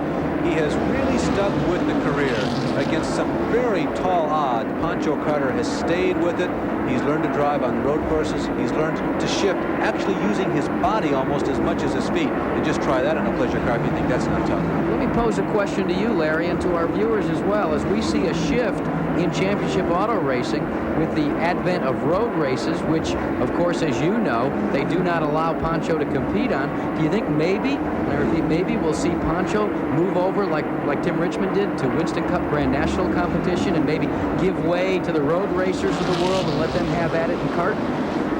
he has really stuck with the career. Against some very tall odds, Pancho Carter has stayed with it. He's learned to drive on road courses. He's learned to shift, actually using his body almost as much as his feet. And just try that on a pleasure car if you think that's not tough. Let me pose a question to you, Larry, and to our viewers as well. As we see a shift in championship auto racing with the advent of road races, which, of course, as you know, they do not allow Pancho to compete on. Do you think maybe we'll see Pancho move over like Tim Richmond did to Winston Cup Grand National competition and maybe give way to the road racers of the world and let them have at it in kart?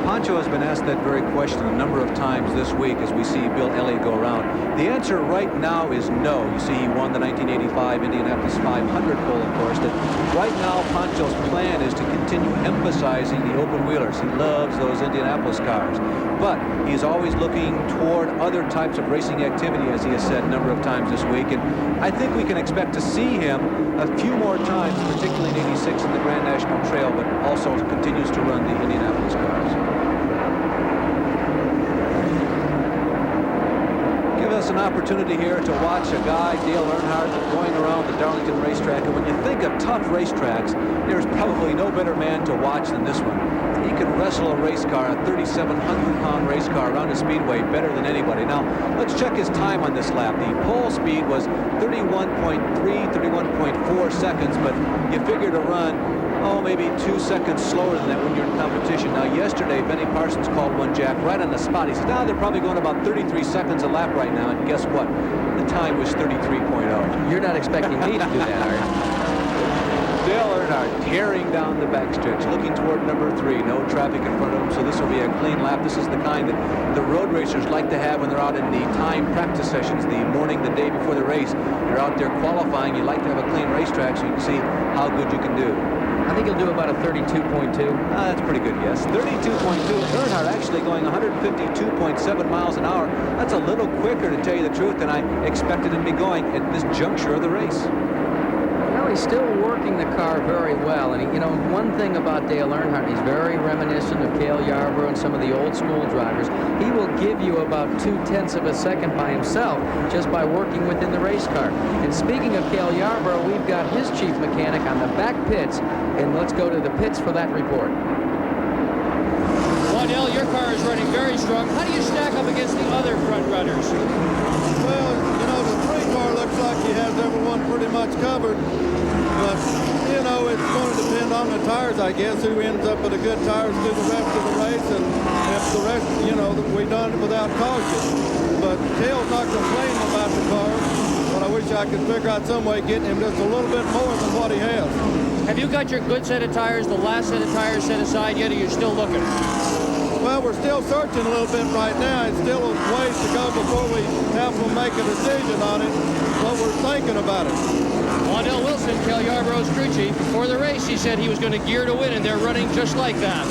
Pancho has been asked that very question a number of times this week as we see Bill Elliott go around. The answer right now is no. You see, he won the 1985 Indianapolis 500 pole, of course. That right now, Pancho's plan is to continue emphasizing the open wheelers. He loves those Indianapolis cars. But he's always looking toward other types of racing activity, as he has said a number of times this week. And I think we can expect to see him a few more times, particularly in 86 in the Grand National Trail, but also continues to run the Indianapolis cars. Us an opportunity here to watch a guy, Dale Earnhardt, going around the Darlington racetrack. And when you think of tough racetracks, there's probably no better man to watch than this one. He can wrestle a race car, a 3,700-pound race car around a speedway better than anybody. Now, let's check his time on this lap. The pole speed was 31.3, 31.4 seconds, but you figure to run maybe 2 seconds slower than that when you're in competition. Now, yesterday, Benny Parsons called one, Jack, right on the spot. He said, they're probably going about 33 seconds a lap right now. And guess what? The time was 33.0. You're not expecting me to do that, are you? Dale Earnhardt tearing down the backstretch, looking toward number 3. No traffic in front of him, so this will be a clean lap. This is the kind that the road racers like to have when they're out in the time practice sessions, the morning, the day before the race. You're out there qualifying. You like to have a clean racetrack so you can see how good you can do. I think he'll do about a 32.2. That's pretty good, yes. 32.2. Earnhardt actually going 152.7 miles an hour. That's a little quicker, to tell you the truth, than I expected him to be going at this juncture of the race. Well, he's still working the car very well. And, you know, one thing about Dale Earnhardt, he's very reminiscent of Cale Yarborough and some of the old school drivers. He will give you about 0.2 of a second by himself just by working within the race car. And speaking of Cale Yarborough, we've got his chief mechanic on the back pits. And let's go to the pits for that report. Waddell, your car is running very strong. How do you stack up against the other front runners? Well, you know, the 3 car looks like he has everyone pretty much covered. But, you know, it's going to depend on the tires, I guess, who ends up with the good tires through the rest of the race. And if the rest, you know, we done it without caution. But Cale's not complaining about the car. But I wish I could figure out some way getting him just a little bit more than what he has. Have you got your good set of tires, the last set of tires set aside yet, or you're still looking? Well, we're still searching a little bit right now. It's still a ways to go before we have to make a decision on it, but we're thinking about it. Waddell Wilson, Cale Yarborough's crew chief, before the race, he said he was going to gear to win, and they're running just like that.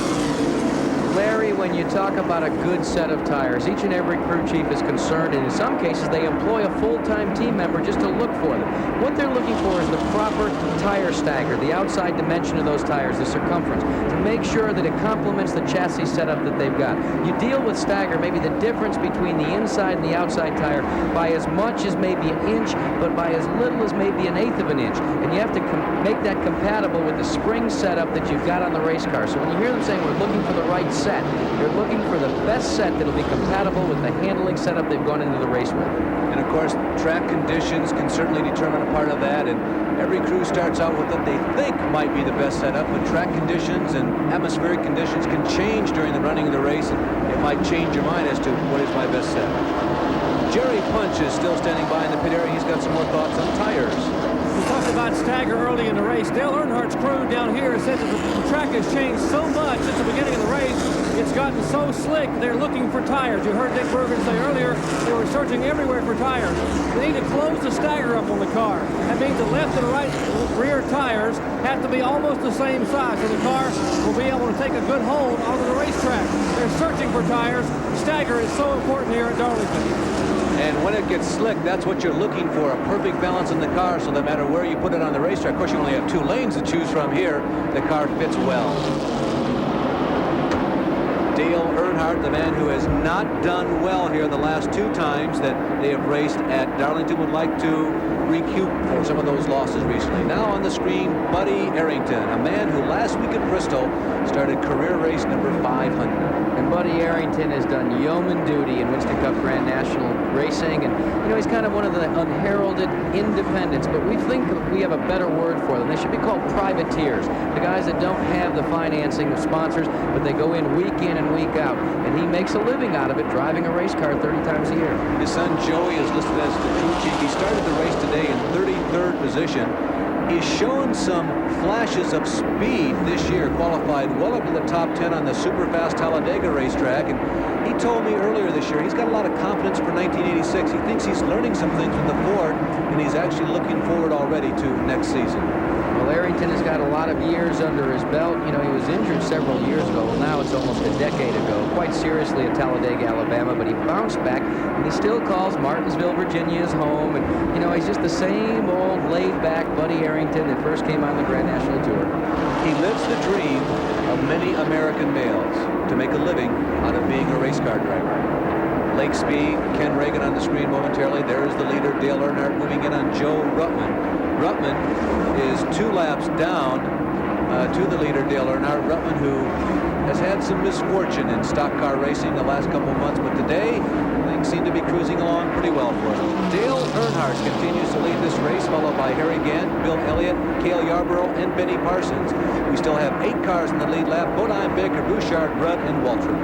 Larry, when you talk about a good set of tires, each and every crew chief is concerned, and in some cases they employ a full-time team member just to look for them. What they're looking for is the proper tire stagger, the outside dimension of those tires, the circumference, to make sure that it complements the chassis setup that they've got. You deal with stagger, maybe the difference between the inside and the outside tire, by as much as maybe an inch, but by as little as maybe 1/8 of an inch. And you have to make that compatible with the spring setup that you've got on the race car. So when you hear them saying we're looking for the right set, they're looking for the best set that'll be compatible with the handling setup they've gone into the race with. And of course, track conditions can certainly determine a part of that, and every crew starts out with what they think might be the best setup, but track conditions and atmospheric conditions can change during the running of the race, and it might change your mind as to what is my best setup. Jerry Punch is still standing by in the pit area. He's got some more thoughts on tires. We talked about stagger early in the race. Dale Earnhardt's crew down here said that the track has changed so much since the beginning of the race. It's gotten so slick, they're looking for tires. You heard Dick Bergen say earlier they were searching everywhere for tires. They need to close the stagger up on the car. That means the left and right rear tires have to be almost the same size, so the car will be able to take a good hold onto the racetrack. They're searching for tires. Stagger is so important here at Darlington. And when it gets slick, that's what you're looking for, a perfect balance in the car, so no matter where you put it on the racetrack. Of course, you only have 2 lanes to choose from here. The car fits well. Dale Earnhardt, the man who has not done well here the last 2 times that they have raced at Darlington, would like to recoup for some of those losses recently. Now on the screen, Buddy Arrington, a man who last week at Bristol started career race number 500. And Buddy Arrington has done yeoman duty in Winston Cup Grand National racing, and you know, he's kind of one of the unheralded independents, but we think we have a better word for them. They should be called privateers, the guys that don't have the financing of sponsors, but they go in and week out, and he makes a living out of it, driving a race car 30 times a year. His son Joey is listed as the crew chief. He started the race today in 33rd position. He's shown some flashes of speed this year, qualified well up to the top 10 on the super fast Talladega racetrack, and he told me earlier this year he's got a lot of confidence for 1986. He thinks he's learning some things with the Ford, and he's actually looking forward already to next season. Well, Arrington has got a lot of years under his belt. You know, he was injured several years ago. Well, now it's almost a decade ago, quite seriously at Talladega, Alabama, but he bounced back, and he still calls Martinsville, Virginia his home, and, you know, he's just the same old laid-back Buddy Arrington that first came on the Grand National Tour. He lives the dream of many American males, to make a living out of being a race car driver. Lake Speed, Ken Reagan on the screen momentarily. There's the leader, Dale Earnhardt, moving in on Joe Ruttman. Ruttman is 2 laps down to the leader, Dale Earnhardt. Ruttman, who has had some misfortune in stock car racing the last couple of months, but today things seem to be cruising along pretty well for him. Dale Earnhardt continues to lead this race, followed by Harry Gant, Bill Elliott, Cale Yarborough, and Benny Parsons. We still have 8 cars in the lead lap: Bodine, Baker, Bouchard, Rudd, and Waltrip.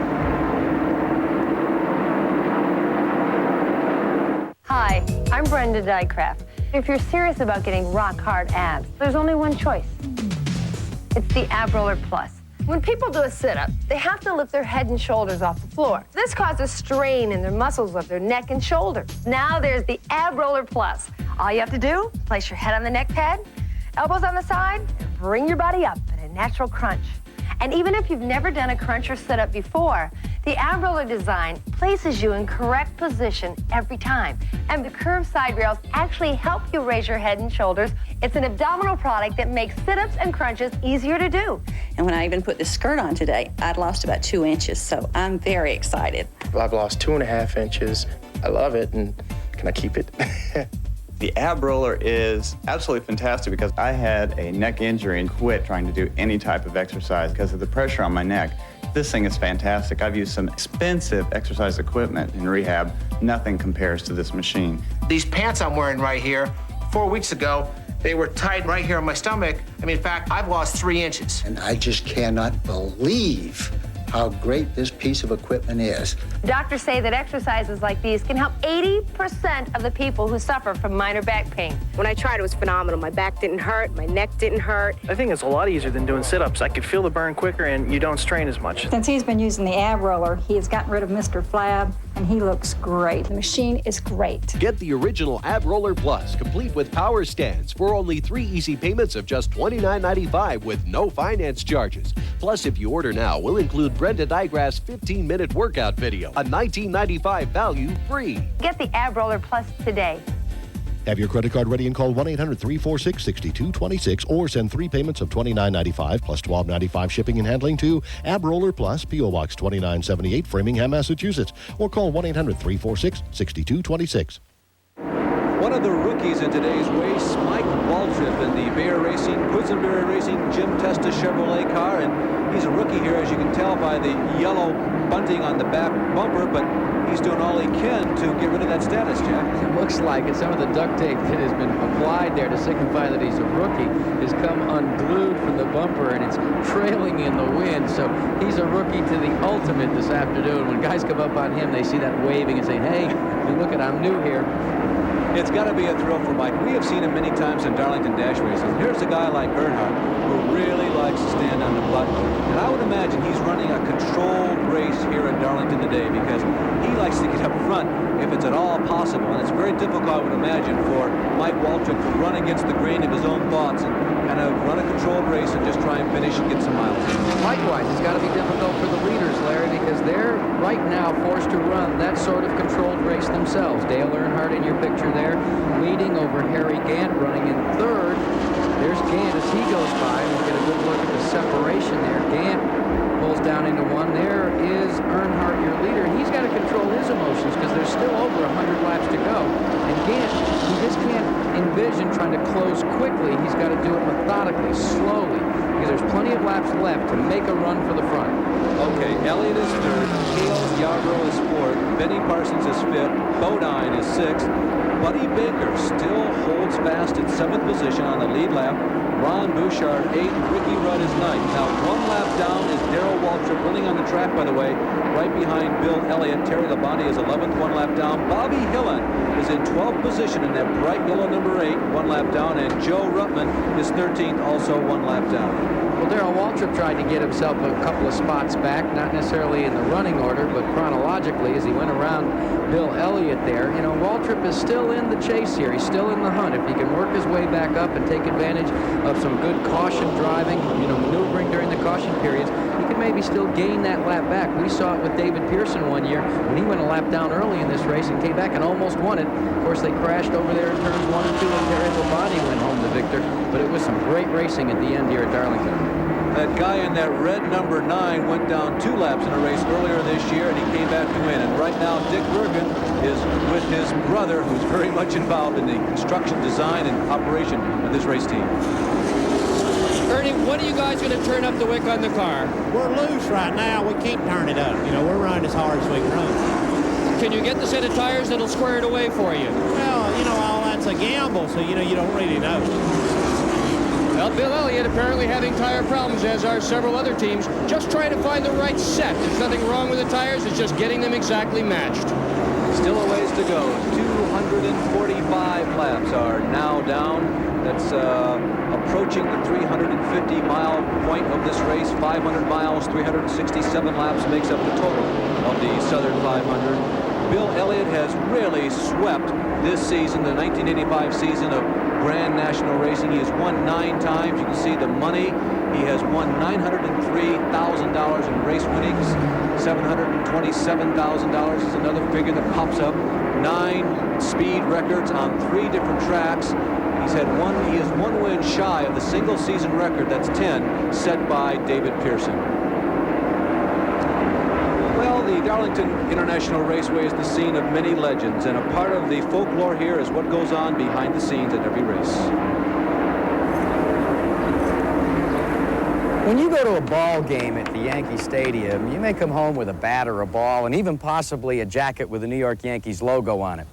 Hi, I'm Brenda Dycraft. If you're serious about getting rock-hard abs, there's only one choice. It's the Ab Roller Plus. When people do a sit-up, they have to lift their head and shoulders off the floor. This causes strain in their muscles of their neck and shoulders. Now there's the Ab Roller Plus. All you have to do, place your head on the neck pad, elbows on the side, and bring your body up at a natural crunch. And even if you've never done a crunch or sit-up before, the ab roller design places you in correct position every time. And the curved side rails actually help you raise your head and shoulders. It's an abdominal product that makes sit-ups and crunches easier to do. And when I even put this skirt on today, I'd lost about 2 inches, so I'm very excited. I've lost 2.5 inches. I love it, and can I keep it? The ab roller is absolutely fantastic because I had a neck injury and quit trying to do any type of exercise because of the pressure on my neck. This thing is fantastic. I've used some expensive exercise equipment in rehab. Nothing compares to this machine. These pants I'm wearing right here, 4 weeks ago, they were tight right here on my stomach. I mean, in fact, I've lost 3 inches. And I just cannot believe how great this piece of equipment is. Doctors say that exercises like these can help 80% of the people who suffer from minor back pain. When I tried, it was phenomenal. My back didn't hurt, my neck didn't hurt. I think it's a lot easier than doing sit-ups. I could feel the burn quicker, and you don't strain as much. Since he's been using the ab roller, he has gotten rid of Mr. Flab, and he looks great. The machine is great. Get the original Ab Roller Plus, complete with power stands, for only 3 easy payments of just $29.95 with no finance charges. Plus, if you order now, we'll include Brenda Digraph's 15-minute workout video, a $19.95 value free. Get the Ab Roller Plus today. Have your credit card ready and call 1-800-346-6226 or send 3 payments of $29.95 plus $12.95 shipping and handling to Ab Roller Plus, P.O. Box 2978, Framingham, Massachusetts, or call 1-800-346-6226. One of the rookies in today's race, Mike Waltrip in the Bear Racing, Quisenberry Racing Jim Testa Chevrolet car, and he's a rookie here, as you can tell by the yellow bunting on the back bumper, but he's doing all he can to get rid of that status, Jack. It looks like it. Some of the duct tape that has been applied there to signify that he's a rookie has come unglued from the bumper, and it's trailing in the wind, so he's a rookie to the ultimate this afternoon. When guys come up on him, they see that waving and saying, hey, look at, I'm new here. It's got to be a thrill for Mike. We have seen him many times in Darlington Dash races. Here's a guy like Earnhardt who really likes to stand on the button. And I would imagine he's running a controlled race here at Darlington today because he likes to get up front if it's at all possible. And it's very difficult, I would imagine, for Mike Waltrip to run against the grain of his own thoughts and kind of run a controlled race and just try and finish and get some miles. Likewise, it's got to be difficult for the leaders, Larry, because they're right now forced to run that sort of controlled race themselves. Dale Earnhardt in your picture there, leading over Harry Gant, running in third. There's Gant as he goes by. We'll get a good look at the separation there. Gant pulls down into one. There is Earnhardt, your leader. He's got to control his emotions because there's still over 100 laps to go. And Gant, he just can't envision trying to close quickly. He's got to do it methodically, slowly, because there's plenty of laps left to make a run for the front. Okay, Elliott is third, Cale Yarborough is fourth, Benny Parsons is fifth, Bodine is sixth, Buddy Baker still holds fast at 7th position on the lead lap. Ron Bouchard 8th, Ricky Rudd is 9th. Now 1 lap down is Darrell Waltrip running on the track, by the way, right behind Bill Elliott. Terry Labonte is 11th, 1 lap down. Bobby Hillen is in 12th position in that bright yellow number 8, 1 lap down. And Joe Ruttman is 13th, also 1 lap down. Well, Darrell Waltrip tried to get himself a couple of spots back, not necessarily in the running order, but chronologically as he went around Bill Elliott there. You know, Waltrip is still in the chase here. He's still in the hunt. If he can work his way back up and take advantage of some good caution driving, you know, maneuvering during the caution periods, he can maybe still gain that lap back. We saw it with David Pearson one year when he went a lap down early in this race and came back and almost won it. Of course, they crashed over there in turns 1 and 2, and Terry Labonte went home the victor. But it was some great racing at the end here at Darlington. That guy in that red number 9 went down 2 laps in a race earlier this year, and he came back to win. And right now, Dick Bergen is with his brother, who's very much involved in the construction, design, and operation of this race team. Ernie, when are you guys going to turn up the wick on the car? We're loose right now. We can't turn it up. You know, we're running as hard as we can run. Can you get the set of tires that'll square it away for you? Well, you know, all that's a gamble, so, you know, you don't really know. Well, Bill Elliott apparently having tire problems, as are several other teams. Just trying to find the right set. There's nothing wrong with the tires. It's just getting them exactly matched. Still a ways to go. 245 laps are now down. That's approaching the 350-mile point of this race. 500 miles, 367 laps makes up the total of the Southern 500. Bill Elliott has really swept this season, the 1985 season of Grand National Racing. He has won 9 times. You can see the money. He has won $903,000 in race winnings. $727,000 is another figure that pops up. 9 speed records on 3 different tracks. He is 1 win shy of the single season record, that's 10, set by David Pearson. Well, the Darlington International Raceway is the scene of many legends, and a part of the folklore here is what goes on behind the scenes at every race. When you go to a ball game at the Yankee Stadium, you may come home with a bat or a ball and even possibly a jacket with the New York Yankees logo on it.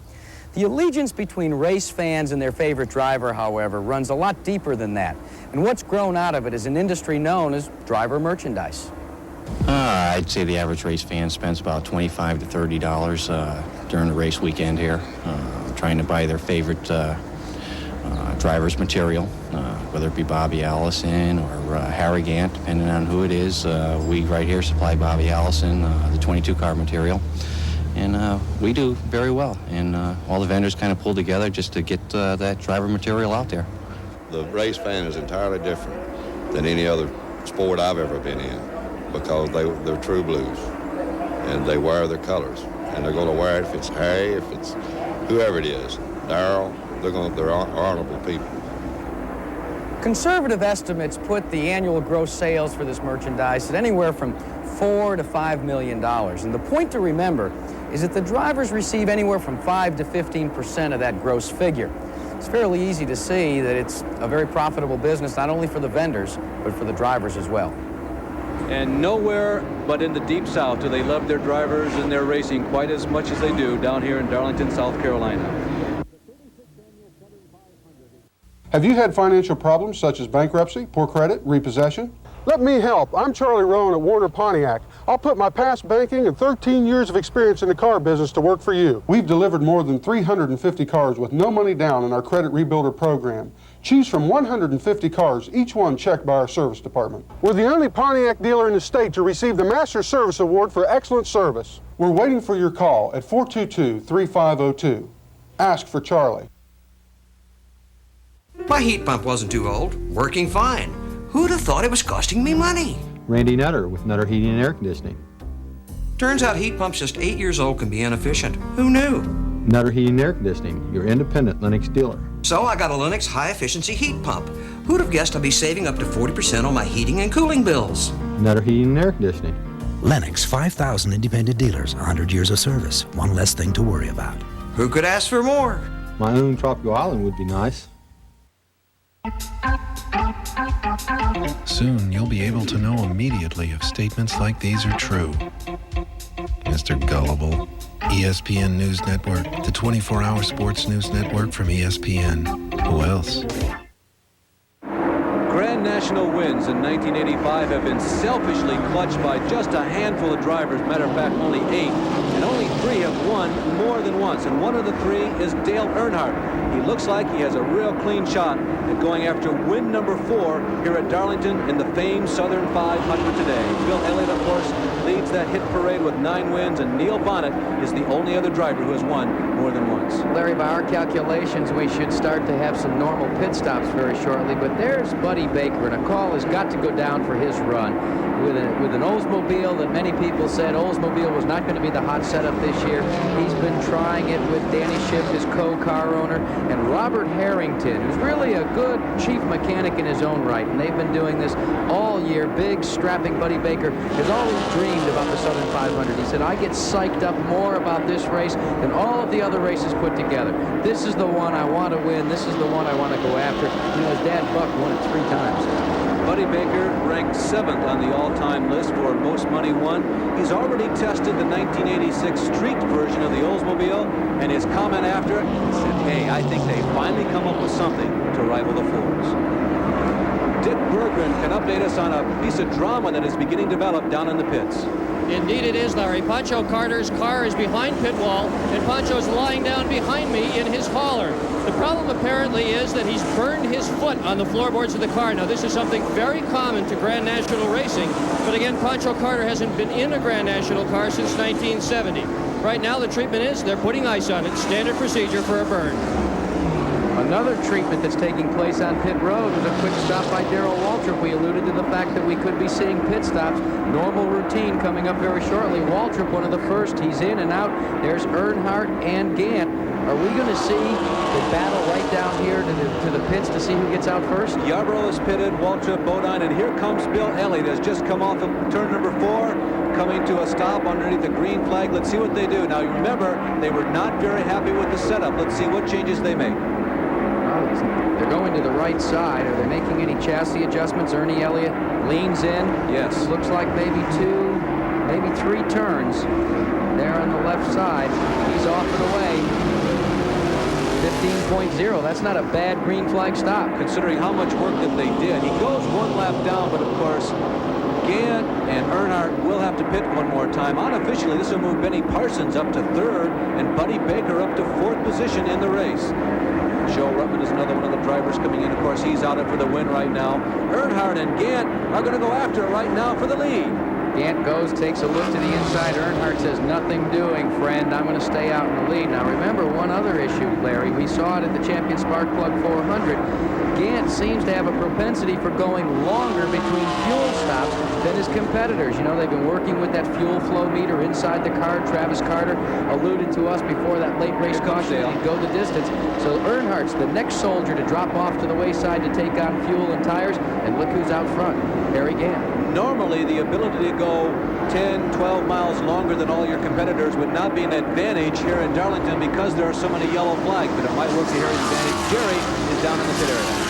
The allegiance between race fans and their favorite driver, however, runs a lot deeper than that. And what's grown out of it is an industry known as driver merchandise. I'd say the average race fan spends about $25 to $30 during the race weekend here, trying to buy their favorite driver's material, whether it be Bobby Allison or Harry Gant, depending on who it is. We right here supply Bobby Allison, the 22-car material, and we do very well. And all the vendors kind of pull together just to get that driver material out there. The race fan is entirely different than any other sport I've ever been in, because they're true blues, and they wear their colors, and they're going to wear it if it's Harry, if it's whoever it is, Darryl. They're honorable people. Conservative estimates put the annual gross sales for this merchandise at anywhere from $4 to $5 million. And the point to remember is that the drivers receive anywhere from 5 to 15% of that gross figure. It's fairly easy to see that it's a very profitable business, not only for the vendors, but for the drivers as well. And nowhere but in the Deep South do they love their drivers and their racing quite as much as they do down here in Darlington, South Carolina. Have you had financial problems such as bankruptcy, poor credit, repossession? Let me help. I'm Charlie Rowan at Warner Pontiac. I'll put my past banking and 13 years of experience in the car business to work for you. We've delivered more than 350 cars with no money down in our credit rebuilder program. Choose from 150 cars, each one checked by our service department. We're the only Pontiac dealer in the state to receive the Master Service Award for excellent service. We're waiting for your call at 422-3502. Ask for Charlie. My heat pump wasn't too old, working fine. Who'd have thought it was costing me money? Randy Nutter with Nutter Heating and Air Conditioning. Turns out heat pumps just 8 years old can be inefficient. Who knew? Nutter Heating and Air Conditioning, your independent Lennox dealer. So I got a Lennox high-efficiency heat pump. Who'd have guessed I'd be saving up to 40% on my heating and cooling bills? Nutter Heating and Air Conditioning. Lennox, 5,000 independent dealers, 100 years of service, one less thing to worry about. Who could ask for more? My own Tropical Island would be nice. Soon you'll be able to know immediately if statements like these are true. Mr. Gullible. ESPN News Network, the 24-hour sports news network from ESPN. Who else? Grand National wins in 1985 have been selfishly clutched by just a handful of drivers. Matter of fact, only 8. And only 3 have won more than once. And one of the 3 is Dale Earnhardt. He looks like he has a real clean shot at going after win number 4 here at Darlington in the famed Southern 500 today. Bill Elliott, of course, leads that hit parade with 9 wins, and Neil Bonnet is the only other driver who has won more than once. Larry, by our calculations, we should start to have some normal pit stops very shortly, but there's Buddy Baker, and a call has got to go down for his run. With an Oldsmobile that many people said Oldsmobile was not going to be the hot setup this year. He's been trying it with Danny Schiff, his co-car owner, and Robert Harrington, who's really a good chief mechanic in his own right, and they've been doing this all year. Big, strapping Buddy Baker has always dreamed about the Southern 500. He said, I get psyched up more about this race than all of the other races put together. This is the one I want to win. This is the one I want to go after. You know, his dad, Buck, won it 3 times. Buddy Baker ranked 7th on the all-time list for most money won. He's already tested the 1986 street version of the Oldsmobile, and his comment after it said, hey, I think they finally come up with something to rival the Fords. Dick Berggren can update us on a piece of drama that is beginning to develop down in the pits. Indeed it is, Larry. Pancho Carter's car is behind pit wall, and Pancho's lying down behind me in his hauler. The problem apparently is that he's burned his foot on the floorboards of the car. Now, this is something very common to Grand National racing, but again, Pancho Carter hasn't been in a Grand National car since 1970. Right now, the treatment is they're putting ice on it, standard procedure for a burn. Another treatment that's taking place on pit road was a quick stop by Darrell Waltrip. We alluded to the fact that we could be seeing pit stops. Normal routine coming up very shortly. Waltrip, one of the first. He's in and out. There's Earnhardt and Gant. Are we going to see the battle right down here to the pits to see who gets out first? Yarborough is pitted, Waltrip, Bodine, and here comes Bill Elliott. Has just come off of turn number 4, coming to a stop underneath the green flag. Let's see what they do. Now, you remember, they were not very happy with the setup. Let's see what changes they make. They're going to the right side. Are they making any chassis adjustments? Ernie Elliott leans in. Yes. Looks like maybe 2, maybe 3 turns there on the left side. He's off and away. 15.0. That's not a bad green flag stop. Considering how much work that they did. He goes 1 lap down, but of course, Gant and Earnhardt will have to pit one more time. Unofficially, this will move Benny Parsons up to 3rd and Buddy Baker up to 4th position in the race. Joe Ruttman is another one of the drivers coming in. Of course, he's out for the win right now. Earnhardt and Gant are going to go after it right now for the lead. Gant goes, takes a look to the inside. Earnhardt says, nothing doing, friend. I'm going to stay out in the lead. Now, remember one other issue, Larry. We saw it at the Champion Spark Plug 400. Gant seems to have a propensity for going longer between fuel stops than his competitors. You know, they've been working with that fuel flow meter inside the car. Travis Carter alluded to us before that late race caution that he'd go the distance. So Earnhardt's the next soldier to drop off to the wayside to take on fuel and tires. And look who's out front, Harry Gant. Normally, the ability to go 10, 12 miles longer than all your competitors would not be an advantage here in Darlington because there are so many yellow flags, but it might work to Harry's advantage. Jerry is down in the pit area.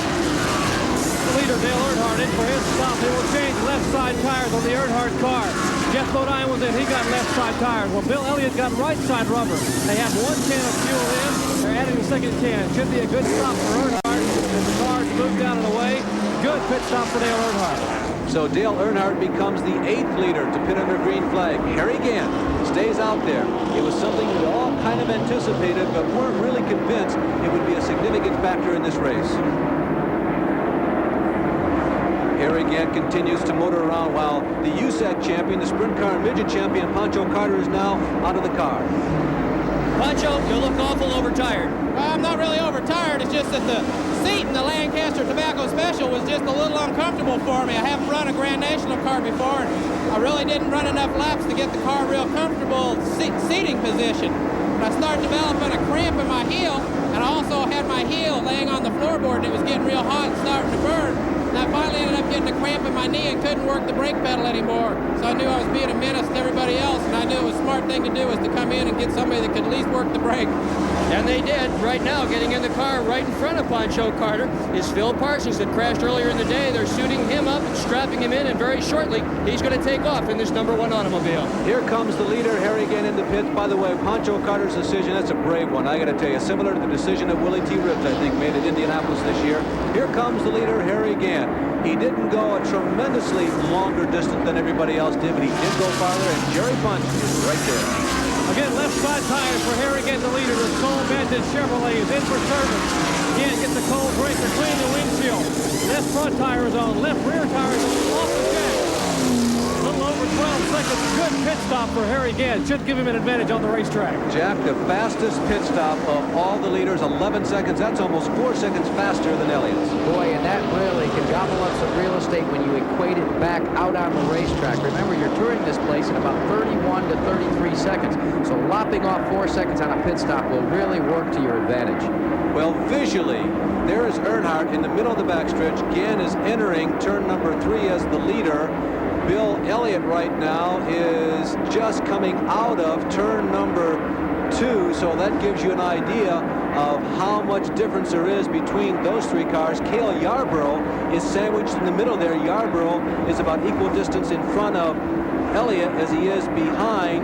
The leader, Dale Earnhardt, in for his stop. They will change left side tires on the Earnhardt car. Jeff Bodine was in. He got left side tires. Well, Bill Elliott got right side rubber. They have 1 can of fuel in. They're adding the 2nd can. Should be a good stop for Earnhardt as the cars move down and away. Good pit stop for Dale Earnhardt. So Dale Earnhardt becomes the 8th leader to pit under green flag. Harry Gant stays out there. It was something we all kind of anticipated, but weren't really convinced it would be a significant factor in this race. Harry Gant continues to motor around while the USAC champion, the sprint car and midget champion, Pancho Carter, is now out of the car. Pancho, you look awful overtired. Well, I'm not really overtired. It's just that the seat in the Lancaster Tobacco Special was just a little uncomfortable for me. I haven't run a Grand National car before, and I really didn't run enough laps to get the car real comfortable seating position. But I started developing a cramp in my heel, and I also had my heel laying on the floorboard, and it was getting real hot and starting to burn. And I finally ended up getting a cramp in my knee and couldn't work the brake pedal anymore. So I knew I was being a menace to everybody else, and I knew it was a smart thing to do was to come in and get somebody that could at least work the brake. And they did. Right now, getting in the car right in front of Pancho Carter is Phil Parsons that crashed earlier in the day. They're suiting him up and strapping him in, and very shortly, he's going to take off in this #1 automobile. Here comes the leader, Harry Gant, in the pits. By the way, Pancho Carter's decision, that's a brave one, I got to tell you. Similar to the decision that Willie T. Ribs, I think, made at Indianapolis this year. Here comes the leader, Harry Gant. He didn't go a tremendously longer distance than everybody else did, but he did go farther, and Jerry Punch is right there. Again, left side tires for Harry Gant, the leader. The Cole Vantage Chevrolet is in for service. Again, get the cold break to clean the windshield. Left front tire is on. Left rear tire is off the jack. A little over 12 seconds. Good pit stop for Harry Gant. Should give him an advantage on the racetrack. Jack, the fastest pit stop of all the leaders, 11 seconds. That's almost 4 seconds faster than Elliott's. Boy, and that really can gobble up some real estate when you equate it back out on the racetrack. Remember, you're touring this place in about 31 to 33 seconds. So lopping off 4 seconds on a pit stop will really work to your advantage. Well, visually, there is Earnhardt in the middle of the backstretch. Gant is entering turn number 3 as the leader. Bill Elliott right now is just coming out of turn number 2, so that gives you an idea of how much difference there is between those 3 cars. Cale Yarborough is sandwiched in the middle there. Yarborough is about equal distance in front of Elliott as he is behind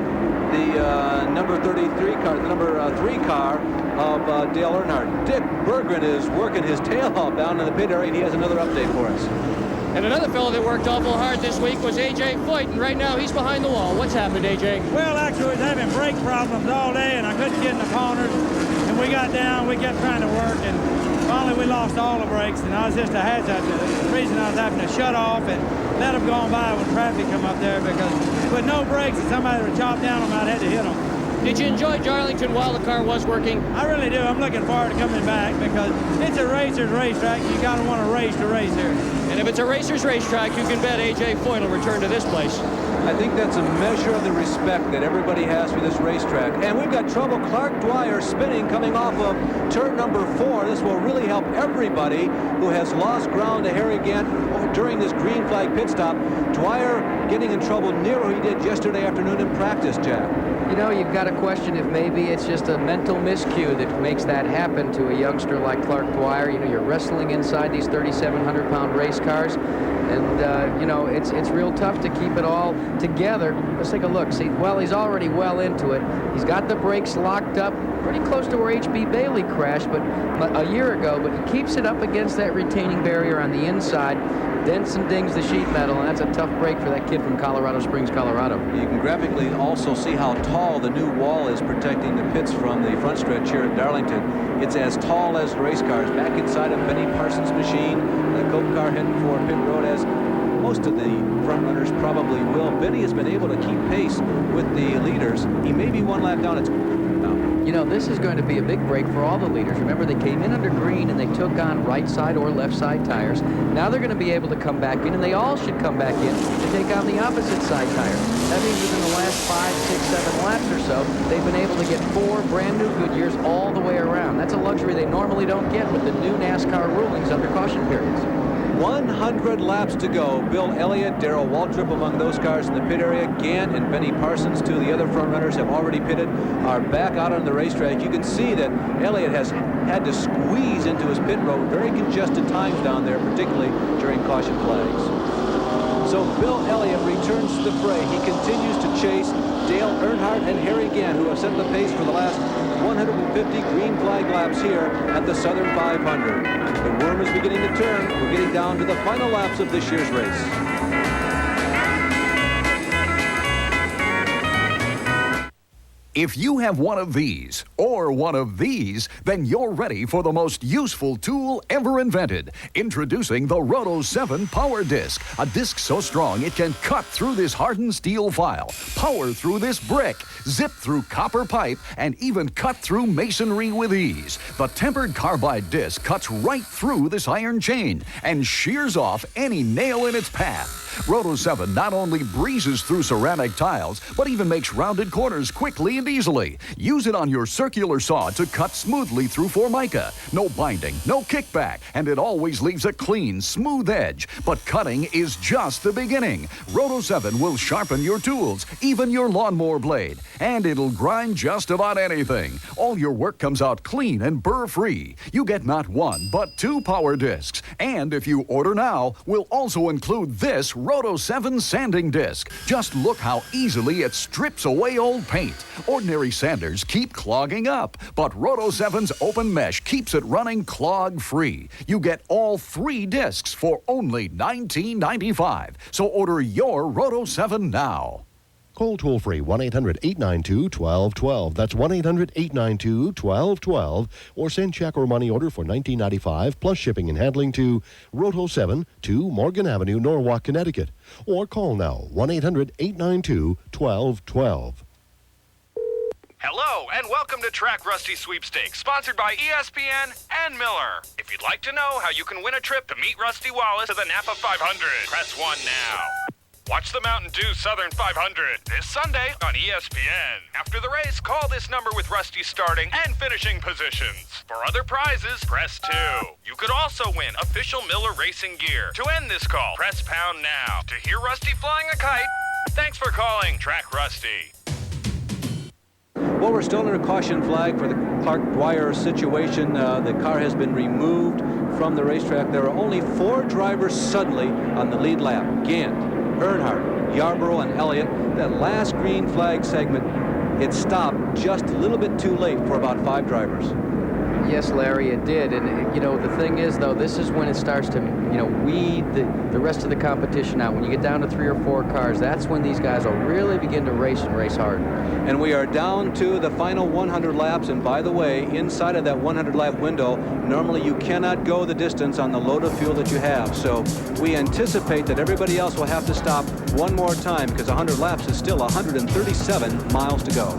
the number 33 car, the number 3 car of Dale Earnhardt. Dick Berggren is working his tail off down in the pit area, and he has another update for us. And another fellow that worked awful hard this week was A.J. Foyt, and right now he's behind the wall. What's happened, A.J.? Well, actually, I was having brake problems all day, and I couldn't get in the corners. And we got down, we kept trying to work, and finally we lost all the brakes, and I was just a hazard. The reason I was having to shut off and let them go on by when traffic come up there, because with no brakes, if somebody would chop down them, I'd had to hit them. Did you enjoy Darlington while the car was working? I really do. I'm looking forward to coming back because it's a racer's racetrack. You got to want to race here. And if it's a racer's racetrack, you can bet A.J. Foyt will return to this place. I think that's a measure of the respect that everybody has for this racetrack. And we've got trouble. Clark Dwyer spinning coming off of turn number 4. This will really help everybody who has lost ground to Harry Gant during this green flag pit stop. Dwyer getting in trouble near where he did yesterday afternoon in practice, Jack. You know, you've got to question if maybe it's just a mental miscue that makes that happen to a youngster like Clark Dwyer. You know, you're wrestling inside these 3,700-pound race cars, and, you know, it's real tough to keep it all together. Let's take a look. See, well, he's already well into it. He's got the brakes locked up pretty close to where H.B. Bailey crashed but a year ago, but he keeps it up against that retaining barrier on the inside, dents and dings the sheet metal, and that's a tough break for that kid from Colorado Springs, Colorado. You can graphically also see how tall the new wall is protecting the pits from the front stretch here at Darlington. It's as tall as race cars. Back inside of Benny Parsons' machine, the Coke car heading for pit road, as most of the front runners probably will. Benny has been able to keep pace with the leaders. He may be one lap down. It's You know, this is going to be a big break for all the leaders. Remember, they came in under green and they took on right side or left side tires. Now they're going to be able to come back in, and they all should come back in to take on the opposite side tires. That means within the last 5, 6, 7 laps or so, they've been able to get 4 brand new Goodyears all the way around. That's a luxury they normally don't get with the new NASCAR rulings under caution periods. 100 laps to go. Bill Elliott, Darrell Waltrip among those cars in the pit area. Gant and Benny Parsons, 2 of the other front runners, have already pitted, are back out on the racetrack. You can see that Elliott has had to squeeze into his pit road. Very congested times down there, particularly during caution flags. So Bill Elliott returns to the fray. He continues to chase Dale Earnhardt and Harry Gant, who have set the pace for the last 150 green flag laps here at the Southern 500. The worm is beginning to turn. We're getting down to the final laps of this year's race. If you have one of these or one of these, then you're ready for the most useful tool ever invented. Introducing the Roto 7 Power Disc, a disc so strong it can cut through this hardened steel file, power through this brick, zip through copper pipe, and even cut through masonry with ease. The tempered carbide disc cuts right through this iron chain and shears off any nail in its path. Roto 7 not only breezes through ceramic tiles, but even makes rounded corners quickly and easily. Use it on your circular saw to cut smoothly through Formica. No binding, no kickback, and it always leaves a clean, smooth edge. But cutting is just the beginning. Roto 7 will sharpen your tools, even your lawnmower blade, and it'll grind just about anything. All your work comes out clean and burr-free. You get not 1, but 2 power discs. And if you order now, we'll also include this Roto 7 sanding disc. Just look how easily it strips away old paint. Ordinary sanders keep clogging up, but Roto 7's open mesh keeps it running clog-free. You get all 3 discs for only $19.95. So order your Roto 7 now. Call toll-free 1-800-892-1212. That's 1-800-892-1212. Or send check or money order for $19.95 plus shipping and handling to Roto 7, 2 Morgan Avenue, Norwalk, Connecticut. Or call now 1-800-892-1212. Hello, and welcome to Track Rusty Sweepstakes, sponsored by ESPN and Miller. If you'd like to know how you can win a trip to meet Rusty Wallace to the Napa 500, press 1 now. Watch the Mountain Dew Southern 500 this Sunday on ESPN. After the race, call this number with Rusty's starting and finishing positions. For other prizes, press 2. You could also win official Miller Racing gear. To end this call, press pound now. To hear Rusty flying a kite, thanks for calling Track Rusty. Well, we're still under a caution flag for the Clark Dwyer situation. The car has been removed from the racetrack. There are only 4 drivers suddenly on the lead lap. Gant, Earnhardt, Yarborough, and Elliott. That last green flag segment, it stopped just a little bit too late for about 5 drivers. Yes, Larry, it did. And, you know, the thing is, though, this is when it starts to, you know, weed the rest of the competition out. When you get down to 3 or 4 cars, that's when these guys will really begin to race and race hard. And we are down to the final 100 laps. And by the way, inside of that 100-lap window, normally you cannot go the distance on the load of fuel that you have. So we anticipate that everybody else will have to stop one more time because 100 laps is still 137 miles to go.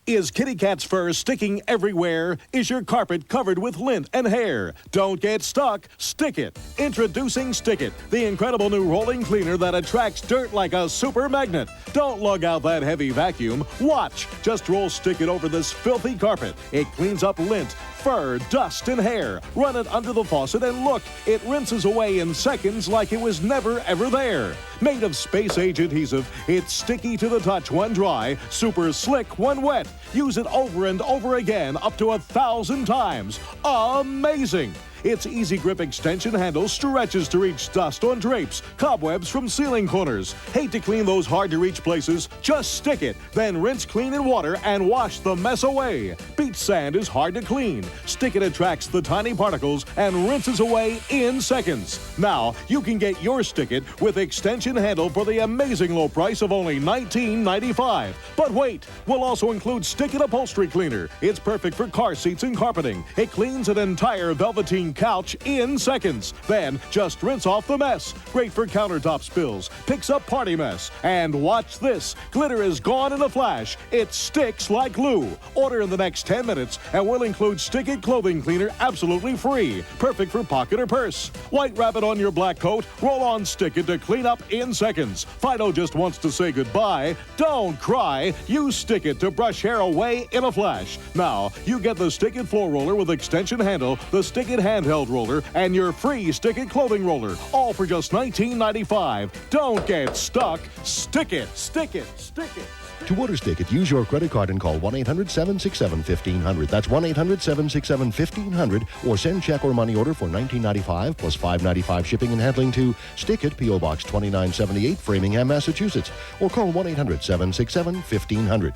Is Kitty Cat's fur sticking everywhere? Is your carpet covered with lint and hair? Don't get stuck. Stick It. Introducing Stick It, the incredible new rolling cleaner that attracts dirt like a super magnet. Don't lug out that heavy vacuum. Watch. Just roll Stick It over this filthy carpet. It cleans up lint, fur, dust, and hair. Run it under the faucet and look, it rinses away in seconds like it was never ever there. Made of space-age adhesive, it's sticky to the touch when dry, super slick when wet. Use it over and over again, up to 1,000 times. Amazing! Its easy grip extension handle stretches to reach dust on drapes, cobwebs from ceiling corners. Hate to clean those hard-to-reach places? Just stick it, then rinse clean in water and wash the mess away. Beach sand is hard to clean. Stick It attracts the tiny particles and rinses away in seconds. Now, you can get your Stick It with extension handle for the amazing low price of only $19.95. But wait, we'll also include Stick It upholstery cleaner. It's perfect for car seats and carpeting. It cleans an entire velveteen couch in seconds. Then just rinse off the mess. Great for countertop spills. Picks up party mess. And watch this. Glitter is gone in a flash. It sticks like glue. Order in the next 10 minutes and we'll include Stick It clothing cleaner absolutely free. Perfect for pocket or purse. White rabbit on your black coat? Roll on Stick It to clean up in seconds. Fido just wants to say goodbye. Don't cry. Use Stick It to brush hair away in a flash. Now, you get the Stick It floor roller with extension handle, the Stick It handheld roller, and your free Stick It clothing roller, all for just $19.95. Don't get stuck. Stick It, stick it, stick it. To order Stick It, use your credit card and call 1-800-767-1500. That's 1-800-767-1500, or send check or money order for $19.95 plus $5.95 shipping and handling to Stick It, P.O. Box 2978, Framingham, Massachusetts, or call 1-800-767-1500.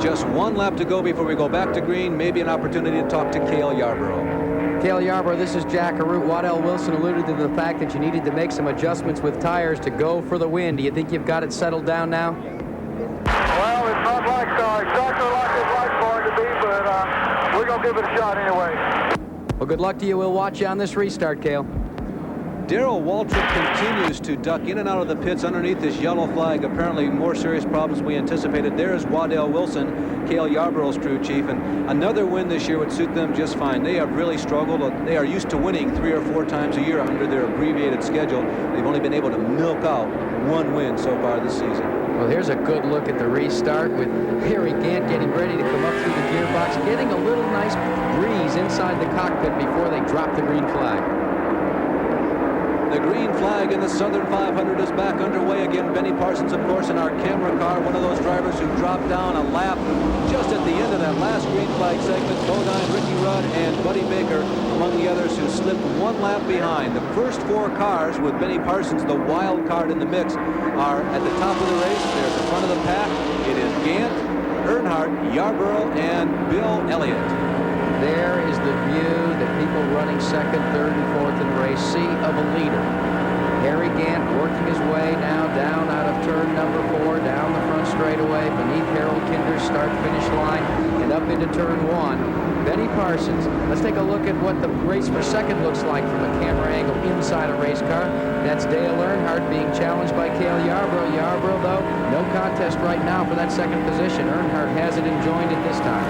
Just one lap to go before we go back to green. Maybe an opportunity to talk to Cale Yarborough. Cale Yarborough, this is Jack Arute. Waddell Wilson alluded to the fact that you needed to make some adjustments with tires to go for the win. Do you think you've got it settled down now? Well, it's not like exactly like it's like for it to be, but we're going to give it a shot anyway. Well, good luck to you. We'll watch you on this restart, Cale. Darrell Waltrip continues to duck in and out of the pits underneath this yellow flag. Apparently more serious problems than we anticipated. There's Waddell Wilson, Cale Yarborough's crew chief, and another win this year would suit them just fine. They have really struggled. They are used to winning 3 or 4 times a year under their abbreviated schedule. They've only been able to milk out 1 win so far this season. Well, here's a good look at the restart with Harry Gant getting ready to come up through the gearbox, getting a little nice breeze inside the cockpit before they drop the green flag. The green flag in the Southern 500 is back underway again. Benny Parsons, of course, in our camera car, one of those drivers who dropped down a lap just at the end of that last green flag segment. Bodine, Ricky Rudd, and Buddy Baker among the others who slipped 1 lap behind. The first 4 cars with Benny Parsons, the wild card in the mix, are at the top of the race. They're at the front of the pack. It is Gant, Earnhardt, Yarborough, and Bill Elliott. There is the view that people running 2nd, 3rd, and 4th in the race see of a leader. Harry Gant working his way now down out of turn number 4, down the front straightaway, beneath Harold Kinder's start-finish line, and up into turn 1. Benny Parsons, let's take a look at what the race for 2nd looks like from a camera angle inside a race car. That's Dale Earnhardt being challenged by Cale Yarborough. Yarborough, though, no contest right now for that 2nd position. Earnhardt has it and joined it this time.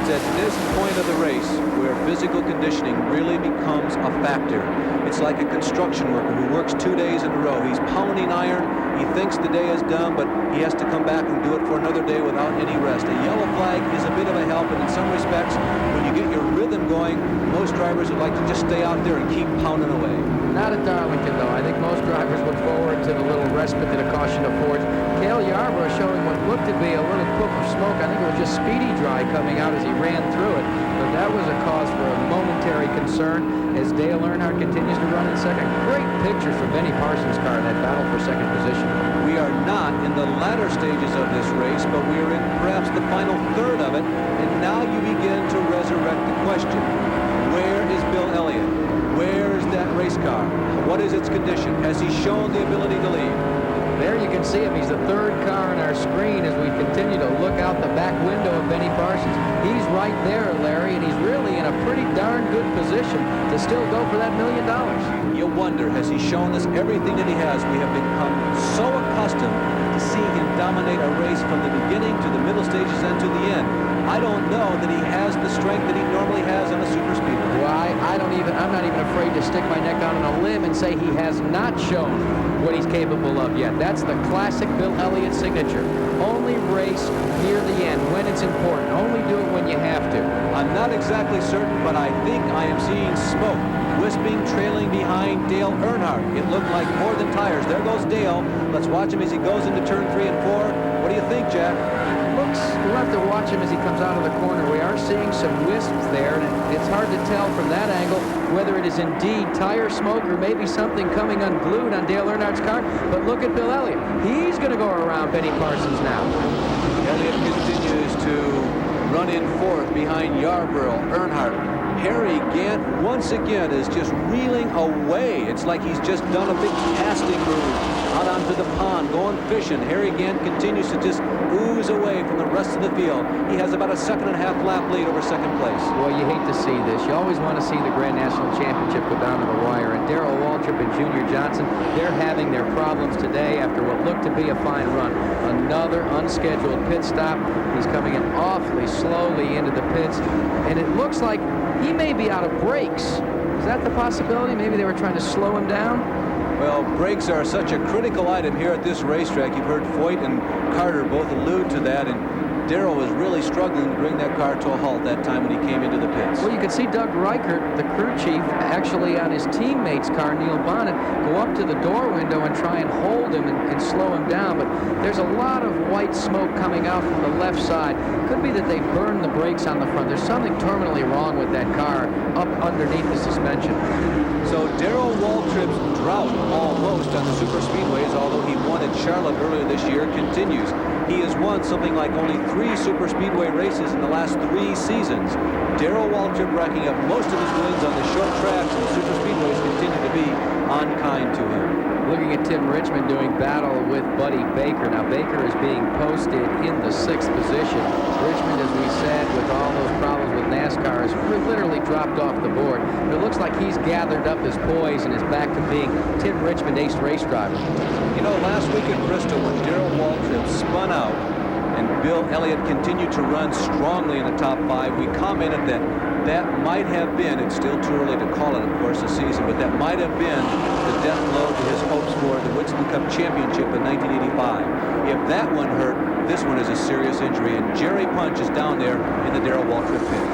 It's at this point of the race where physical conditioning really becomes a factor. It's like a construction worker who works 2 days in a row. He's pounding iron. He thinks the day is done, but he has to come back and do it for another day without any rest. A yellow flag is a bit of a help, and in some respects, when you get your rhythm going, most drivers would like to just stay out there and keep pounding away. Not at Darlington, though. I think most drivers look forward to the little respite that a caution affords. Cale Yarborough showing what looked to be a little puff of smoke. I think it was just speedy dry coming out as he ran through it, but that was a cause for a momentary concern. concern as Dale Earnhardt continues to run in second. Great pictures from Benny Parsons' car in that battle for second position. We are not in the latter stages of this race, but we are in perhaps the final third of it. And now you begin to resurrect the question. Where is Bill Elliott? Where is that race car? What is its condition? Has he shown the ability to lead? There you can see him. He's the third car on our screen as we continue to look out the back window of Benny Parsons. He's right there, Larry, and he's really in a pretty darn good position to still go for that $1 million. You wonder, has he shown us everything that he has? We have become so accustomed to seeing him dominate a race from the beginning to the middle stages and to the end. I don't know that he has the strength that he normally has on a super speedway. Well, I'm not even afraid to stick my neck out on a limb and say he has not shown what he's capable of yet. That's the classic Bill Elliott signature. Only race near the end when it's important. Only do it when you have to. I'm not exactly certain, but I think I am seeing smoke wisping, trailing behind Dale Earnhardt. It looked like more than tires. There goes Dale. Let's watch him as he goes into turn 3 and 4. What do you think, Jack? We'll have to watch him as he comes out of the corner. We are seeing some wisps there, and it's hard to tell from that angle whether it is indeed tire smoke or maybe something coming unglued on Dale Earnhardt's car. But look at Bill Elliott. He's going to go around Benny Parsons now. Elliott continues to run in fourth behind Yarborough, Earnhardt. Harry Gant once again is just reeling away. It's like he's just done a big casting move out onto the pond, going fishing. Harry Gant continues to just ooze away from the rest of the field. He has about a 2.5 lap lead over second place. Boy, you hate to see this. You always want to see the Grand National Championship go down to the wire. And Darrell Waltrip and Junior Johnson, they're having their problems today after what looked to be a fine run. Another unscheduled pit stop. He's coming in awfully slowly into the pits, and it looks like he may be out of brakes. Is that the possibility? Maybe they were trying to slow him down? Well, brakes are such a critical item here at this racetrack. You've heard Foyt and Carter both allude to that, and Darrell was really struggling to bring that car to a halt that time when he came into the pits. Well, you could see Doug Reichert, the crew chief, actually on his teammate's car, Neil Bonnet, go up to the door window and try and hold him and slow him down. But there's a lot of white smoke coming out from the left side. Could be that they burned the brakes on the front. There's something terminally wrong with that car up underneath the suspension. So Darrell Waltrip's drought almost on the super speedways, although he won at Charlotte earlier this year, continues. He has won something like only 3 super speedway races in the last 3 seasons. Darrell Waltrip racking up most of his wins on the short tracks, and the super speedways continue to be unkind to him. Looking at Tim Richmond doing battle with Buddy Baker. Now, Baker is being posted in the 6th position. Richmond, as we said, with all those problems with NASCAR, has literally dropped off the board. But it looks like he's gathered up his poise and is back to being Tim Richmond, ace race driver. You know, last week at Bristol, when Darrell Waltrip spun out and Bill Elliott continued to run strongly in the top 5, we commented that that might have been, it's still too early to call it, of course, a season, but that might have been the death blow to his hopes for the Winston Cup Championship in 1985. If that one hurt, this one is a serious injury, and Jerry Punch is down there in the Darrell Waltrip pit.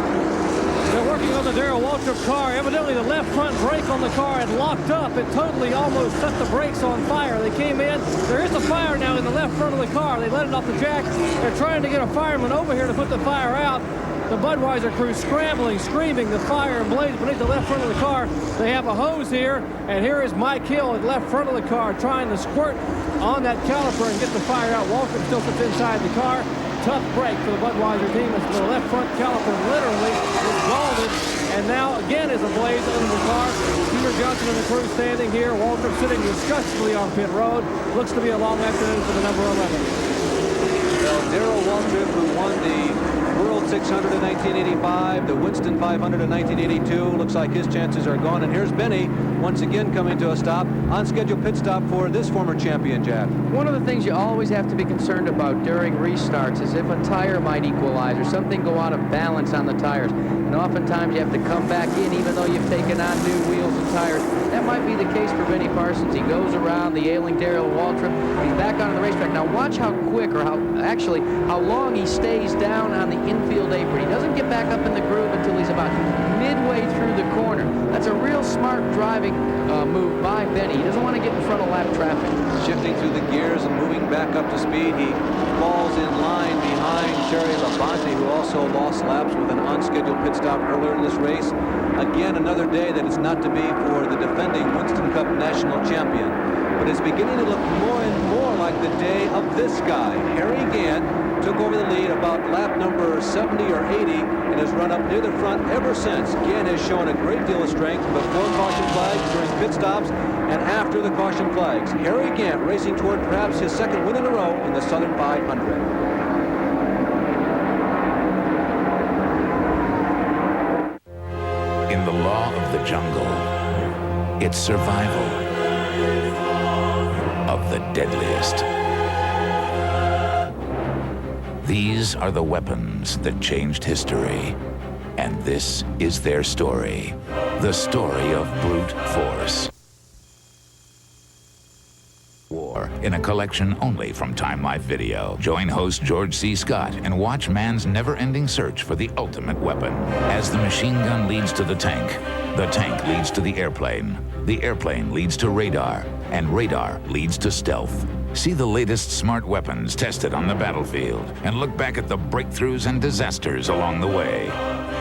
They're working on the Darrell Waltrip car. Evidently, the left front brake on the car had locked up. It totally almost set the brakes on fire. They came in. There is a fire now in the left front of the car. They let it off the jack. They're trying to get a fireman over here to put the fire out. The Budweiser crew scrambling, screaming, the fire and blaze beneath the left front of the car. They have a hose here, and here is Mike Hill at the left front of the car trying to squirt on that caliper and get the fire out. Waltrip still sits inside the car. Tough break for the Budweiser team as the left front caliper literally is scalded, and now again is ablaze under the car. Junior Johnson and the crew standing here. Waltrip sitting disgustedly on pit road. Looks to be a long afternoon for the number 11. Well, Darrell Waltrip, who won the World 600 in 1985, the Winston 500 in 1982. Looks like his chances are gone. And here's Benny once again coming to a stop. On-schedule pit stop for this former champion, Jack. One of the things you always have to be concerned about during restarts is if a tire might equalize or something go out of balance on the tires. And oftentimes you have to come back in even though you've taken on new wheels and tires. That might be the case for Benny Parsons. He goes around the ailing Darrell Waltrip. He's back on the racetrack. Now watch how quick, or how long he stays down on the infield apron. He doesn't get back up in the groove until he's about midway way through the corner. That's a real smart driving move by Benny. He doesn't want to get in front of lap traffic. Shifting through the gears and moving back up to speed, he falls in line behind Jerry Labonte, who also lost laps with an unscheduled pit stop earlier in this race. Again, another day that is not to be for the defending Winston Cup national champion. But it's beginning to look more and more like the day of this guy. Harry Gant took over the lead about lap number 70 or 80 and has run up near the front ever since. Gant has shown a great deal of strength before caution flags, during pit stops, and after the caution flags. Harry Gant racing toward perhaps his second win in a row in the Southern 500. In the law of the jungle, it's survival of the deadliest. These are the weapons that changed history, and this is their story, the story of brute force. War, in a collection only from Time Life Video. Join host George C. Scott and watch man's never-ending search for the ultimate weapon. As the machine gun leads to the tank leads to the airplane leads to radar, and radar leads to stealth. See the latest smart weapons tested on the battlefield and look back at the breakthroughs and disasters along the way.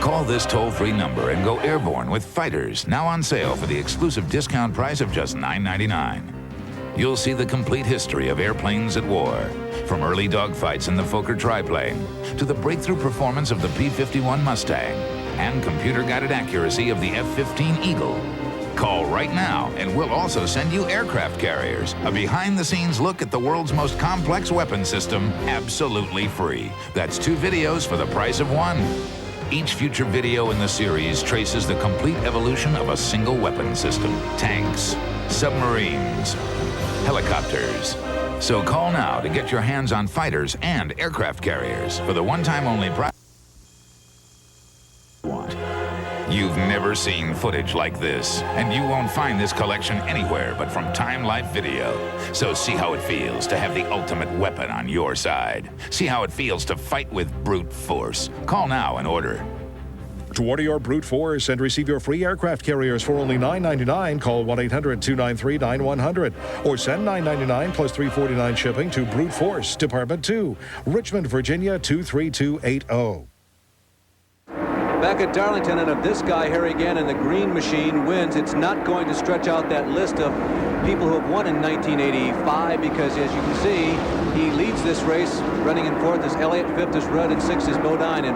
Call this toll-free number and go airborne with Fighters, now on sale for the exclusive discount price of just $9.99. You'll see the complete history of airplanes at war, from early dogfights in the Fokker triplane to the breakthrough performance of the P-51 Mustang and computer-guided accuracy of the F-15 Eagle. Call right now and we'll also send you aircraft carriers, a behind-the-scenes look at the world's most complex weapon system, absolutely free. That's 2 videos for the price of 1. Each future video in the series traces the complete evolution of a single weapon system. Tanks, submarines, helicopters. So call now to get your hands on fighters and aircraft carriers for the one-time only price. You've never seen footage like this, and you won't find this collection anywhere but from Time Life Video. So see how it feels to have the ultimate weapon on your side. See how it feels to fight with brute force. Call now and order. To order your brute force and receive your free aircraft carriers for only $9.99, call 1-800-293-9100 or send $9.99 plus $3.49 shipping to Brute Force, Department 2, Richmond, Virginia 23280. Back at Darlington, and if this guy, Harry Gant, in the green machine wins, it's not going to stretch out that list of people who have won in 1985, because as you can see, he leads this race. Running in 4th is Elliott, 5th is Rudd, and 6th is Bodine, and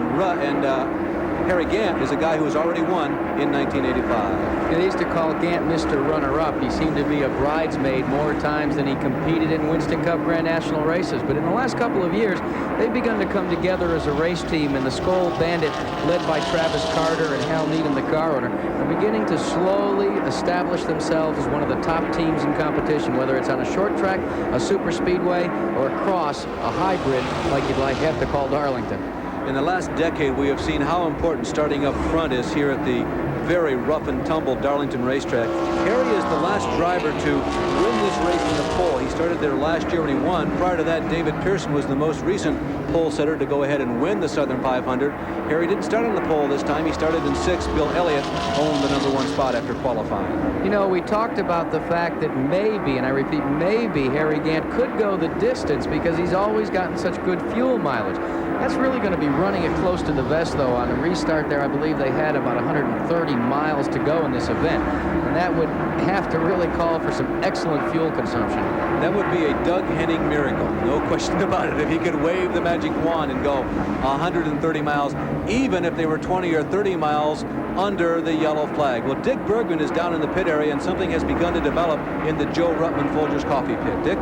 Harry Gant is a guy who has already won in 1985. They used to call Gant Mr. Runner-Up. He seemed to be a bridesmaid more times than he competed in Winston Cup Grand National races. But in the last couple of years, they've begun to come together as a race team, and the Skoll Bandit, led by Travis Carter and Hal Needham, the car owner, are beginning to slowly establish themselves as one of the top teams in competition, whether it's on a short track, a super speedway, or across a hybrid like you'd have to call Darlington. In the last decade, we have seen how important starting up front is here at the very rough and tumble Darlington racetrack. Harry is the last driver to win this race in the pole. He started there last year when he won. Prior to that, David Pearson was the most recent pole setter to go ahead and win the Southern 500. Harry didn't start on the pole this time. He started in 6th. Bill Elliott owned the #1 spot after qualifying. You know, we talked about the fact that maybe, and I repeat, maybe Harry Gant could go the distance because he's always gotten such good fuel mileage. That's really going to be running it close to the vest, though. On the restart there, I believe they had about 130 miles to go in this event. And that would have to really call for some excellent fuel consumption. That would be a Doug Henning miracle, no question about it, if he could wave the magic wand and go 130 miles, even if they were 20 or 30 miles under the yellow flag. Well, Dick Bergman is down in the pit area, and something has begun to develop in the Joe Ruttman Folgers Coffee Pit. Dick?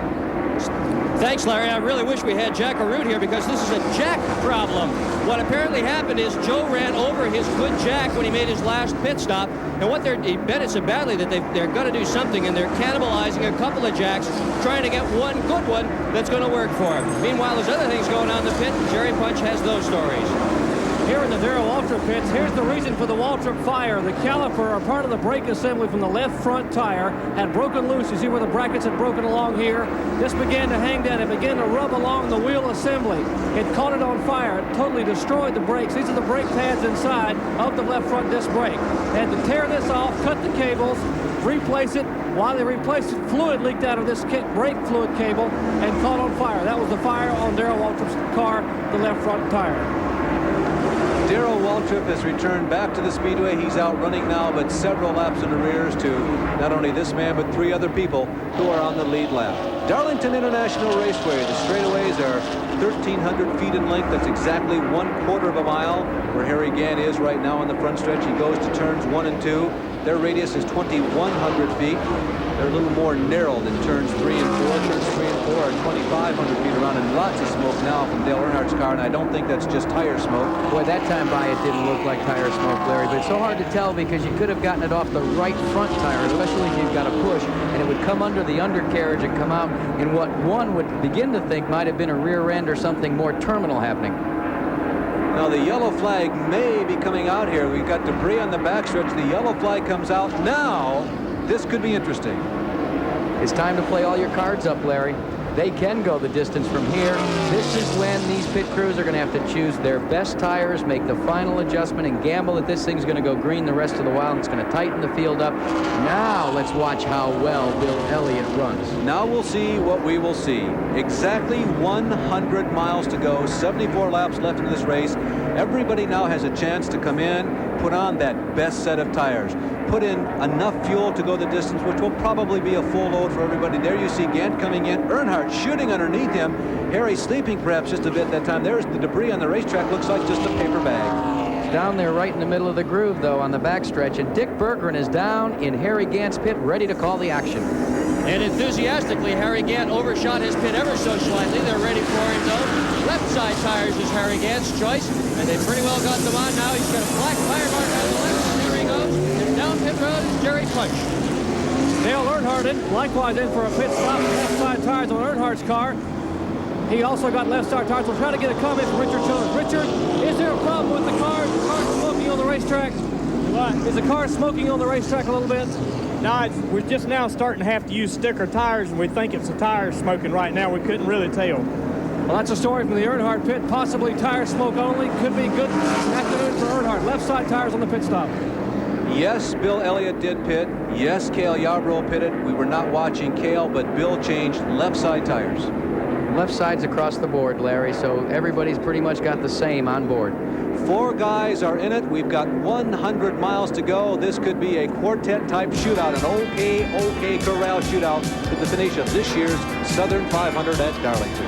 Thanks, Larry. I really wish we had Jack Arute here because this is a jack problem. What apparently happened is Joe ran over his good jack when he made his last pit stop. And what he bet it so badly that they're going to do something, and they're cannibalizing a couple of jacks, trying to get one good one that's going to work for him. Meanwhile, there's other things going on in the pit. Jerry Punch has those stories. Here in the Darrell Waltrip pits, here's the reason for the Waltrip fire. The caliper, or part of the brake assembly from the left front tire, had broken loose. You see where the brackets had broken along here? This began to hang down. It began to rub along the wheel assembly. It caught it on fire. It totally destroyed the brakes. These are the brake pads inside of the left front disc brake. They had to tear this off, cut the cables, replace it. While they replaced it, fluid leaked out of this brake fluid cable and caught on fire. That was the fire on Darrell Waltrip's car, the left front tire. Darrell Waltrip has returned back to the speedway. He's out running now, but several laps in arrears to not only this man, but 3 other people who are on the lead lap. Darlington International Raceway. The straightaways are 1,300 feet in length. That's exactly 1/4 of a mile where Harry Gant is right now on the front stretch. He goes to turns 1 and 2. Their radius is 2,100 feet. They're a little more narrow than turns 3 and 4. Turns 3 and 4 are 2,500 feet around, and lots of smoke now from Dale Earnhardt's car, and I don't think that's just tire smoke. Boy, that time by it didn't look like tire smoke, Larry, but it's so hard to tell because you could have gotten it off the right front tire, especially if you've got a push, and it would come under the undercarriage and come out in what one would begin to think might have been a rear end or something more terminal happening. Now the yellow flag may be coming out here. We've got debris on the backstretch. The yellow flag comes out now. This could be interesting. It's time to play all your cards up, Larry. They can go the distance from here. This is when these pit crews are going to have to choose their best tires, make the final adjustment, and gamble that this thing's going to go green the rest of the while, and it's going to tighten the field up. Now let's watch how well Bill Elliott runs. Now we'll see what we will see. Exactly 100 miles to go, 74 laps left in this race. Everybody now has a chance to come in, put on that best set of tires, put in enough fuel to go the distance, which will probably be a full load for everybody. There you see Gant coming in, Earnhardt shooting underneath him, Harry sleeping perhaps just a bit that time. There's the debris on the racetrack, looks like just a paper bag. It's down there right in the middle of the groove, though, on the backstretch, and Dick Berggren is down in Harry Gant's pit, ready to call the action. And enthusiastically, Harry Gant overshot his pit ever so slightly. They're ready for him, though. Left side tires is Harry Gant's choice, and they pretty well got them on now. He's got a black tire mark on the left, and there he goes. And down pit road is Jerry Punch. Dale Earnhardt in, likewise in for a pit stop. Left side tires on Earnhardt's car. He also got left side tires. We'll try to get a comment from Richard Childers. Richard, is there a problem with the car? Is the car smoking on the racetrack? What? Is the car smoking on the racetrack a little bit? No, we're just now starting to have to use sticker tires, and we think it's the tires smoking right now. We couldn't really tell. Well, that's a story from the Earnhardt pit. Possibly tire smoke only. Could be good afternoon for Earnhardt. Left side tires on the pit stop. Yes, Bill Elliott did pit. Yes, Cale Yarborough pitted. We were not watching Cale, but Bill changed left side tires. Left side's across the board, Larry, so everybody's pretty much got the same on board. 4 guys are in it. We've got 100 miles to go. This could be a quartet-type shootout, an OK Corral shootout to the finish of this year's Southern 500 at Darlington.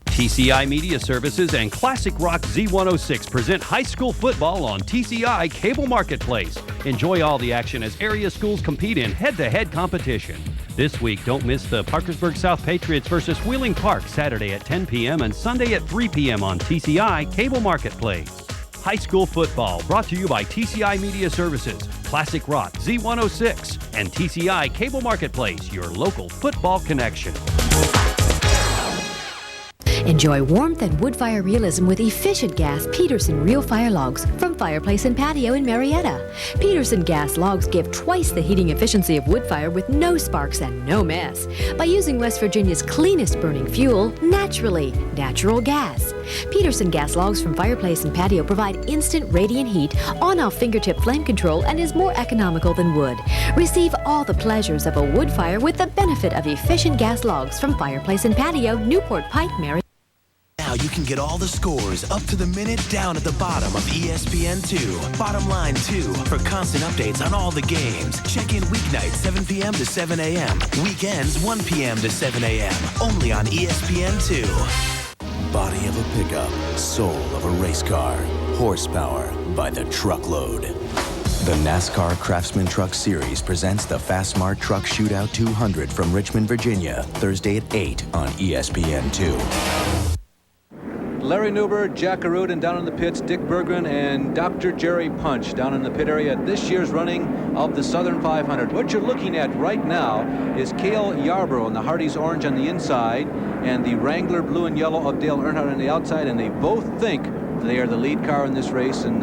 TCI Media Services and Classic Rock Z106 present high school football on TCI Cable Marketplace. Enjoy all the action as area schools compete in head-to-head competition. This week, don't miss the Parkersburg South Patriots versus Wheeling Park Saturday at 10 p.m. and Sunday at 3 p.m. on TCI Cable Marketplace. High school football brought to you by TCI Media Services, Classic Rock Z106, and TCI Cable Marketplace, your local football connection. Enjoy warmth and wood fire realism with efficient gas Peterson Real Fire Logs from Fireplace and Patio in Marietta. Peterson gas logs give twice the heating efficiency of wood fire with no sparks and no mess by using West Virginia's cleanest burning fuel, naturally, natural gas. Peterson gas logs from Fireplace and Patio provide instant radiant heat, on-off fingertip flame control, and is more economical than wood. Receive all the pleasures of a wood fire with the benefit of efficient gas logs from Fireplace and Patio, Newport Pike, Marietta. Now you can get all the scores up to the minute down at the bottom of ESPN2. Bottom Line 2 for constant updates on all the games. Check in weeknights 7 p.m. to 7 a.m. Weekends 1 p.m. to 7 a.m. Only on ESPN2. Body of a pickup, soul of a race car, horsepower by the truckload. The NASCAR Craftsman Truck Series presents the Fast Smart Truck Shootout 200 from Richmond, Virginia, Thursday at 8 on ESPN2. Larry Newber, Jack Aruden down in the pits, Dick Berggren, and Dr. Jerry Punch down in the pit area at this year's running of the Southern 500. What you're looking at right now is Cale Yarborough in the Hardee's orange on the inside and the Wrangler blue and yellow of Dale Earnhardt on the outside, and they both think they are the lead car in this race, and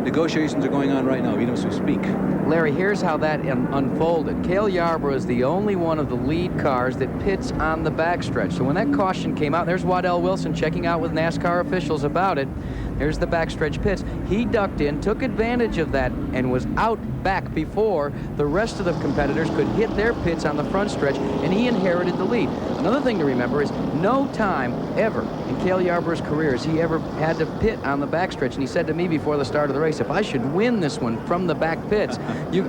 negotiations are going on right now, even as we speak. Larry, here's how that unfolded. Cale Yarborough is the only one of the lead cars that pits on the backstretch. So when that caution came out, there's Waddell Wilson checking out with NASCAR officials about it. There's the backstretch pits. He ducked in, took advantage of that, and was out back before the rest of the competitors could hit their pits on the front stretch, and he inherited the lead. Another thing to remember is no time ever in Cale Yarborough's career has he ever had to pit on the backstretch. And he said to me before the start of the race, if I should win this one from the back pits,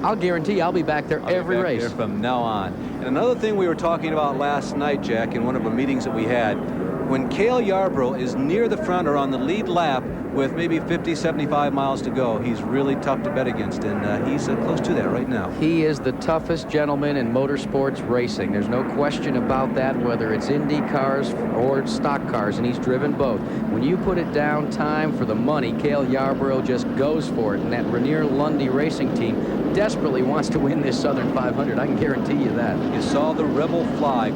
I'll guarantee I'll be back there every race. There from now on. And another thing we were talking about last night, Jack, in one of the meetings that we had, when Cale Yarborough is near the front or on the lead lap with maybe 50, 75 miles to go, he's really tough to bet against, and he's close to that right now. He is the toughest gentleman in motorsports racing. There's no question about that, whether it's Indy cars or stock cars, and he's driven both. When you put it down time for the money, Cale Yarborough just goes for it, and that Rainier Lundy racing team desperately wants to win this Southern 500. I can guarantee you that. You saw the Rebel flag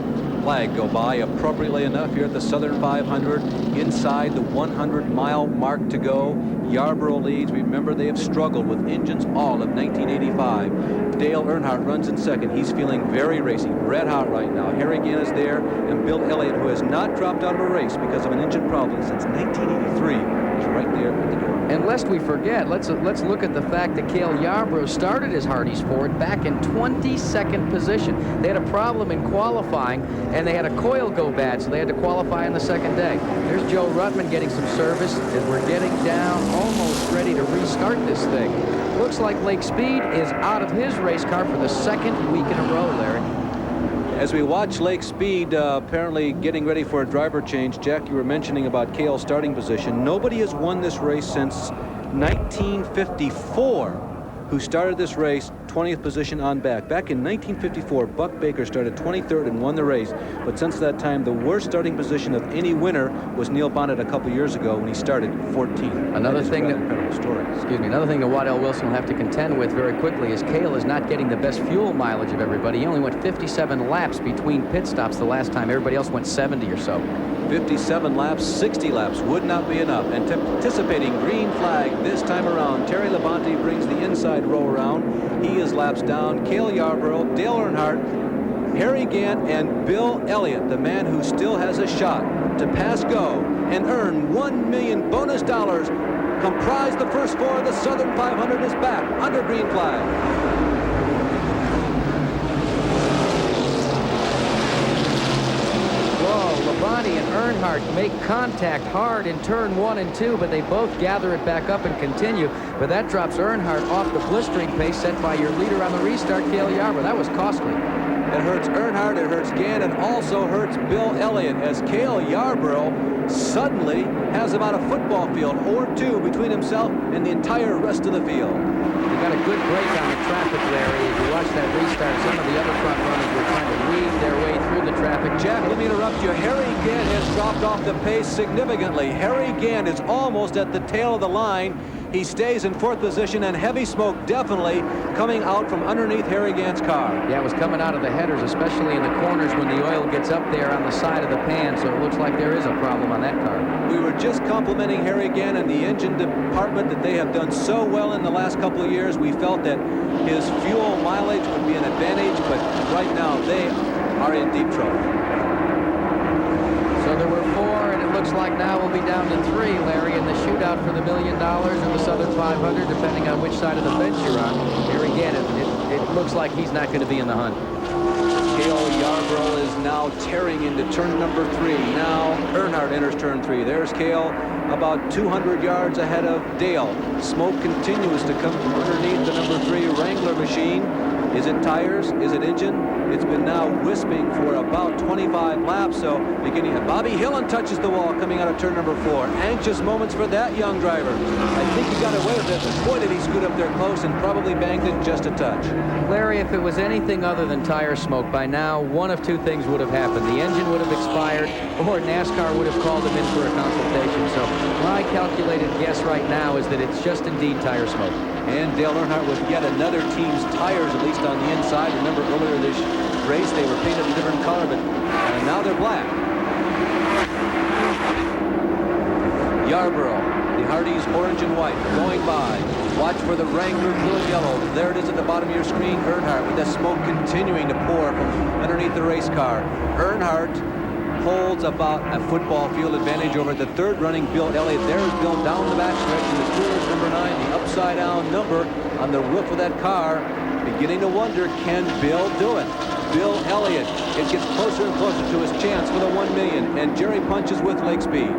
go by appropriately enough here at the Southern 500, inside the 100-mile mark to go. Yarborough leads. Remember, they have struggled with engines all of 1985. Dale Earnhardt runs in second. He's feeling very racy, red hot right now. Harry Gant is there, and Bill Elliott, who has not dropped out of a race because of an engine problem since 1983, is right there at the door. And lest we forget, let's look at the fact that Cale Yarborough started his Hardee's Ford back in 22nd position. They had a problem in qualifying, and they had a coil go bad, so they had to qualify on the second day. There's Joe Ruttman getting some service, and we're getting down, almost ready to restart this thing. Looks like Lake Speed is out of his race car for the second week in a row, Larry. As we watch Lake Speed apparently getting ready for a driver change, Jack, you were mentioning about Cale's starting position. Nobody has won this race since 1954, who started this race 20th position on back. Back in 1954, Buck Baker started 23rd and won the race. But since that time, the worst starting position of any winner was Neil Bonnet a couple years ago when he started 14th. Another thing that Waddell Wilson will have to contend with very quickly is Cale is not getting the best fuel mileage of everybody. He only went 57 laps between pit stops the last time. Everybody else went 70 or so. 57 laps, 60 laps would not be enough. Anticipating green flag this time around, Terry Labonte brings the inside row around. He is laps down. Cale Yarborough, Dale Earnhardt, Harry Gant, and Bill Elliott, the man who still has a shot to pass go and earn $1 million bonus dollars, comprise the first four. The Southern 500 is back under green flag. Labonte and Earnhardt make contact hard in turn 1 and 2, but they both gather it back up and continue. But that drops Earnhardt off the blistering pace set by your leader on the restart, Cale Yarborough. That was costly. It hurts Earnhardt, it hurts Gant, and also hurts Bill Elliott, as Cale Yarborough suddenly has about a football field or two between himself and the entire rest of the field. They got a good break on the traffic, Larry. As you watch that restart, some of the other front runners were trying to weave their way through the traffic. Jack, let me interrupt you. Harry Gant has dropped off the pace significantly. Harry Gant is almost at the tail of the line. He stays in fourth position, and heavy smoke definitely coming out from underneath Harry Gant's car. Yeah, it was coming out of the headers, especially in the corners when the oil gets up there on the side of the pan, so it looks like there is a problem on that car. We were just complimenting Harry Gant and the engine department that they have done so well in the last couple of years. We felt that his fuel mileage would be an advantage, but right now they are in deep trouble. So there were 4, and it looks like now we'll be down to 3, Larry, in the shootout for the $1 million in the Southern 500, depending on which side of the fence you're on. Harry Gant, it looks like he's not going to be in the hunt. Cale Yarborough is now tearing into turn number 3. Now Earnhardt enters turn 3. There's Cale about 200 yards ahead of Dale. Smoke continues to come from underneath the number 3 Wrangler machine. Is it tires? Is it engine? It's been now wisping for about 25 laps, so beginning at Bobby Hillen touches the wall coming out of turn number 4. Anxious moments for that young driver. I think he got away with it, but boy did he scoot up there close and probably banged it just a touch. Larry, if it was anything other than tire smoke, by now one of two things would have happened. The engine would have expired, or NASCAR would have called him in for a consultation. So my calculated guess right now is that it's just indeed tire smoke. And Dale Earnhardt with yet another team's tires, at least on the inside. Remember earlier this race they were painted a different color, but now they're black. Yarborough, the Hardee's orange and white, going by. Watch for the Wrangler blue and yellow. There it is at the bottom of your screen. Earnhardt with the smoke continuing to pour from underneath the race car. Earnhardt holds about a football field advantage over the third running Bill Elliott. There's Bill down the backstretch in the Steelers number 9, the upside down number on the roof of that car. Beginning to wonder, can Bill do it? Bill Elliott. It gets closer and closer to his chance for the $1 million, and Jerry punches with Lake Speed.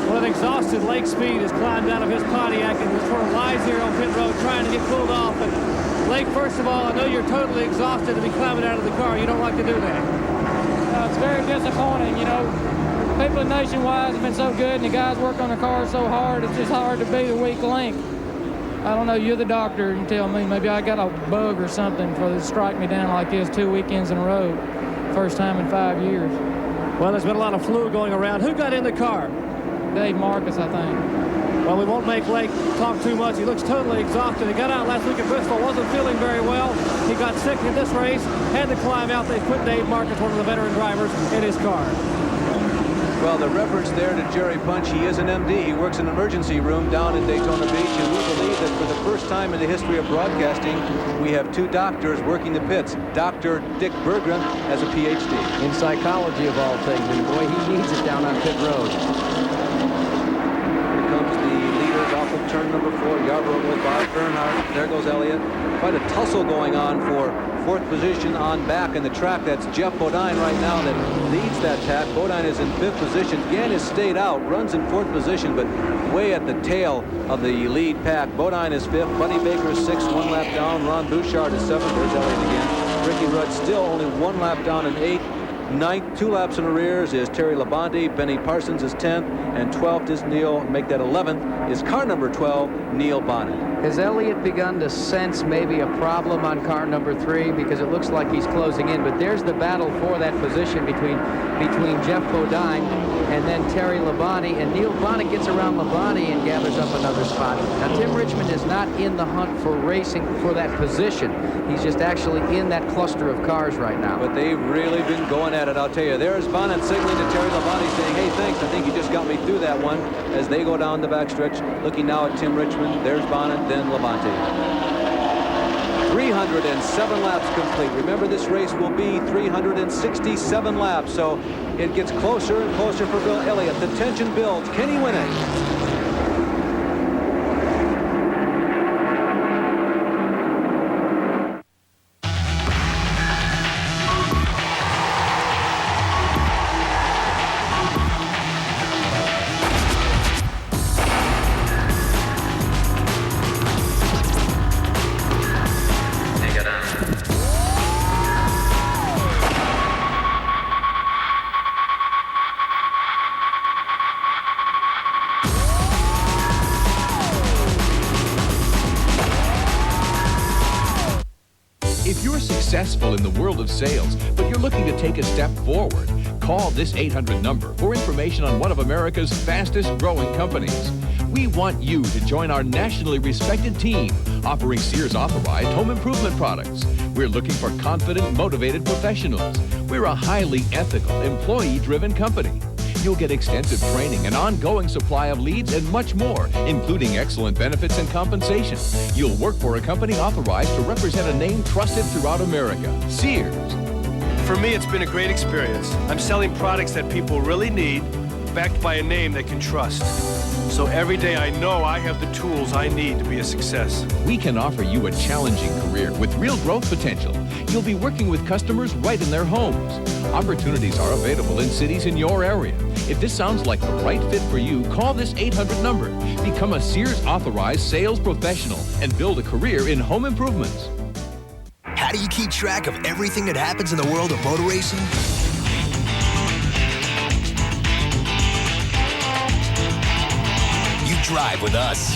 Well, an exhausted Lake Speed has climbed out of his Pontiac and sort of lies here on pit road trying to get cooled off. And Lake, first of all, I know you're totally exhausted to be climbing out of the car. You don't like to do that. It's very disappointing, you know. People at Nationwide have been so good, and the guys work on the cars so hard, it's just hard to be the weak link. I don't know, you're the doctor, and tell me, maybe I got a bug or something for to strike me down like this 2 weekends in a row. First time in 5 years. Well, there's been a lot of fluid going around. Who got in the car? Dave Marcus, I think. Well, we won't make Lake talk too much. He looks totally exhausted. He got out last week at Bristol, wasn't feeling very well. He got sick in this race, had to climb out. They put Dave Marcus, one of the veteran drivers, in his car. Well, the reference there to Jerry Punch, he is an MD. He works in an emergency room down in Daytona Beach, and we believe that for the first time in the history of broadcasting, we have 2 doctors working the pits. Dr. Dick Berggren has a PhD. In psychology of all things, and boy, he needs it down on pit road. Here comes the leaders off of turn number 4. Yarborough goes by. Earnhardt. There goes Elliott. Quite a tussle going on for 4th position on back in the track. That's Jeff Bodine right now that leads that pack. Bodine is in 5th position. Gann has stayed out, runs in 4th position, but way at the tail of the lead pack. Bodine is 5th. Buddy Baker is 6th, 1 lap down. Ron Bouchard is 7th. There's Elliott again. Ricky Rudd still only 1 lap down in 8th. 9th, 2 laps in arrears is Terry Labonte. Benny Parsons is 10th, and 12th is Neil. Make that 11th is car number 12, Neil Bonnet. Has Elliott begun to sense maybe a problem on car number 3, because it looks like he's closing in? But there's the battle for that position between Jeff Bodine and then Terry Labonte, and Neil Bonnet gets around Labonte and gathers up another spot. Now, Tim Richmond is not in the hunt for racing for that position. He's just actually in that cluster of cars right now. But they've really been going at it, I'll tell you. There's Bonnet signaling to Terry Labonte saying, hey, thanks, I think you just got me through that one, as they go down the backstretch. Looking now at Tim Richmond. There's Bonnet, then Labonte. 307 laps complete. Remember, this race will be 367 laps, so it gets closer and closer for Bill Elliott. The tension builds. Can he win it? Successful in the world of sales, but you're looking to take a step forward, call this 800 number for information on one of America's fastest growing companies. We want you to join our nationally respected team offering Sears authorized home improvement products. We're looking for confident, motivated professionals. We're a highly ethical, employee-driven company. You'll get extensive training, an ongoing supply of leads, and much more, including excellent benefits and compensation. You'll work for a company authorized to represent a name trusted throughout America, Sears. For me, it's been a great experience. I'm selling products that people really need, backed by a name they can trust. So every day I know I have the tools I need to be a success. We can offer you a challenging career with real growth potential. You'll be working with customers right in their homes. Opportunities are available in cities in your area. If this sounds like the right fit for you, call this 800 number. Become a Sears authorized sales professional and build a career in home improvements. do you keep track of everything that happens in the world of motor racing? You drive with us.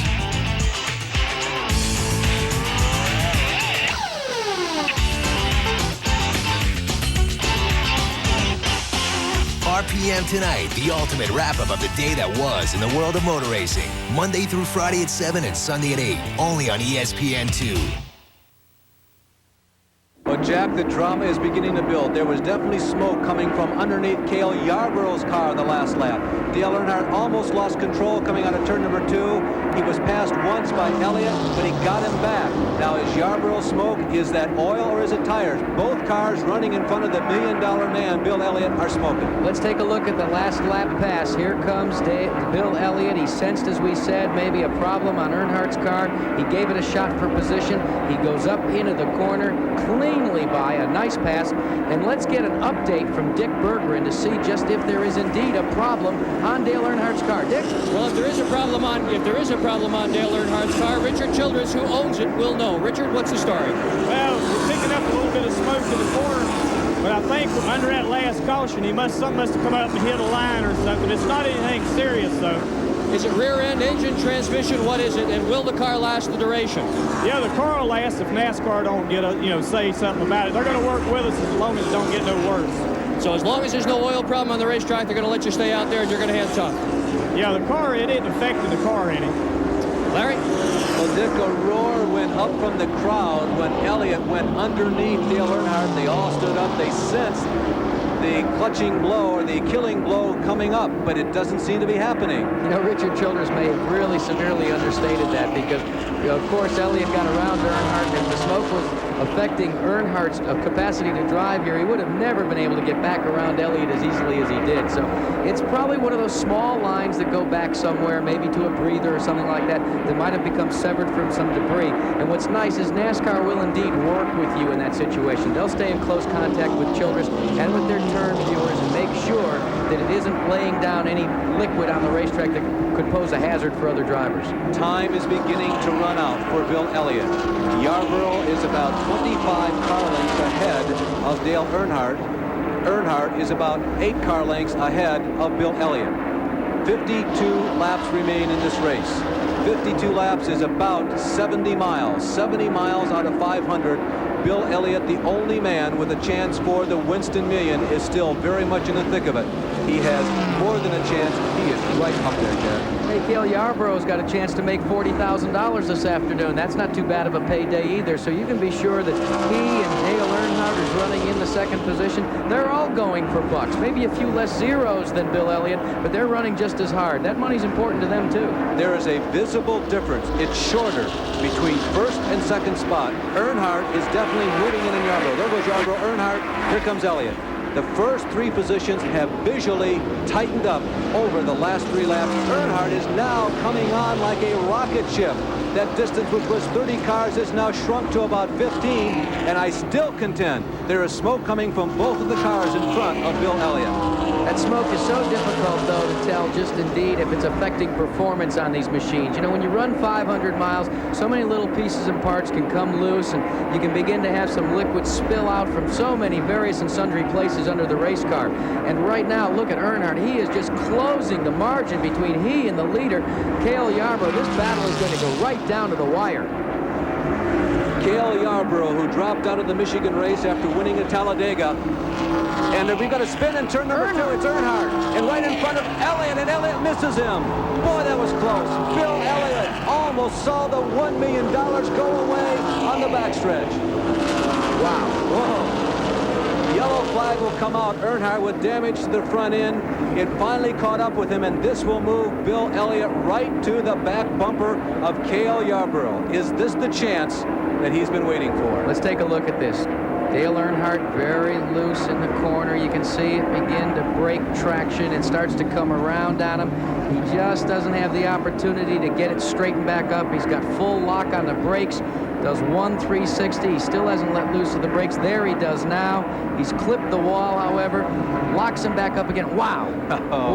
RPM Tonight, the ultimate wrap-up of the day that was in the world of motor racing. Monday through Friday at 7 and Sunday at 8, only on ESPN2. But Jack, the drama is beginning to build. There was definitely smoke coming from underneath Cale Yarborough's car the last lap. Dale Earnhardt almost lost control coming out of turn number 2. He was passed once by Elliott, but he got him back. Now, is Yarborough smoke? Is that oil or is it tires? Both cars running in front of the million-dollar man, Bill Elliott, are smoking. Let's take a look at the last lap pass. Here comes Bill Elliott. He sensed, as we said, maybe a problem on Earnhardt's car. He gave it a shot for position. He goes up into the corner, cleanly by a nice pass. And let's get an update from Dick Bergeron to see just if there is indeed a problem on Dale Earnhardt's car. Dick? Well, if there is a problem on Dale Earnhardt's car, Richard Childress, who owns it, will know. Richard, what's the story? Well, we're picking up a little bit of smoke in the corner, but I think under that last caution, something must have come up and hit a line or something. It's not anything serious, though. Is it rear end, engine, transmission? What is it? And will the car last the duration? Yeah, the car will last if NASCAR don't get say something about it. They're going to work with us as long as it don't get no worse. So as long as there's no oil problem on the racetrack, they're going to let you stay out there and you're going to have tough. Yeah, the car, it didn't affect the car any. Larry? Well, Dick, a roar went up from the crowd when Elliott went underneath Dale Earnhardt. They all stood up. They sensed the clutching blow or the killing blow coming up, but it doesn't seem to be happening. You know, Richard Childress may have really severely understated that because, of course, Elliott got around Earnhardt, and if the smoke was affecting Earnhardt's capacity to drive here, he would have never been able to get back around Elliott as easily as he did. So it's probably one of those small lines that go back somewhere, maybe to a breather or something like that, that might have become severed from some debris. And what's nice is NASCAR will indeed work with you in that situation. They'll stay in close contact with Childress and with their turn viewers and make sure that it isn't laying down any liquid on the racetrack that could pose a hazard for other drivers. Time is beginning to run out for Bill Elliott. Yarborough is about 25 car lengths ahead of Dale Earnhardt. Earnhardt is about 8 car lengths ahead of Bill Elliott. 52 laps remain in this race. 52 laps is about 70 miles. 70 miles out of 500. Bill Elliott, the only man with a chance for the Winston Million, is still very much in the thick of it. He has more than a chance. He is right up there, Jack. Hey, Cale Yarborough's got a chance to make $40,000 this afternoon. That's not too bad of a payday either, so you can be sure that he and Dale Earnhardt is running in the second position. They're all going for bucks. Maybe a few less zeros than Bill Elliott, but they're running just as hard. That money's important to them, too. There is a visible difference. It's shorter between first and second spot. Earnhardt is definitely moving in Yarborough. There goes Yarborough. Earnhardt. Here comes Elliott. The first 3 positions have visually tightened up over the last 3 laps. Earnhardt is now coming on like a rocket ship. That distance, which was 30 cars, is now shrunk to about 15, and I still contend there is smoke coming from both of the cars in front of Bill Elliott. That smoke is so difficult, though, to tell just indeed if it's affecting performance on these machines. You know, when you run 500 miles, so many little pieces and parts can come loose, and you can begin to have some liquid spill out from so many various and sundry places under the race car. And right now, look at Earnhardt. He is just closing the margin between he and the leader, Cale Yarborough. This battle is going to go right down to the wire. Cale Yarborough, who dropped out of the Michigan race after winning at Talladega. And we've got a spin in turn number 2. It's Earnhardt. And right in front of Elliott, and Elliott misses him. Boy, that was close. Bill Elliott almost saw the $1 million go away on the backstretch. Wow. Whoa. Yellow flag will come out. Earnhardt with damage to the front end. It finally caught up with him, and this will move Bill Elliott right to the back bumper of Cale Yarborough. Is this the chance that he's been waiting for? Let's take a look at this. Dale Earnhardt very loose in the corner. You can see it begin to break traction. It starts to come around on him. He just doesn't have the opportunity to get it straightened back up. He's got full lock on the brakes. Does 1 360. He still hasn't let loose of the brakes. There he does now. He's clipped the wall, however. Locks him back up again. Wow.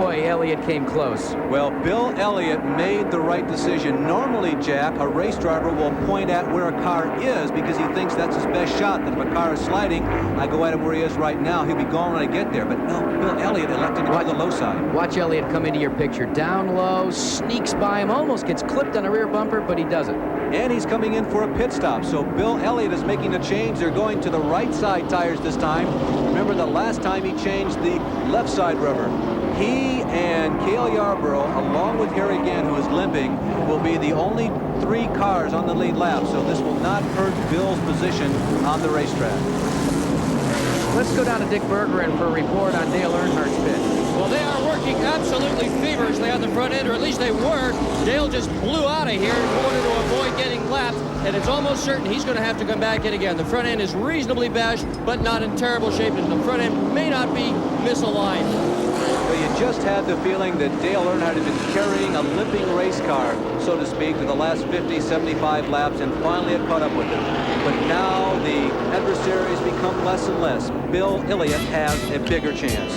Boy, Elliott came close. Well, Bill Elliott made the right decision. Normally, Jack, a race driver will point at where a car is because he thinks that's his best shot. That if a car is sliding, I go at him where he is right now. He'll be gone when I get there. But no, Bill Elliott elected to go to the low side. Watch Elliott come into your picture. Down low, sneaks by him, almost gets clipped on the rear bumper, but he doesn't. And he's coming in for a pit stop. So Bill Elliott is making a change. They're going to the right side tires this time. Remember the last time he changed the left side rubber. He and Cale Yarborough, along with Harry Gant, who is limping, will be the only 3 cars on the lead lap. So this will not hurt Bill's position on the racetrack. Let's go down to Dick Bergeron for a report on Dale Earnhardt's pit. Well, they are working absolutely feverishly on the front end, or at least they were. Dale just blew out of here in order to avoid getting lapped, and it's almost certain he's going to have to come back in again. The front end is reasonably bashed, but not in terrible shape, and the front end may not be misaligned. Well, you just had the feeling that Dale Earnhardt had been carrying a limping race car, so to speak, for the last 50, 75 laps, and finally had caught up with him. But now the adversaries become less and less. Bill Elliott has a bigger chance.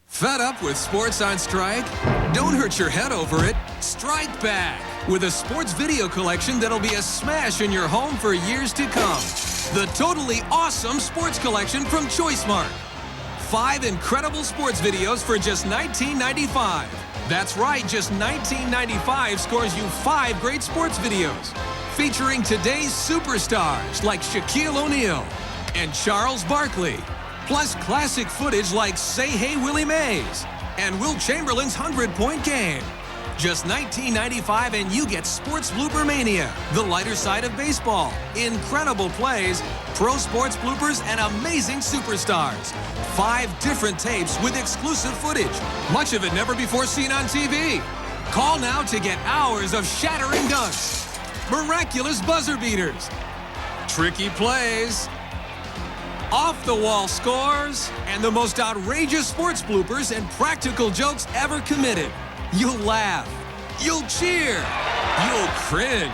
Fed up with sports on strike? Don't hurt your head over it. Strike back with a sports video collection that'll be a smash in your home for years to come. The totally awesome sports collection from ChoiceMark. 5 incredible sports videos for just $19.95. That's right, just $19.95 scores you 5 great sports videos featuring today's superstars like Shaquille O'Neal and Charles Barkley. Plus classic footage like Say Hey Willie Mays and Will Chamberlain's 100-point game. Just $19.95 and you get Sports Blooper Mania, the lighter side of baseball, incredible plays, pro sports bloopers, and amazing superstars. 5 different tapes with exclusive footage, much of it never before seen on TV. Call now to get hours of shattering dunks, miraculous buzzer beaters, tricky plays, off-the-wall scores, and the most outrageous sports bloopers and practical jokes ever committed. You'll laugh, you'll cheer, you'll cringe.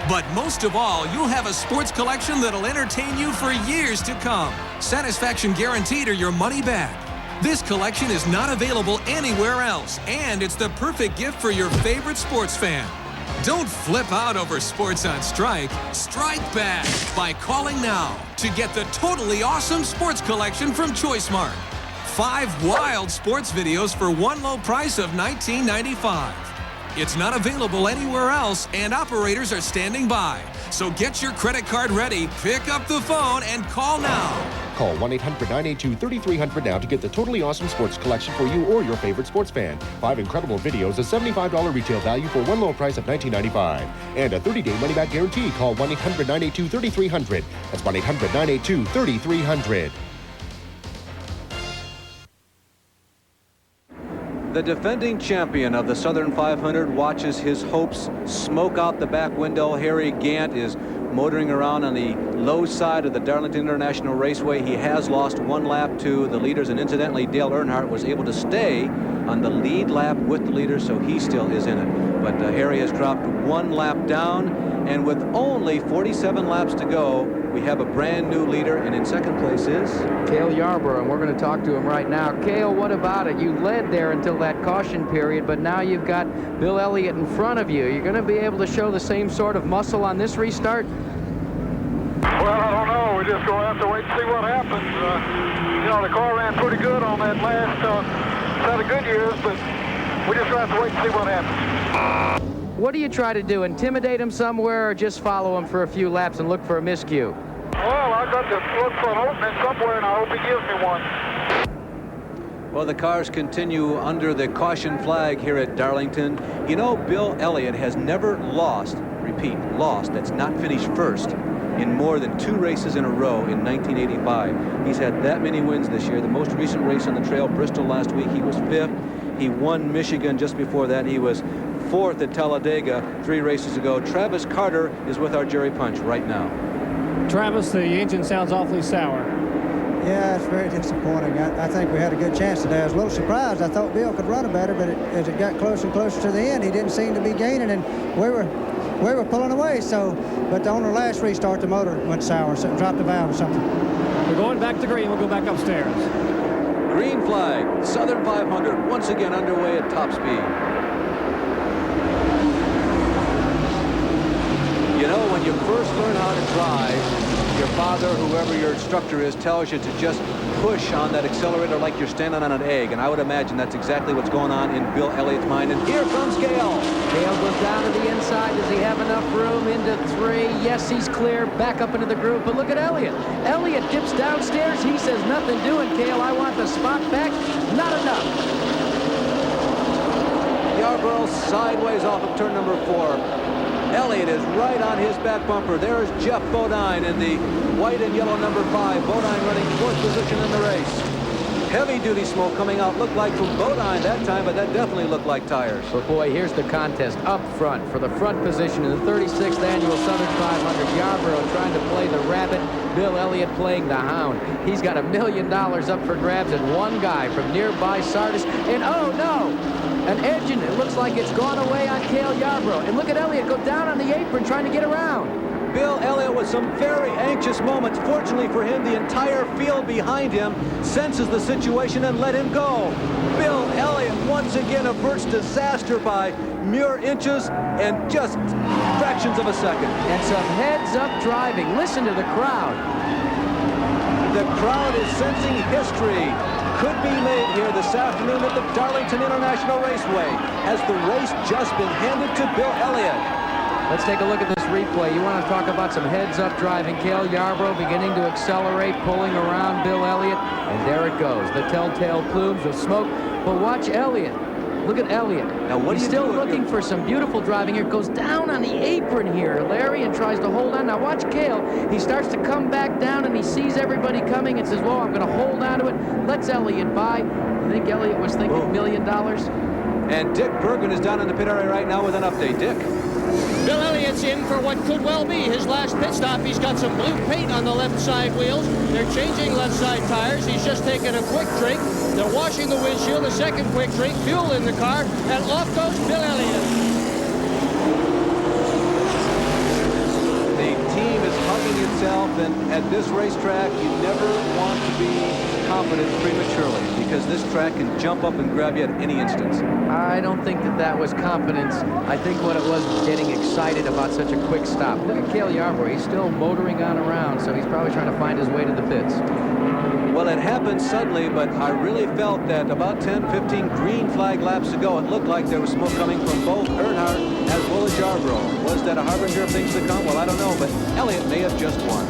But most of all, you'll have a sports collection that'll entertain you for years to come. Satisfaction guaranteed or your money back. This collection is not available anywhere else, and it's the perfect gift for your favorite sports fan. Don't flip out over sports on strike. Strike back by calling now to get the totally awesome sports collection from ChoiceMark. 5 wild sports videos for one low price of $19.95. It's not available anywhere else, and operators are standing by. So get your credit card ready, pick up the phone, and call now. Call 1-800-982-3300 now to get the totally awesome sports collection for you or your favorite sports fan. 5 incredible videos, a $75 retail value for one low price of $19.95. And a 30-day money-back guarantee. Call 1-800-982-3300. That's 1-800-982-3300. The defending champion of the Southern 500 watches his hopes smoke out the back window. Harry Gant is motoring around on the low side of the Darlington International Raceway. He has lost 1 lap to the leaders, and incidentally, Dale Earnhardt was able to stay on the lead lap with the leaders, so he still is in it. But Harry has dropped 1 lap down, and with only 47 laps to go, we have a brand new leader, and in second place is Cale Yarborough, and we're going to talk to him right now. Cale, what about it? You led there until that caution period, but now you've got Bill Elliott in front of you. You're going to be able to show the same sort of muscle on this restart? Well, I don't know. We're just going to have to wait and see what happens. You know, the car ran pretty good on that last set of good years, but we just have to wait and see what happens. What do you try to do? Intimidate him somewhere, or just follow him for a few laps and look for a miscue? Well, I've got to look for an opening somewhere, and I hope he gives me one. Well, the cars continue under the caution flag here at Darlington. You know, Bill Elliott has never lost, repeat, lost, that's not finished first, in more than 2 races in a row in 1985. He's had that many wins this year. The most recent race on the trail, Bristol last week, he was 5th. He won Michigan just before that. He was 4th at Talladega 3 races ago. Travis Carter is with our Jerry Punch right now. Travis, the engine sounds awfully sour. Yeah, it's very disappointing. I think we had a good chance today. I was a little surprised. I thought Bill could run it better, but as it got closer and closer to the end, he didn't seem to be gaining, and we were pulling away. So, but on the last restart, the motor went sour, so dropped the valve or something. We're going back to green. We'll go back upstairs. Green flag, Southern 500, once again underway at top speed. You know, when you first learn how to drive, your father, whoever your instructor is, tells you to just push on that accelerator like you're standing on an egg. And I would imagine that's exactly what's going on in Bill Elliott's mind. And here comes Gale. Gale goes down to the inside. Does he have enough room? Into 3. Yes, he's clear. Back up into the groove. But look at Elliott. Elliott dips downstairs. He says, nothing doing, Gale. I want the spot back. Not enough. Yarborough sideways off of turn number 4. Elliott is right on his back bumper. There's Jeff Bodine in the white and yellow number 5. Bodine running 4th position in the race. Heavy-duty smoke coming out. Looked like from Bodine that time, but that definitely looked like tires. But boy, here's the contest up front for the front position in the 36th annual Southern 500. Yarborough trying to play the rabbit. Bill Elliott playing the hound. He's got $1 million up for grabs, and one guy from nearby Sardis. And oh no! An engine, it looks like it's gone away on Cale Yarborough. And look at Elliott go down on the apron trying to get around. Bill Elliott with some very anxious moments. Fortunately for him, the entire field behind him senses the situation and let him go. Bill Elliott once again averts disaster by mere inches and just fractions of a second. And some heads-up driving. Listen to the crowd. The crowd is sensing history could be made here this afternoon at the Darlington International Raceway. Has the race just been handed to Bill Elliott? Let's take a look at this replay. You want to talk about some heads-up driving. Cale Yarborough beginning to accelerate, pulling around Bill Elliott, and there it goes. The telltale plumes of smoke. But watch Elliott. Look at Elliott. Now, what He's still looking for some beautiful driving here. Goes down on the apron here, Larry, and tries to hold on. Now watch Cale. He starts to come back down, and he sees everybody coming and says, whoa, I'm going to hold on to it. Lets Elliott by. I think Elliott was thinking $1 million. And Dick Bergen is down in the pit area right now with an update. Dick? Bill Elliott's in for what could well be his last pit stop. He's got some blue paint on the left side wheels. They're changing left side tires. He's just taken a quick drink. They're washing the windshield, a second quick drink, fuel in the car, and off goes Bill Elliott. The team is hugging itself, and at this racetrack, you never want to be confident prematurely because this track can jump up and grab you at any instance. I don't think that was confidence. I think what it was getting excited about such a quick stop. Look at Cale Yarborough. He's still motoring on around, so he's probably trying to find his way to the pits. Well, it happened suddenly, but I really felt that about 10, 15 green flag laps ago, it looked like there was smoke coming from both Earnhardt as well as Yarborough. Was that a harbinger of things to come? Well, I don't know, but Elliott may have just won.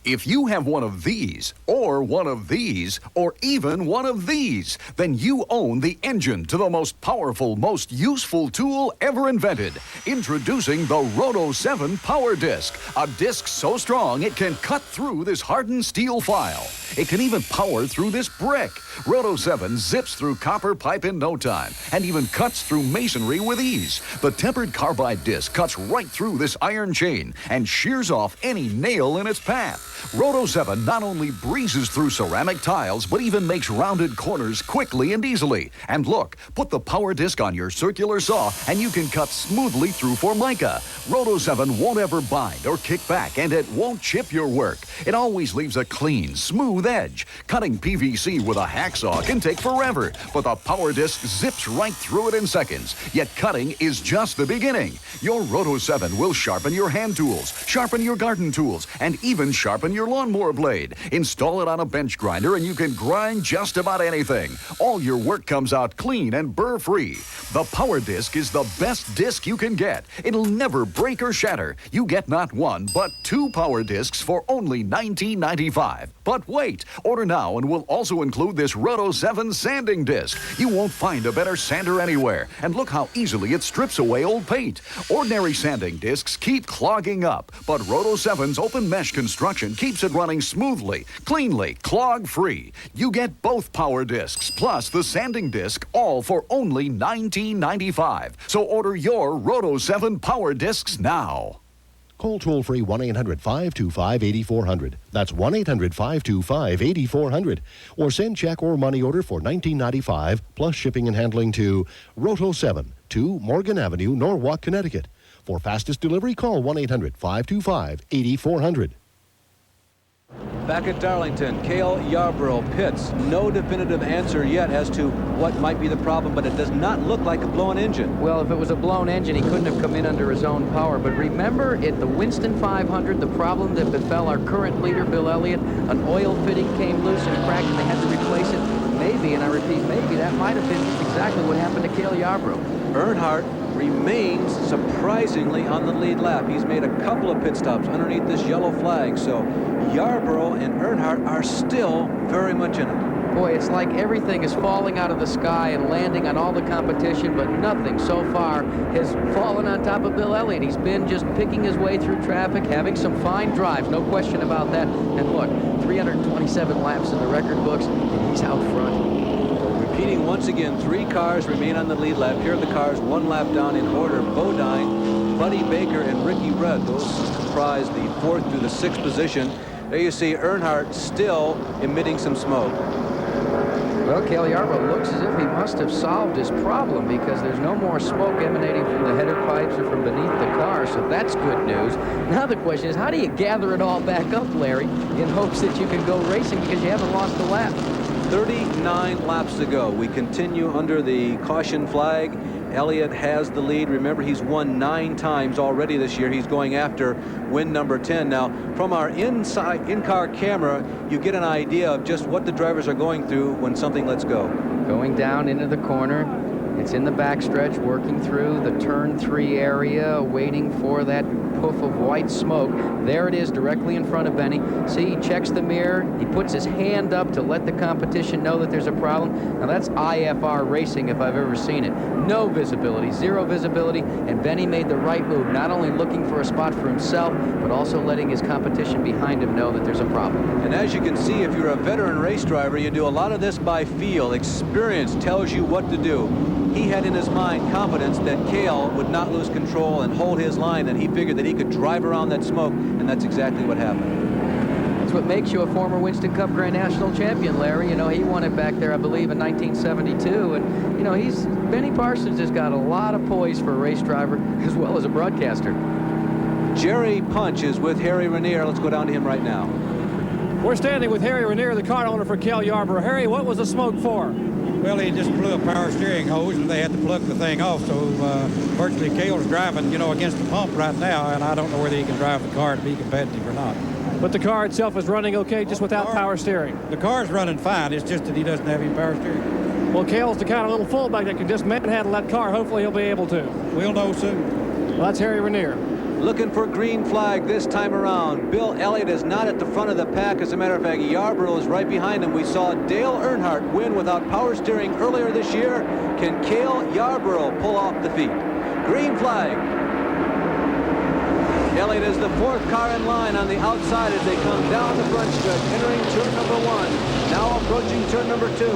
If you have one of these, or one of these, or even one of these, then you own the engine to the most powerful, most useful tool ever invented. Introducing the Roto 7 Power Disc, a disc so strong it can cut through this hardened steel file. It can even power through this brick. Roto 7 zips through copper pipe in no time and even cuts through masonry with ease. The tempered carbide disc cuts right through this iron chain and shears off any nail in its path. Roto 7 not only breezes through ceramic tiles, but even makes rounded corners quickly and easily. And look, put the power disc on your circular saw and you can cut smoothly through Formica. Roto 7 won't ever bind or kick back, and it won't chip your work. It always leaves a clean, smooth edge. Cutting PVC with a hacksaw can take forever, but the power disc zips right through it in seconds. Yet cutting is just the beginning. Your Roto 7 will sharpen your hand tools, sharpen your garden tools, and even sharpen your lawnmower blade. Install it on a bench grinder and you can grind just about anything. All your work comes out clean and burr-free. The Power Disc is the best disc you can get. It'll never break or shatter. You get not one, but 2 Power Discs for only $19.95. But wait, order now and we'll also include this Roto 7 sanding disc. You won't find a better sander anywhere. And look how easily it strips away old paint. Ordinary sanding discs keep clogging up, but Roto 7's open mesh construction keeps it running smoothly, cleanly, clog-free. You get both power discs plus the sanding disc, all for only $19.95. So order your Roto 7 power discs now. Call toll-free 1-800-525-8400. That's 1-800-525-8400. Or send check or money order for $19.95 plus shipping and handling to Roto 7, 2 Morgan Avenue, Norwalk, Connecticut. For fastest delivery, call 1-800-525-8400. Back at Darlington, Cale Yarborough pits. No definitive answer yet as to what might be the problem, but it does not look like a blown engine. Well, if it was a blown engine, he couldn't have come in under his own power. But remember, at the Winston 500, the problem that befell our current leader, Bill Elliott, an oil fitting came loose and cracked, and they had to replace it. Maybe, and I repeat, maybe, that might have been exactly what happened to Cale Yarborough. Earnhardt remains surprisingly on the lead lap. He's made a couple of pit stops underneath this yellow flag, so Yarborough and Earnhardt are still very much in it. Boy, it's like everything is falling out of the sky and landing on all the competition, but nothing so far has fallen on top of Bill Elliott. He's been just picking his way through traffic, having some fine drives, no question about that. And look, 327 laps in the record books, and he's out front. Repeating once again, 3 cars remain on the lead lap. Here are the cars 1 lap down in order. Bodine, Buddy Baker, and Ricky Rudd. Those comprise the 4th through the 6th position. There you see Earnhardt still emitting some smoke. Well, Cale Yarborough looks as if he must have solved his problem, because there's no more smoke emanating from the header pipes or from beneath the car, so that's good news. Now the question is, how do you gather it all back up, Larry, in hopes that you can go racing because you haven't lost a lap? 39 laps to go. We continue under the caution flag. Elliott has the lead. Remember, he's won 9 times already this year. He's going after win number 10. Now, from our in-car camera, you get an idea of just what the drivers are going through when something lets go. Going down into the corner. It's in the backstretch, working through the turn 3 area, waiting for that puff of white smoke. There it is, directly in front of Benny. See, he checks the mirror. He puts his hand up to let the competition know that there's a problem. Now, that's IFR racing if I've ever seen it. No visibility, 0 visibility, and Benny made the right move, not only looking for a spot for himself, but also letting his competition behind him know that there's a problem. And as you can see, if you're a veteran race driver, you do a lot of this by feel. Experience tells you what to do. He had in his mind confidence that Cale would not lose control and hold his line, and he figured that he could drive around that smoke, and that's exactly what happened. That's what makes you a former Winston Cup Grand National champion, Larry. You know, he won it back there, I believe, in 1972, and, you know, Benny Parsons has got a lot of poise for a race driver as well as a broadcaster. Jerry Punch is with Harry Ranier. Let's go down to him right now. We're standing with Harry Ranier, the car owner for Cale Yarborough. Harry, what was the smoke for? Well, he just blew a power steering hose, and they had to plug the thing off. So virtually Cale's driving, you know, against the pump right now, and I don't know whether he can drive the car to be competitive or not. But the car itself is running okay, just without power steering. The car's running fine. It's just that he doesn't have any power steering. Well, Cale's the kind of little fullback that can just manhandle that car. Hopefully he'll be able to. We'll know soon. Well, that's Harry Ranier. Looking for green flag this time around. Bill Elliott is not at the front of the pack. As a matter of fact, Yarborough is right behind him. We saw Dale Earnhardt win without power steering earlier this year. Can Cale Yarborough pull off the feat? Green flag. Elliott is the 4th car in line on the outside as they come down the front stretch, entering turn number 1. Now approaching turn number 2.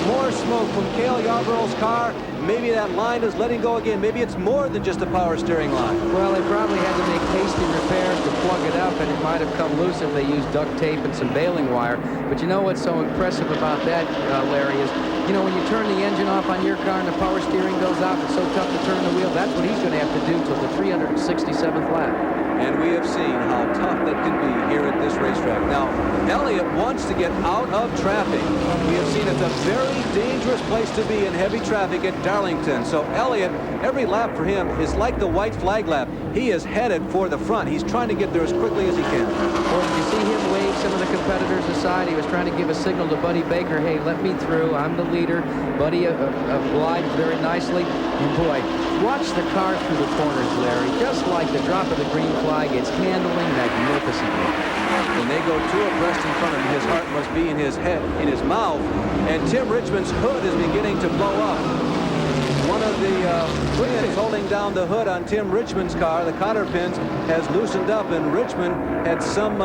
More smoke from Cale Yarborough's car. Maybe that line is letting go again. Maybe it's more than just a power steering line. Well, they probably had to make hasty repairs to plug it up, and it might have come loose if they used duct tape and some baling wire. But you know what's so impressive about that, Larry, is, you know, when you turn the engine off on your car and the power steering goes out, it's so tough to turn the wheel. That's what he's going to have to do till the 367th lap. And we have seen how tough that can be here at this racetrack. Now, Elliott wants to get out of traffic. We have seen it's a very dangerous place to be in heavy traffic at Darlington. So Elliott, every lap for him is like the white flag lap. He is headed for the front. He's trying to get there as quickly as he can. Well, did you see him wave some of the competitors aside? He was trying to give a signal to Buddy Baker, hey, let me through. I'm the leader. Buddy obliged very nicely. And boy, watch the car through the corners, Larry. Just like the drop of the green flag, it's handling magnificently. When they go 2 abreast in front of him, his heart must be in his head, in his mouth. And Tim Richmond's hood is beginning to blow up. One of of the pins holding down the hood on Tim Richmond's car. The cotter pins has loosened up, and Richmond had some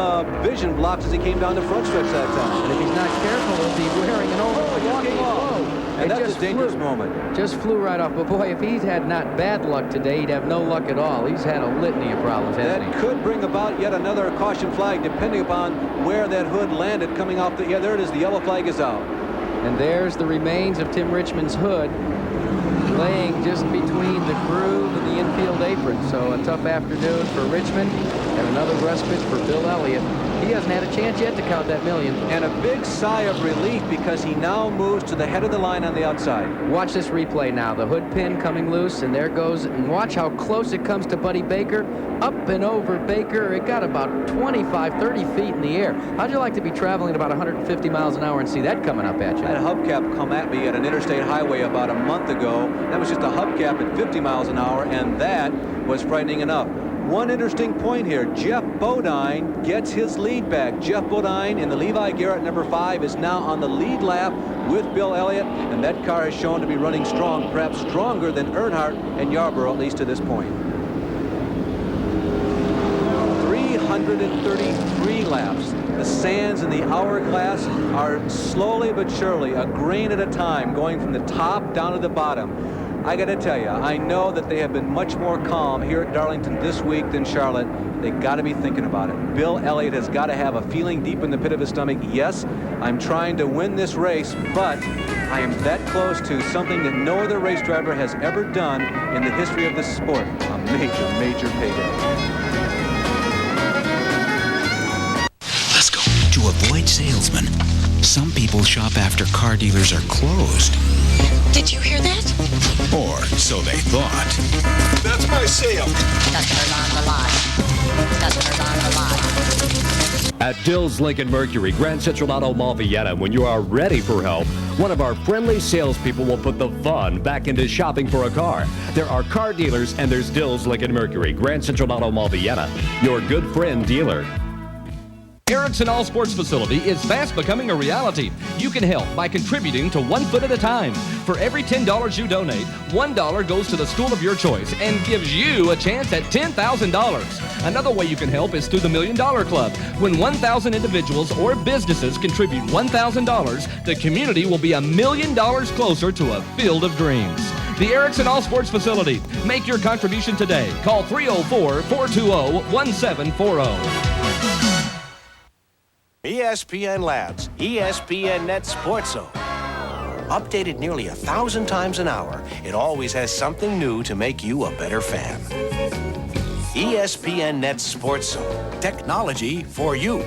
vision blocks as he came down the front stretch that time. And if he's not careful, he'll be wearing an overwalking blow. And that's a dangerous moment. Just flew right off. But boy, if he's had not bad luck today, he'd have no luck at all. He's had a litany of problems, hasn't he? That could bring about yet another caution flag, depending upon where that hood landed coming off the... Yeah, there it is. The yellow flag is out. And there's the remains of Tim Richmond's hood laying just between the groove and the infield apron. So a tough afternoon for Richmond and another respite for Bill Elliott. He hasn't had a chance yet to count that million. And a big sigh of relief because he now moves to the head of the line on the outside. Watch this replay now. The hood pin coming loose, and there goes. And watch how close it comes to Buddy Baker. Up and over Baker. It got about 25, 30 feet in the air. How'd you like to be traveling at about 150 miles an hour and see that coming up at you? I had a hubcap come at me at an interstate highway about a month ago. That was just a hubcap at 50 miles an hour, and that was frightening enough. One interesting point here, Jeff Bodine gets his lead back. Jeff Bodine in the Levi Garrett number 5 is now on the lead lap with Bill Elliott, and that car is shown to be running strong, perhaps stronger than Earnhardt and Yarborough, at least to this point. 333 laps. The sands in the hourglass are slowly but surely, a grain at a time, going from the top down to the bottom. I got to tell you, I know that they have been much more calm here at Darlington this week than Charlotte. They got to be thinking about it. Bill Elliott has got to have a feeling deep in the pit of his stomach. Yes, I'm trying to win this race, but I am that close to something that no other race driver has ever done in the history of this sport. A major, major payday. Let's go. To avoid salesmen, some people shop after car dealers are closed. Did you hear that? Or so they thought. That's my sale. Customers on the lot. Customers on the lot. At Dill's Lincoln Mercury, Grand Central Auto Mall Vienna, when you are ready for help, one of our friendly salespeople will put the fun back into shopping for a car. There are car dealers, and there's Dill's Lincoln Mercury, Grand Central Auto Mall Vienna, your good friend dealer. Erickson All Sports Facility is fast becoming a reality. You can help by contributing to 1 foot at a time. For every $10 you donate, $1 goes to the school of your choice and gives you a chance at $10,000. Another way you can help is through the $1 Million Club. When 1,000 individuals or businesses contribute $1,000, the community will be $1 million closer to a field of dreams. The Erickson All Sports Facility. Make your contribution today. Call 304-420-1740. ESPN Labs, ESPN Net Sports Zone. Updated nearly 1,000 times an hour, it always has something new to make you a better fan. ESPN Net Sports Zone. Technology for you.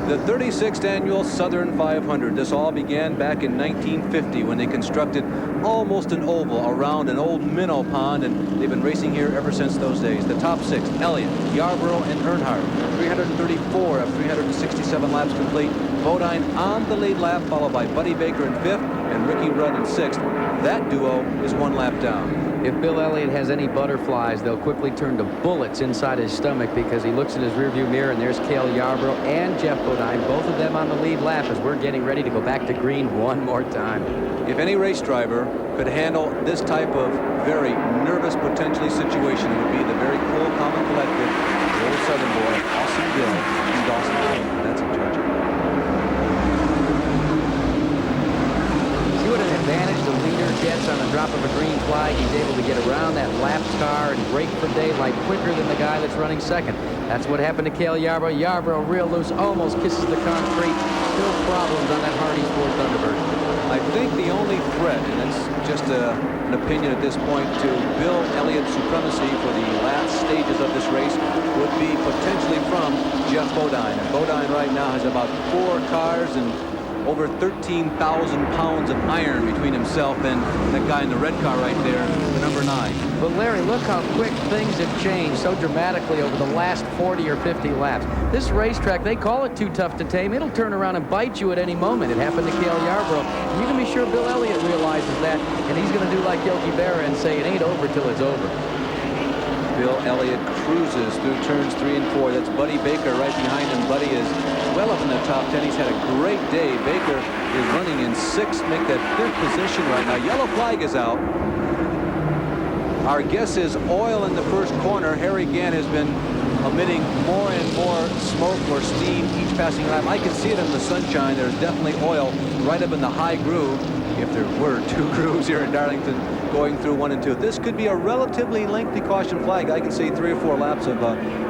The 36th annual Southern 500. This all began back in 1950 when they constructed almost an oval around an old minnow pond, and they've been racing here ever since those days. The top 6, Elliott, Yarborough, and Earnhardt. 334 of 367 laps complete. Bodine on the lead lap, followed by Buddy Baker in 5th and Ricky Rudd in 6th. That duo is 1 lap down. If Bill Elliott has any butterflies, they'll quickly turn to bullets inside his stomach because he looks in his rearview mirror and there's Cale Yarborough and Jeff Bodine, both of them on the lead lap as we're getting ready to go back to green one more time. If any race driver could handle this type of very nervous, potentially situation, it would be the very cool, calm, and collected old Southern boy, Austin Bill, from Dawson. That's in Georgia. See what an advantage the leader gets on the drop of a green flag. He's able to get around that lapped car and break for daylight quicker than the guy that's running second. That's what happened to Cale Yarborough. Yarborough real loose, almost kisses the concrete. Still problems on that Hardee's Ford Thunderbird. I think the only threat, and it's just an opinion at this point, to Bill Elliott's supremacy for the last stages of this race would be potentially from Jeff Bodine. And Bodine right now has about 4 cars and over 13,000 pounds of iron between himself and that guy in the red car right there, the number 9. But Larry, look how quick things have changed so dramatically over the last 40 or 50 laps. This racetrack, they call it too tough to tame. It'll turn around and bite you at any moment. It happened to Cale Yarborough. And you can be sure Bill Elliott realizes that, and he's going to do like Yogi Berra and say it ain't over till it's over. Bill Elliott cruises through turns 3 and 4. That's Buddy Baker right behind him. Buddy is well up in the top 10. He's had a great day. Baker is running in 6th, make that 5th position right now. Yellow flag is out. Our guess is oil in the first corner. Harry Gant has been emitting more and more smoke or steam each passing lap. I can see it in the sunshine. There's definitely oil right up in the high groove, if there were 2 grooves here in Darlington going through 1 and 2. This could be a relatively lengthy caution flag. I can see 3 or 4 laps of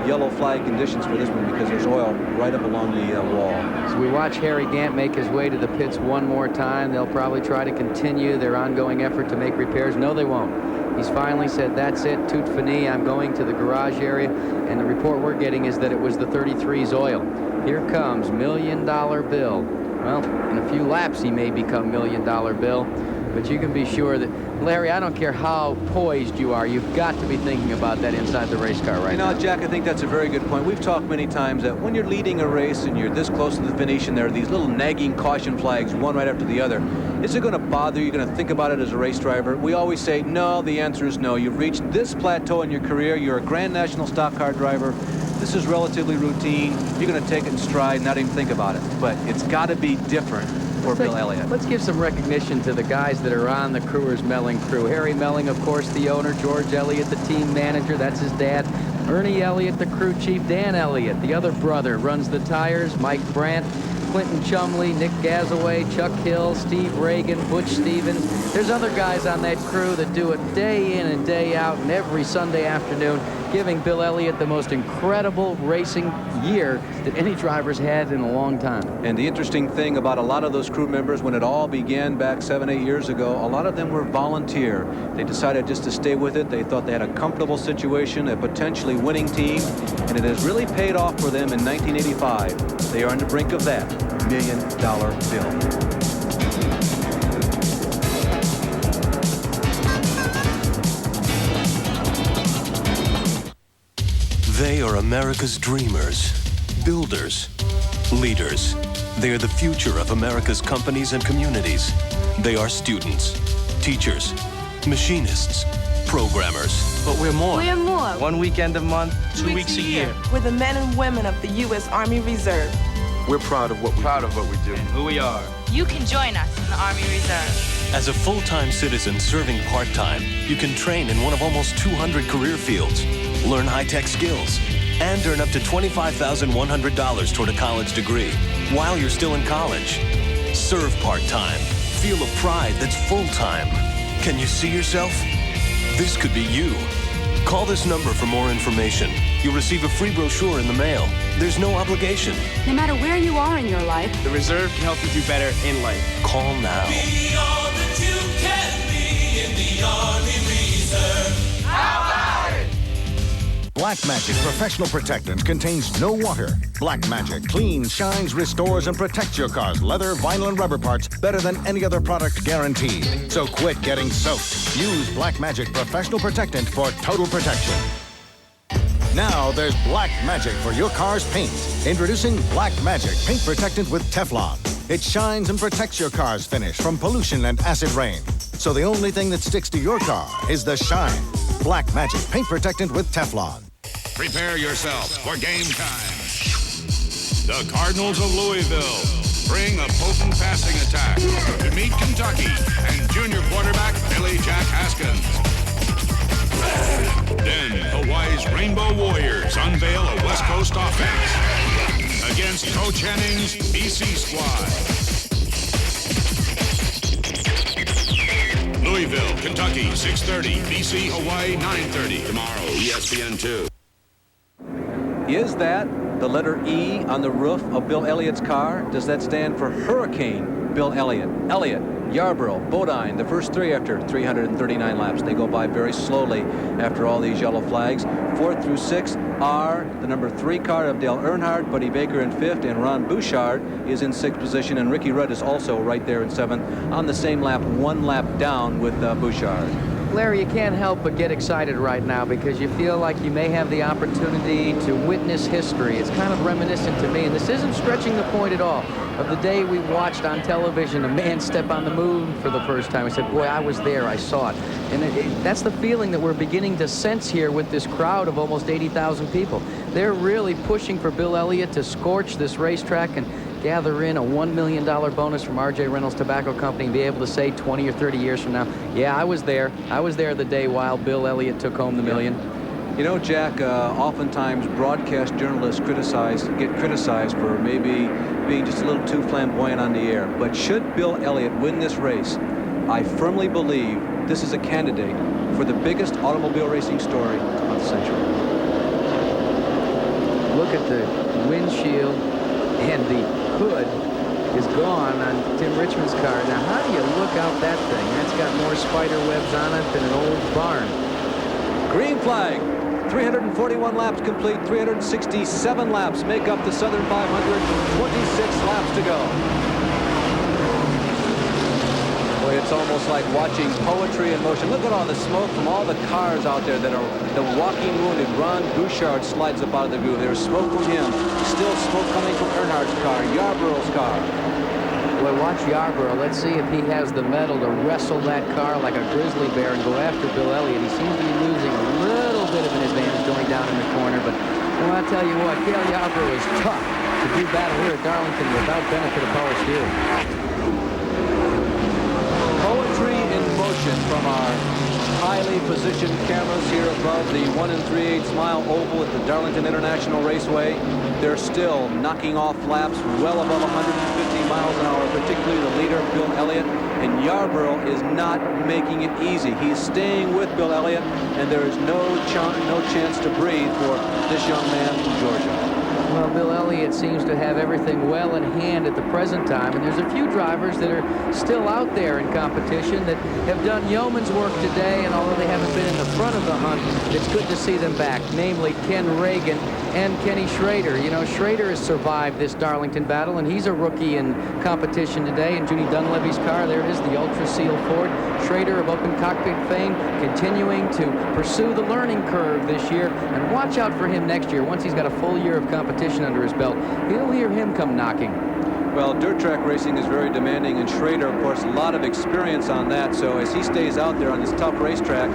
yellow flag conditions for this one because there's oil right up along the wall. So we watch Harry Gant make his way to the pits one more time. They'll probably try to continue their ongoing effort to make repairs. No, they won't. He's finally said, that's it, tout fini, I'm going to the garage area. And the report we're getting is that it was the 33's oil. Here comes $1 Million Bill. Well, in a few laps he may become $1 Million Bill, but you can be sure that, Larry, I don't care how poised you are, you've got to be thinking about that inside the race car right now. You know, Jack, I think that's a very good point. We've talked many times that when you're leading a race and you're this close to the finish and there are these little nagging caution flags, one right after the other, is it going to bother you? You're going to think about it as a race driver? We always say no. The answer is no. You've reached this plateau in your career. You're a Grand National stock car driver. This is relatively routine. You're going to take it in stride and not even think about it. But it's got to be different for Bill Elliott. Let's give some recognition to the guys that are on the Crewers Melling crew. Harry Melling, of course, the owner. George Elliott, the team manager. That's his dad. Ernie Elliott, the crew chief. Dan Elliott, the other brother, runs the tires. Mike Brandt, Clinton Chumley, Nick Gazaway, Chuck Hill, Steve Reagan, Butch Stevens. There's other guys on that crew that do it day in and day out and every Sunday afternoon, giving Bill Elliott the most incredible racing year that any driver's had in a long time. And the interesting thing about a lot of those crew members, when it all began back 7-8 years ago, a lot of them were volunteer. They decided just to stay with it. They thought they had a comfortable situation, a potentially winning team, and it has really paid off for them in 1985. They are on the brink of that $1 Million Bill. They are America's dreamers, builders, leaders. They are the future of America's companies and communities. They are students, teachers, machinists, programmers. But we're more. We're more. 1 weekend a month, 2 weeks a year. We're the men and women of the U.S. Army Reserve. We're proud of what we do. And who we are. You can join us in the Army Reserve. As a full-time citizen serving part-time, you can train in one of almost 200 career fields, learn high-tech skills, and earn up to $25,100 toward a college degree while you're still in college. Serve part-time. Feel a pride that's full-time. Can you see yourself? This could be you. Call this number for more information. You'll receive a free brochure in the mail. There's no obligation. No matter where you are in your life, The Reserve can help you do better in life. Call now. Be all that you can be in the Army Reserve. How about it? Black Magic Professional Protectant contains no water. Black Magic cleans, shines, restores, and protects your car's leather, vinyl, and rubber parts better than any other product guaranteed. So quit getting soaked. Use Black Magic Professional Protectant for total protection. Now there's Black Magic for your car's paint. Introducing Black Magic Paint Protectant with Teflon. It shines and protects your car's finish from pollution and acid rain. So the only thing that sticks to your car is the shine. Black Magic Paint Protectant with Teflon. Prepare yourself for game time. The Cardinals of Louisville bring a potent passing attack to meet Kentucky and junior quarterback Billy Jack Haskins. Then Hawaii's Rainbow Warriors unveil a West Coast offense against Coach Henning's BC squad. Louisville, Kentucky, 6:30. BC, Hawaii, 9:30. Tomorrow, ESPN2. Is that the letter E on the roof of Bill Elliott's car? Does that stand for Hurricane Bill Elliott? Elliott, Yarborough, Bodine, the first 3 after 339 laps. They go by very slowly after all these yellow flags. 4th through 6th are the number 3 car of Dale Earnhardt, Buddy Baker in 5th, and Ron Bouchard is in 6th position, and Ricky Rudd is also right there in 7th on the same lap, 1 lap down with Bouchard. Larry, you can't help but get excited right now because you feel like you may have the opportunity to witness history. It's kind of reminiscent to me, and this isn't stretching the point at all, of the day we watched on television a man step on the moon for the first time. I said, boy, I was there, I saw it. And that's the feeling that we're beginning to sense here with this crowd of almost 80,000 people. They're really pushing for Bill Elliott to scorch this racetrack and gather in a $1 million bonus from R.J. Reynolds Tobacco Company and be able to say 20 or 30 years from now, yeah, I was there. I was there the day while Bill Elliott took home the million. You know, Jack, oftentimes broadcast journalists get criticized for maybe being just a little too flamboyant on the air. But should Bill Elliott win this race, I firmly believe this is a candidate for the biggest automobile racing story of the century. Look at the windshield, and the hood is gone on Tim Richmond's car. Now, how do you look out that thing? That's got more spider webs on it than an old barn. Green flag. 341 laps complete. 367 laps make up the Southern 500. 26 laps to go. Boy, it's almost like watching poetry in motion. Look at all the smoke from all the cars out there that are the walking wounded. Ron Bouchard slides up out of the view. There's smoke from him. Still smoke coming from Earnhardt's car, Yarborough's car. Boy, watch Yarborough. Let's see if he has the mettle to wrestle that car like a grizzly bear and go after Bill Elliott. He seems to be losing a little bit of an advantage going down in the corner, but well, I'll tell you what, Cale Yarborough is tough to do battle here at Darlington without benefit of power steering. Poetry in motion from our highly positioned cameras here above the 1 3/8 mile oval at the Darlington International Raceway. They're still knocking off laps well above 150 miles an hour, particularly the leader, Bill Elliott. And Yarborough is not making it easy. He's staying with Bill Elliott, and there is no chance to breathe for this young man from Georgia. Well, Bill Elliott seems to have everything well in hand at the present time, and there's a few drivers that are still out there in competition that have done yeoman's work today, and although they haven't been in the front of the hunt, it's good to see them back, namely Ken Reagan and Kenny Schrader. You know, Schrader has survived this Darlington battle, and he's a rookie in competition today. And Judy Dunleavy's car, there it is, the Ultra Seal Ford. Schrader of open cockpit fame, continuing to pursue the learning curve this year, and watch out for him next year. Once he's got a full year of competition under his belt, you'll hear him come knocking. Well, dirt track racing is very demanding, and Schrader, of course, a lot of experience on that. So as he stays out there on this tough racetrack,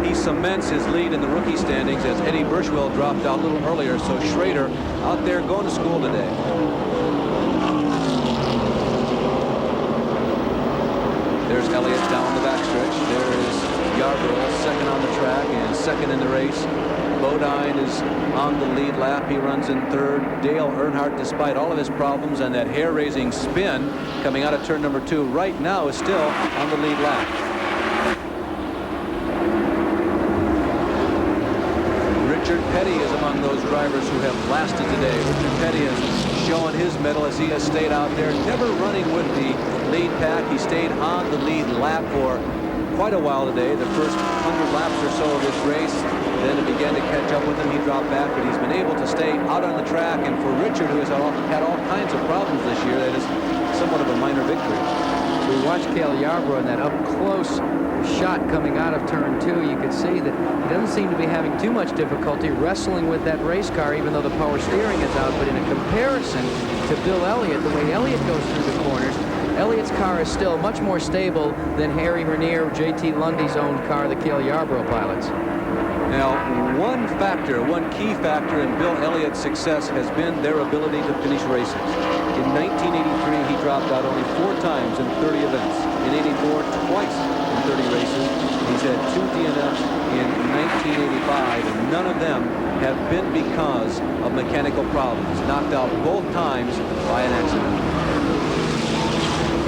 he cements his lead in the rookie standings as Eddie Birchwell dropped out a little earlier. So Schrader out there going to school today. There's Elliott down the backstretch. There is Yarborough, second on the track and second in the race. Bodine is on the lead lap. He runs in third. Dale Earnhardt, despite all of his problems and that hair-raising spin coming out of turn number 2, right now is still on the lead lap. Richard Petty is among those drivers who have lasted today. Richard Petty has shown his mettle as he has stayed out there, never running with the lead pack. He stayed on the lead lap for quite a while today, the first 100 laps or so of this race. Then it began to catch up with him. He dropped back, but he's been able to stay out on the track. And for Richard, who has had all kinds of problems this year, that is somewhat of a minor victory. We watched Cale Yarborough in that up-close shot coming out of turn 2. You could see that he doesn't seem to be having too much difficulty wrestling with that race car, even though the power steering is out. But in a comparison to Bill Elliott, the way Elliott goes through the corners, Elliott's car is still much more stable than Harry Renier, J.T. Lundy's owned car, the Cale Yarborough pilots. Now, one key factor in Bill Elliott's success has been their ability to finish races. In 1983, he dropped out only 4 times in 30 events. In 84, twice in 30 races. He's had 2 DNFs in 1985, and none of them have been because of mechanical problems. Knocked out both times by an accident.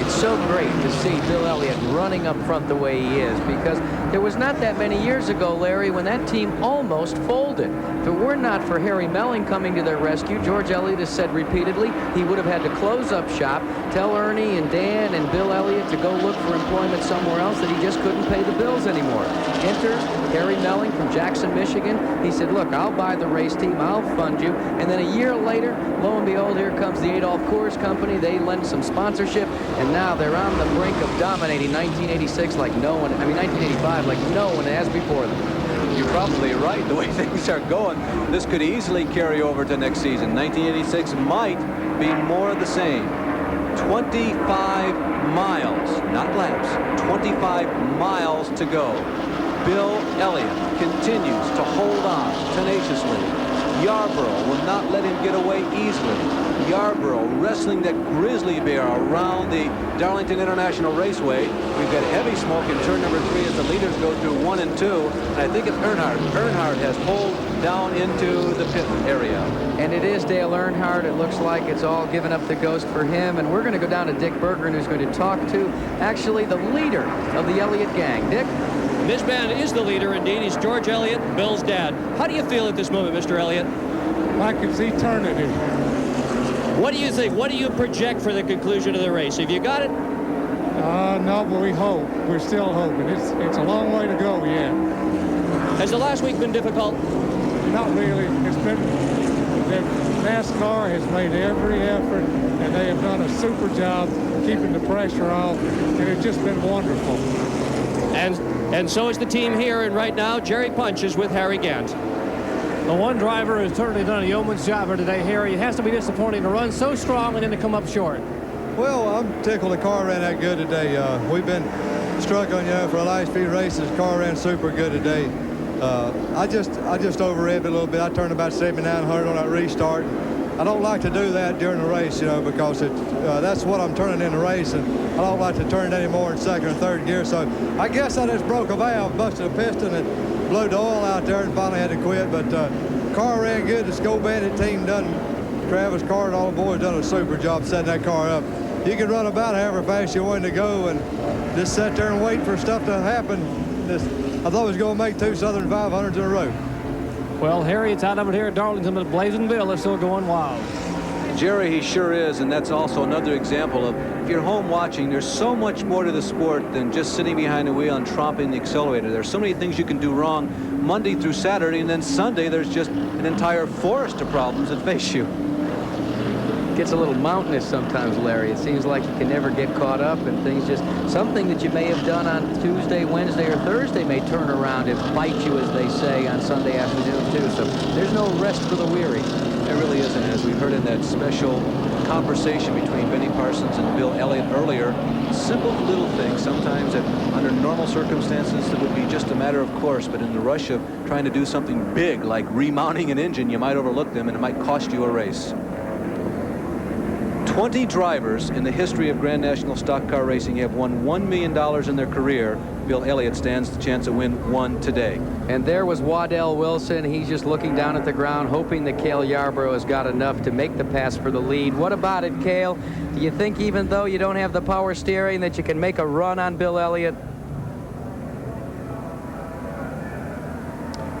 It's so great to see Bill Elliott running up front the way he is, because there was not that many years ago, Larry, when that team almost folded. If it were not for Harry Melling coming to their rescue, George Elliott has said repeatedly he would have had to close up shop, tell Ernie and Dan and Bill Elliott to go look for employment somewhere else, that he just couldn't pay the bills anymore. Enter Harry Melling from Jackson, Michigan. He said, look, I'll buy the race team, I'll fund you. And then a year later, lo and behold, here comes the Adolph Coors Company. They lend some sponsorship, and now now they're on the brink of dominating 1986 like no one, I mean 1985 like no one has before them. You're probably right. The way things are going, this could easily carry over to next season. 1986 might be more of the same. 25 miles, not laps, 25 miles to go. Bill Elliott continues to hold on tenaciously. Yarborough will not let him get away easily. Yarborough wrestling that grizzly bear around the Darlington International Raceway. We've got heavy smoke in turn number 3 as the leaders go through 1 and 2. And I think it's Earnhardt. Earnhardt has pulled down into the pit area. And it is Dale Earnhardt. It looks like it's all given up the ghost for him. And we're going to go down to Dick Berggren, who's going to talk to actually the leader of the Elliott gang. Dick? This man is the leader, indeed. He's George Elliott, Bill's dad. How do you feel at this moment, Mr. Elliott? Like it's eternity. What do you think? What do you project for the conclusion of the race? Have you got it? No, but we hope. We're still hoping. It's a long way to go yet. Has the last week been difficult? Not really. It's been, NASCAR has made every effort, and they have done a super job keeping the pressure off, and it's just been wonderful. And so is the team here, and right now, Jerry Punch is with Harry Gant. The one driver has certainly done a yeoman's job here today, Harry. It has to be disappointing to run so strong and then to come up short. Well, I'm tickled the car ran that good today. We've been struggling, for the last few races. The car ran super good today. I just over-revved it a little bit. I turned about 7,900 on that restart. I don't like to do that during the race, because that's what I'm turning in the race, and I don't like to turn it anymore in second or third gear. So I guess I just broke a valve, busted a piston, and blew the oil out there, and finally had to quit. But car ran good. The Skull Bandit team done, Travis Carr and all the boys done a super job setting that car up. You can run about however fast you wanted to go, and just sit there and wait for stuff to happen. I thought I was going to make 2 Southern 500s in a row. Well, Harry, it's out of it here at Darlington, but Blazing Bill is still going wild. Jerry, he sure is, and that's also another example of, if you're home watching, there's so much more to the sport than just sitting behind the wheel and tromping the accelerator. There's so many things you can do wrong Monday through Saturday, and then Sunday there's just an entire forest of problems that face you. Gets a little mountainous sometimes, Larry. It seems like you can never get caught up, and things just, something that you may have done on Tuesday, Wednesday, or Thursday may turn around and bite you, as they say, on Sunday afternoon, too. So there's no rest for the weary. There really isn't, as we heard in that special conversation between Benny Parsons and Bill Elliott earlier. Simple little things, sometimes that under normal circumstances it would be just a matter of course, but in the rush of trying to do something big like remounting an engine, you might overlook them and it might cost you a race. 20 drivers in the history of Grand National Stock Car Racing have won $1 million in their career. Bill Elliott stands the chance to win one today. And there was Waddell Wilson. He's just looking down at the ground, hoping that Cale Yarborough has got enough to make the pass for the lead. What about it, Cale? Do you think even though you don't have the power steering that you can make a run on Bill Elliott?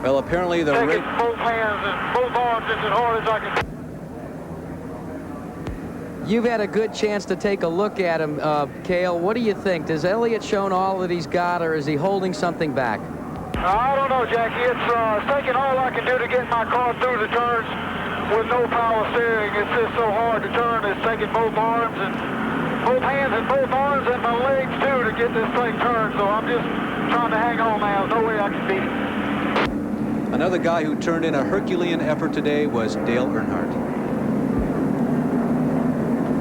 Well, apparently the taking both hands and both arms just as hard as I can. You've had a good chance to take a look at him, Cale. What do you think? Has Elliott shown all that he's got, or is he holding something back? I don't know, Jackie. It's taking all I can do to get my car through the turns with no power steering. It's just so hard to turn. It's taking both arms and both hands and both arms and my legs, too, to get this thing turned. So I'm just trying to hang on now. There's no way I can beat it. Another guy who turned in a Herculean effort today was Dale Earnhardt.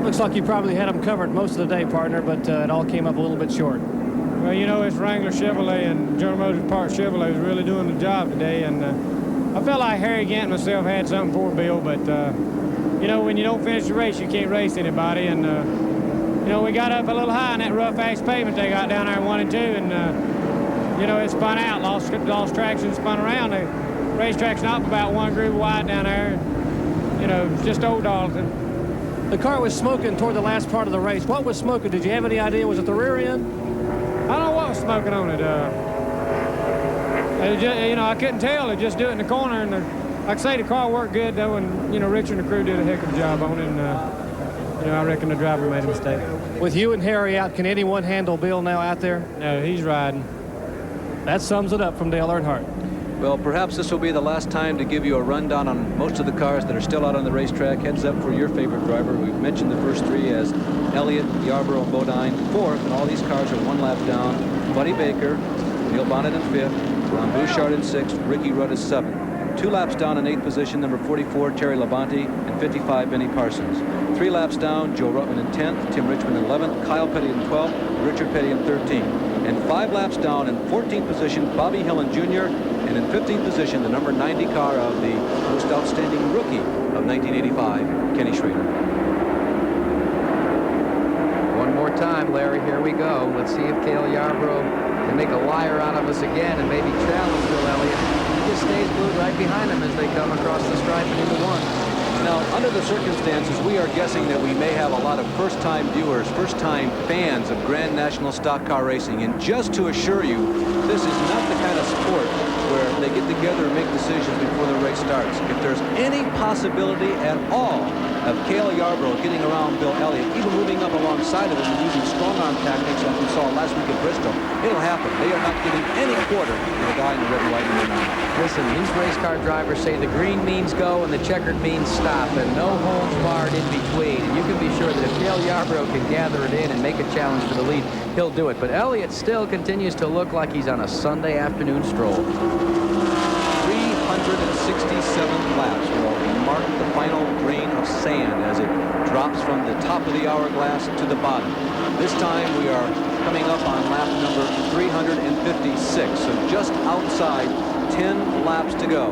Looks like you probably had them covered most of the day, partner, but it all came up a little bit short. Well, it's Wrangler Chevrolet and General Motors Parts Chevrolet was really doing the job today, and I felt like Harry Gant and myself had something for Bill, but, when you don't finish the race, you can't race anybody, and, we got up a little high on that rough-ass pavement they got down there in 1 and 2, and, it spun out, lost traction, spun around. The racetrack's not about 1 groove wide down there, just old Darlington. The car was smoking toward the last part of the race. What was smoking? Did you have any idea? Was it the rear end? I don't know what was smoking on it. I couldn't tell. It just do it in the corner. And like I say, the car worked good, though. And, Richard and the crew did a heck of a job on it. And, I reckon the driver made a mistake. With you and Harry out, can anyone handle Bill now out there? No, he's riding. That sums it up from Dale Earnhardt. Well, perhaps this will be the last time to give you a rundown on most of the cars that are still out on the racetrack. Heads up for your favorite driver. We've mentioned the first 3 as Elliott, Yarborough, and Bodine 4th, and all these cars are 1 lap down. Buddy Baker, Neil Bonnet in 5th, Ron Bouchard in 6th, Ricky Rudd is 7th. 2 laps down in 8th position, number 44, Terry Labonte, and 55, Benny Parsons. 3 laps down, Joe Rutman in 10th, Tim Richmond in 11th, Kyle Petty in 12th, Richard Petty in 13th. And 5 laps down in 14th position, Bobby Hillin Jr., and in 15th position, the number 90 car of the most outstanding rookie of 1985, Kenny Schrader. One more time, Larry, here we go. Let's see if Cale Yarborough can make a liar out of us again and maybe challenge Bill Elliott. He just stays glued right behind him as they come across the stripe and into 1. Now, under the circumstances, we are guessing that we may have a lot of first-time viewers, first-time fans of Grand National Stock Car Racing. And just to assure you, this is not the kind of sport where they get together and make decisions before the race starts. If there's any possibility at all of Cale Yarborough getting around Bill Elliott, even moving up alongside of him and using strong-arm tactics like we saw last week at Bristol, it'll happen. They are not giving any quarter to the guy in the red and white number 9. Listen, these race car drivers say the green means go and the checkered means stop, and no holds barred in between. And you can be sure that if Cale Yarborough can gather it in and make a challenge for the lead, he'll do it. But Elliott still continues to look like he's on a Sunday afternoon stroll. 367 laps will mark the final grain of sand as it drops from the top of the hourglass to the bottom. This time we are coming up on lap number 356, so just outside 10 laps to go.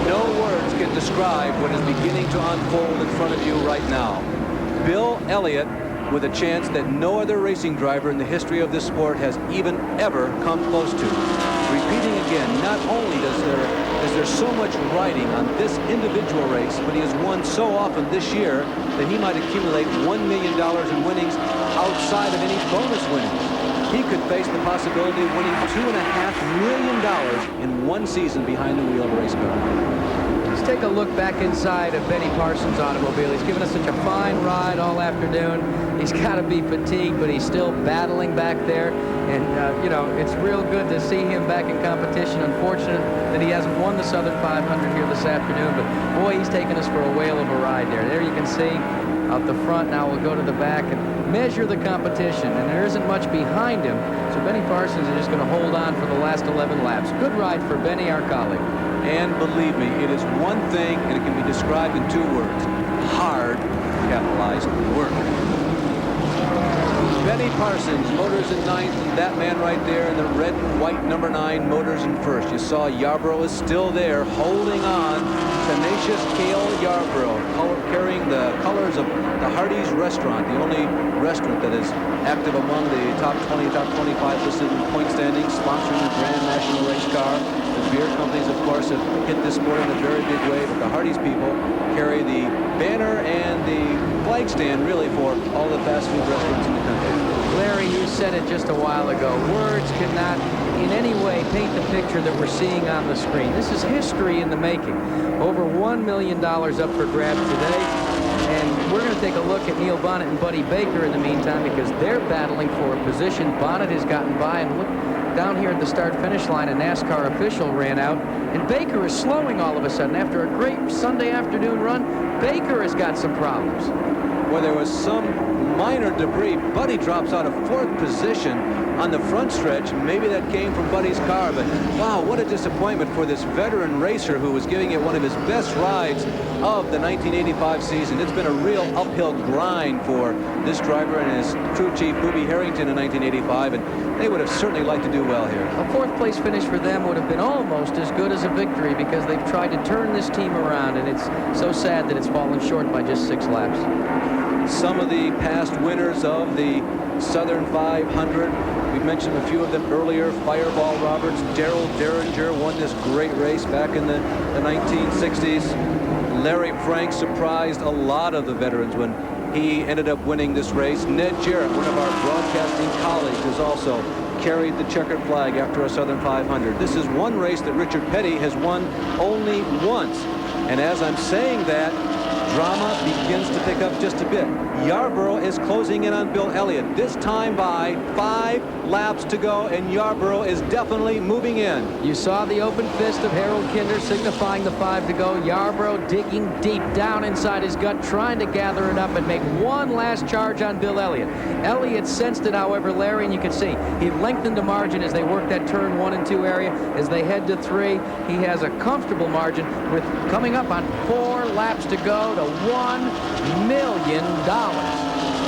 No words can describe what is beginning to unfold in front of you right now. Bill Elliott with a chance that no other racing driver in the history of this sport has even ever come close to. Repeating again, not only is there so much riding on this individual race, but he has won so often this year that he might accumulate $1 million in winnings outside of any bonus winnings. He could face the possibility of winning $2.5 million in one season behind the wheel of a race car. Let's take a look back inside of Benny Parsons' automobile. He's given us such a fine ride all afternoon. He's got to be fatigued, but he's still battling back there. And, you know, it's real good to see him back in competition. Unfortunate that he hasn't won the Southern 500 here this afternoon, but boy, he's taken us for a whale of a ride there. There you can see out the front. Now we'll go to the back and measure the competition, and there isn't much behind him. So Benny Parsons is just going to hold on for the last 11 laps. Good ride for Benny, our colleague. And believe me, it is one thing, and it can be described in 2 words: hard, capitalized, work. Benny Parsons, motors in 9th, that man right there in the red and white number 9, motors in 1st. You saw Yarborough is still there, holding on. Tenacious Cale Yarborough, carrying the colors of the Hardee's restaurant, the only restaurant that is active among the top 20, top 25 listed in point standings, sponsoring the Grand National Race Car. The beer companies, of course, have hit this sport in a very big way, but the Hardee's people carry the banner and the flag stand, really, for all the fast food restaurants in the country. Larry, you said it just a while ago. Words cannot in any way paint the picture that we're seeing on the screen. This is history in the making. Over $1 million up for grabs today. And we're going to take a look at Neil Bonnet and Buddy Baker in the meantime, because they're battling for a position. Bonnet has gotten by, and look down here at the start-finish line, a NASCAR official ran out, and Baker is slowing all of a sudden. After a great Sunday afternoon run, Baker has got some problems. Well, there was some minor debris. Buddy drops out of 4th position on the front stretch. Maybe that came from Buddy's car, but wow, what a disappointment for this veteran racer who was giving it one of his best rides of the 1985 season. It's been a real uphill grind for this driver and his crew chief, Boobie Harrington, in 1985, and they would have certainly liked to do well here. A 4th place finish for them would have been almost as good as a victory, because they've tried to turn this team around, and it's so sad that it's fallen short by just 6 laps. Some of the past winners of the Southern 500, we mentioned a few of them earlier. Fireball Roberts, Darrell Derringer won this great race back in the 1960s. Larry Frank surprised a lot of the veterans when he ended up winning this race. Ned Jarrett, one of our broadcasting colleagues, has also carried the checkered flag after a Southern 500. This is one race that Richard Petty has won only once. And as I'm saying that, drama begins to pick up just a bit. Yarborough is closing in on Bill Elliott, this time by 5 laps to go, and Yarborough is definitely moving in. You saw the open fist of Harold Kinder signifying the 5 to go. Yarborough digging deep down inside his gut, trying to gather it up and make one last charge on Bill Elliott. Elliott sensed it, however, Larry, and you can see he lengthened the margin as they worked that turn 1 and 2 area. As they head to 3, he has a comfortable margin with coming up on 4 laps to go to $1 million.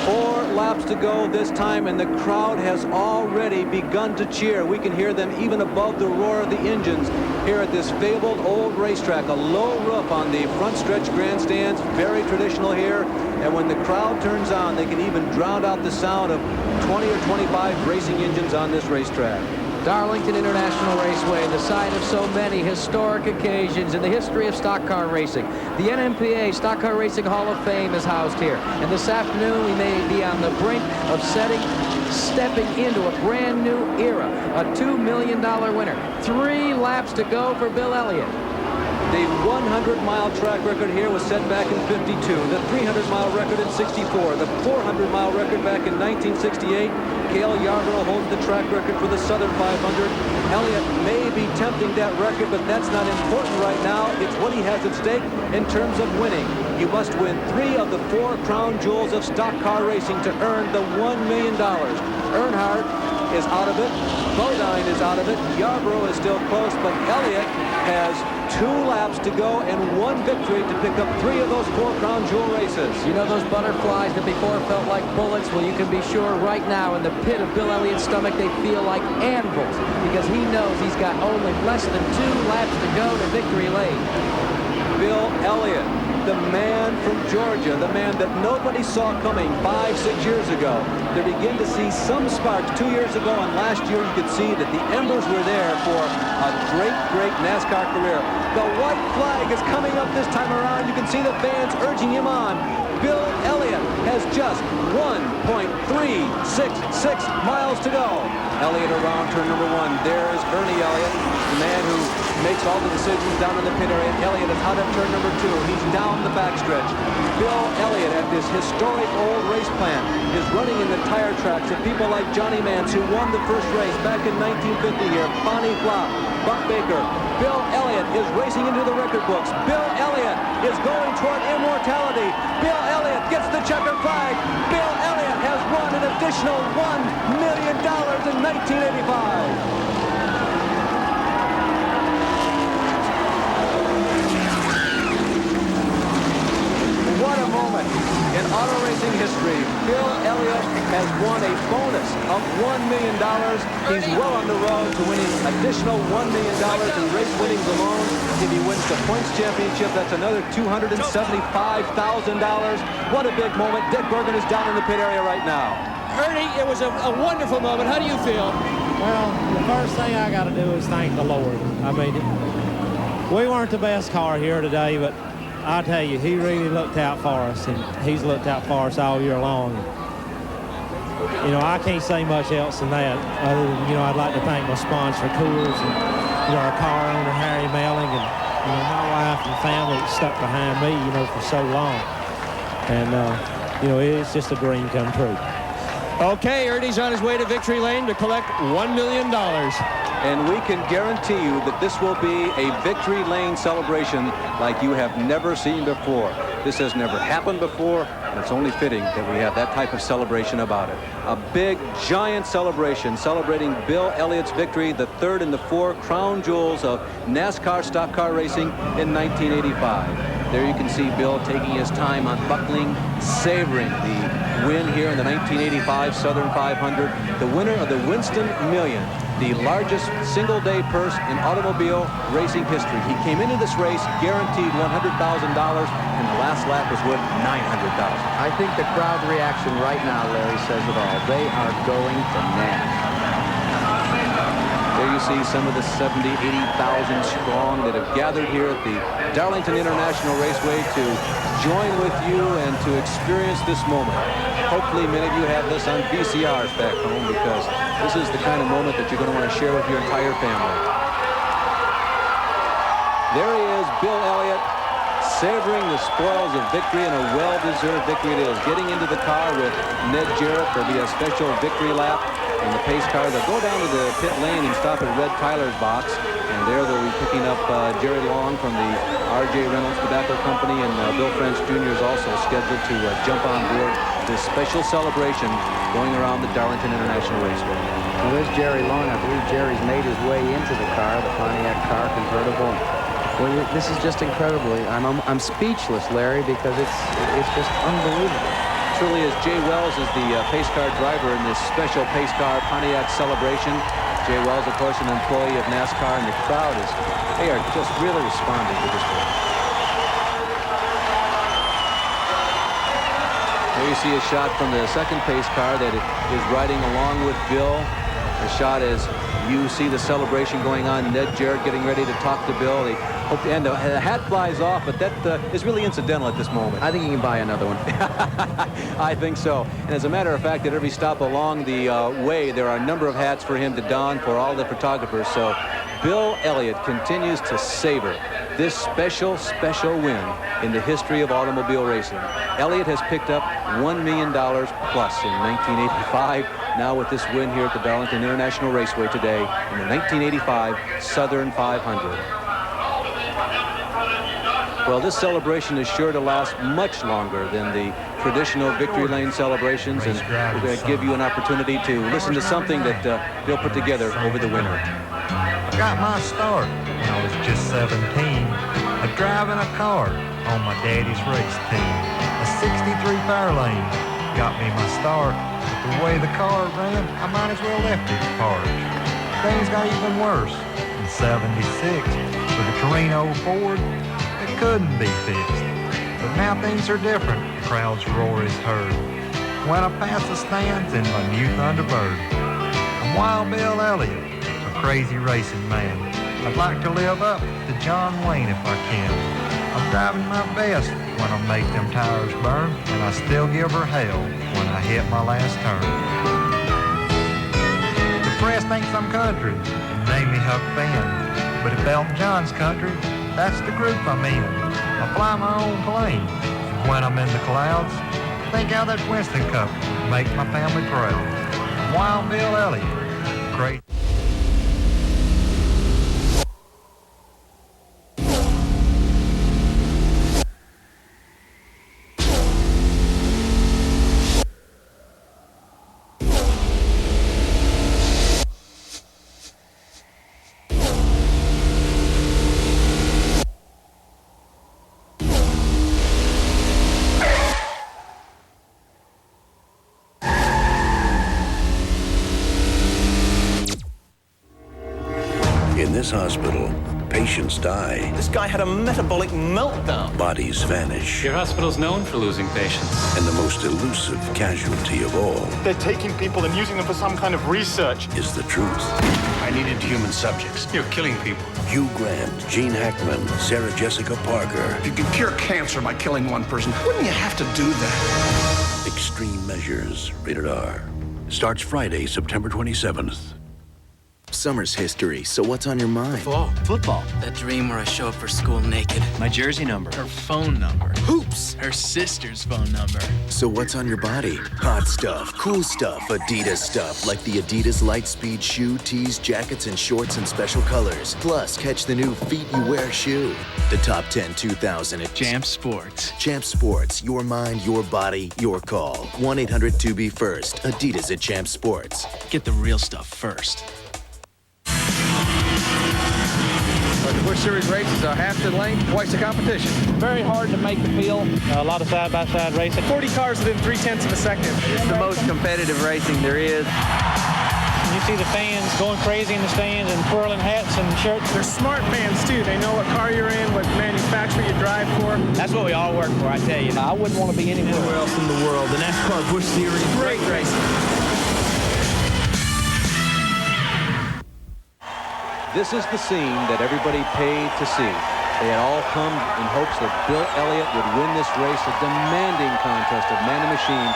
4 laps to go this time, and the crowd has already begun to cheer. We can hear them even above the roar of the engines here at this fabled old racetrack. A low roof on the front stretch grandstands, very traditional here. And when the crowd turns on, they can even drown out the sound of 20 or 25 racing engines on this racetrack. Darlington International Raceway, the site of so many historic occasions in the history of stock car racing. The NMPA Stock Car Racing Hall of Fame is housed here. And this afternoon, we may be on the brink of stepping into a brand new era. A $2 million winner. 3 laps to go for Bill Elliott. The 100-mile track record here was set back in '52. The 300-mile record in '64. The 400-mile record back in 1968. Cale Yarborough holds the track record for the Southern 500. Elliott may be tempting that record, but that's not important right now. It's what he has at stake in terms of winning. You must win 3 of the 4 crown jewels of stock car racing to earn the $1 million. Earnhardt is out of it. Bodine is out of it. Yarborough is still close, but Elliott has 2 laps to go and 1 victory to pick up 3 of those 4 crown jewel races. You know those butterflies that before felt like bullets? Well, you can be sure right now in the pit of Bill Elliott's stomach they feel like anvils, because he knows he's got only less than 2 laps to go to victory lane. Bill Elliott, the man from Georgia, the man that nobody saw coming 5-6 years ago. They begin to see some sparks 2 years ago, and last year you could see that the embers were there for a great, great NASCAR career. The white flag is coming up this time around. You can see the fans urging him on. Bill Elliott has just 1.366 miles to go. Elliott around turn number 1. There's Ernie Elliott, the man who makes all the decisions down in the pit area. Elliott is hot up turn number 2. He's down the backstretch. Bill Elliott at this historic old race plant is running in the tire tracks of people like Johnny Mance, who won the first race back in 1950 here. Bonnie Flop, Buck Baker. Bill Elliott is racing into the record books. Bill Elliott is going toward immortality. Bill Elliott gets the checker flag. Bill Elliott has won an additional $1 million in 1985. What a moment in auto racing history. Bill Elliott has won a bonus of $1 million. He's well on the road to winning additional $1 million in race winnings alone. If he wins the points championship, that's another $275,000. What a big moment. Dick Bergen is down in the pit area right now. Ernie, it was a wonderful moment. How do you feel? Well, the first thing I got to do is thank the Lord. I mean, we weren't the best car here today, but I tell you, he really looked out for us, and he's looked out for us all year long. You know, I can't say much else than that, other than, you know, I'd like to thank my sponsor, Coors, and, you know, our car owner, Harry Melling, and, you know, my wife and family that stuck behind me, you know, for so long. And, you know, it's just a dream come true. Okay, Ernie's on his way to victory lane to collect $1 million. And we can guarantee you that this will be a victory lane celebration like you have never seen before. This has never happened before, and it's only fitting that we have that type of celebration about it. A big, giant celebration celebrating Bill Elliott's victory, the 3rd in the 4 crown jewels of NASCAR stock car racing in 1985. There you can see Bill taking his time on buckling, savoring the win here in the 1985 Southern 500, the winner of the Winston Million, the largest single-day purse in automobile racing history. He came into this race guaranteed $100,000, and the last lap was worth $900,000. I think the crowd reaction right now, Larry, says it all. They are going bananas. There you see some of the 70,000, 80,000 strong that have gathered here at the Darlington International Raceway to join with you and to experience this moment. Hopefully many of you have this on VCRs back home, because this is the kind of moment that you're going to want to share with your entire family. There he is, Bill Elliott, savoring the spoils of victory, and a well-deserved victory it is. Getting into the car with Ned Jarrett. There'll be a special victory lap in the pace car. They'll go down to the pit lane and stop at Red Tyler's box, and there they'll be picking up Jerry Long from the R.J. Reynolds Tobacco Company, and Bill French Jr. is also scheduled to jump on board this special celebration going around the Darlington International Raceway. Well, there's Jerry Long. I believe Jerry's made his way into the car, the Pontiac car convertible. Well, this is just incredible. I'm speechless, Larry, because it's just unbelievable. Truly is. Jay Wells is the pace car driver in this special pace car Pontiac celebration. Jay Wells, of course, an employee of NASCAR, and the crowd they are just really responding to this one. There you see a shot from the second pace car that is riding along with Bill. The shot as you see the celebration going on. Ned Jarrett getting ready to talk to Bill. They hope to end. The hat flies off, but that is really incidental at this moment. I think you can buy another one. I think so. And as a matter of fact, at every stop along the way, there are a number of hats for him to don for all the photographers. So Bill Elliott continues to savor this special win in the history of automobile racing. Elliott has picked up $1 million plus in 1985. Now with this win here at the Darlington International Raceway today in the 1985 Southern 500. Well, this celebration is sure to last much longer than the traditional victory lane celebrations, and we're going to give you an opportunity to listen to something that Bill put together over the winter. I got my start when I was just 17, driving a car on my daddy's race team. A 63 Fairlane got me my start, but the way the car ran, I might as well left it parked. Things got even worse. In 76, with a Torino Ford, it couldn't be fixed. But now things are different, the crowd's roar is heard when I pass the stands in my new Thunderbird. I'm Wild Bill Elliott, a crazy racing man. I'd like to live up to John Wayne if I can. I'm driving my best when I make them tires burn, and I still give her hell when I hit my last turn. The press thinks I'm country and name me Huck Finn, but if Elton John's country, that's the group I'm in. I fly my own plane, and when I'm in the clouds, think how that Winston Cup would make my family proud. I'm Wild Bill Elliott, great. In this hospital, patients die. This guy had a metabolic meltdown. Bodies vanish. Your hospital's known for losing patients. And the most elusive casualty of all. They're taking people and using them for some kind of research. Is the truth. I needed human subjects. You're killing people. Hugh Grant, Gene Hackman, Sarah Jessica Parker. If you could cure cancer by killing one person, wouldn't you have to do that? Extreme Measures, rated R. Starts Friday, September 27th. Summer's history, so what's on your mind? Football. That dream where I show up for school naked. My jersey number. Her phone number. Hoops. Her sister's phone number. So what's on your body? Hot stuff, cool stuff, Adidas stuff, like the Adidas Lightspeed shoe, tees, jackets, and shorts in special colors. Plus, catch the new Feet You Wear shoe. The top 10 2000 at Champ Sports. Champ Sports, your mind, your body, your call. 1-800-2BE-FIRST. Adidas at Champ Sports. Get the real stuff first. The Busch Series races are half the length, twice the competition. Very hard to make the field. A lot of side-by-side racing. 40 cars within 0.3 of a second. It's the most competitive racing there is. You see the fans going crazy in the stands and twirling hats and shirts. They're smart fans, too. They know what car you're in, what manufacturer you drive for. That's what we all work for, I tell you. I wouldn't want to be anywhere else in the world. The NASCAR Busch Series, great racing. This is the scene that everybody paid to see. They had all come in hopes that Bill Elliott would win this race, a demanding contest of man and machine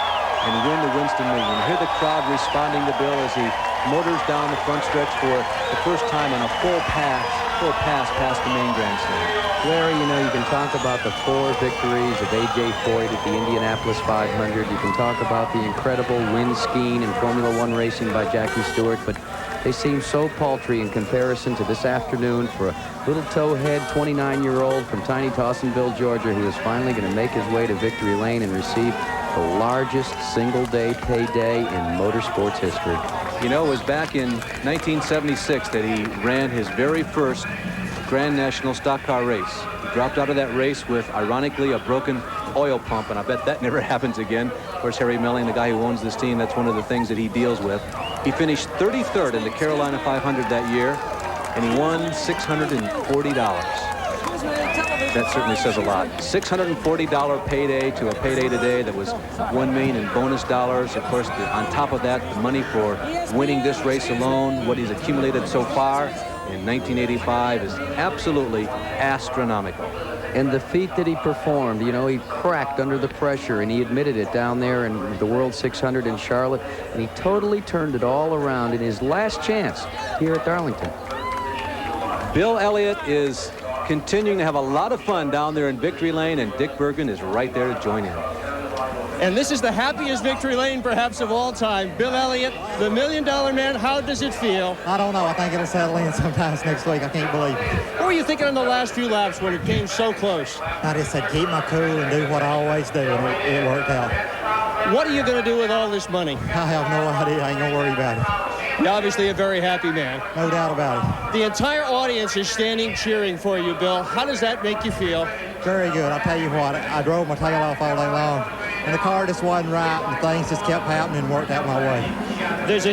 and win the Winston League. And hear the crowd responding to Bill as he motors down the front stretch for the first time on a full pass past the main grandstand. Larry, you know, you can talk about the 4 victories of A.J. Foyt at the Indianapolis 500. You can talk about the incredible wind skiing and Formula One racing by Jackie Stewart, but they seem so paltry in comparison to this afternoon for a little towhead 29-year-old from tiny Dawsonville, Georgia, who is finally going to make his way to victory lane and receive the largest single-day payday in motorsports history. You know, it was back in 1976 that he ran his very first Grand National stock car race. He dropped out of that race with, ironically, a broken oil pump, and I bet that never happens again. Of course, Harry Melling, the guy who owns this team, that's one of the things that he deals with. He finished 33rd in the Carolina 500 that year, and he won $640. That certainly says a lot. $640 payday to a payday today that was $1 million in bonus dollars. Of course, on top of that, the money for winning this race alone, what he's accumulated so far in 1985 is absolutely astronomical. And the feat that he performed, you know, he cracked under the pressure, and he admitted it down there in the World 600 in Charlotte, and he totally turned it all around in his last chance here at Darlington. Bill Elliott is continuing to have a lot of fun down there in Victory Lane, and Dick Bergen is right there to join in. And this is the happiest victory lane, perhaps, of all time. Bill Elliott, the $1 Million Man, how does it feel? I don't know. I think it'll settle in sometimes next week. I can't believe it. What were you thinking on the last few laps when it came so close? I just said keep my cool and do what I always do, and it worked out. What are you going to do with all this money? I have no idea. I ain't going to worry about it. You're obviously a very happy man. No doubt about it. The entire audience is standing cheering for you, Bill. How does that make you feel? Very good. I'll tell you what, I drove my tail off all day long, and the car just wasn't right, and things just kept happening and worked out my way. There's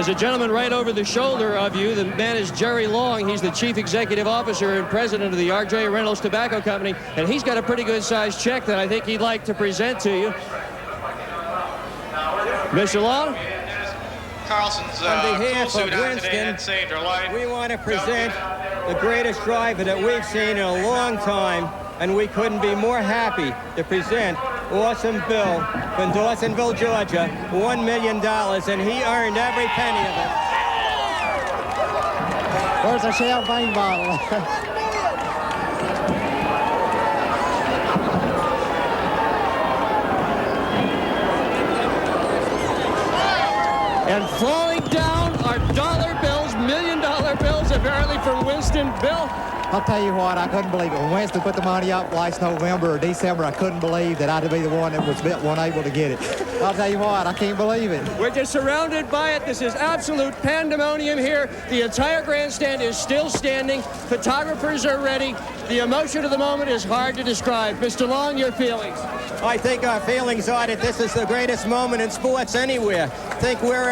a gentleman right over the shoulder of you. The man is Jerry Long. He's the chief executive officer and president of the R.J. Reynolds Tobacco Company, and he's got a pretty good-sized check that I think he'd like to present to you. Mr. Long? Carlson's on behalf cool of suit on today, Winston, that saved our life. we want to present the greatest driver that we've seen in a long time, and we couldn't be more happy to present Awesome Bill from Dawsonville, Georgia, $1 million, and he earned every penny of it. Where's the champagne bottle? And falling down are dollar bills, $1 million bills, apparently from Winston. Bill? I'll tell you what, I couldn't believe it. When Winston put the money up last November or December, I couldn't believe that I'd be the one that was unable to get it. I'll tell you what, I can't believe it. We're just surrounded by it. This is absolute pandemonium here. The entire grandstand is still standing. Photographers are ready. The emotion of the moment is hard to describe. Mr. Long, your feelings? I think our feelings are that this is the greatest moment in sports anywhere. I think we're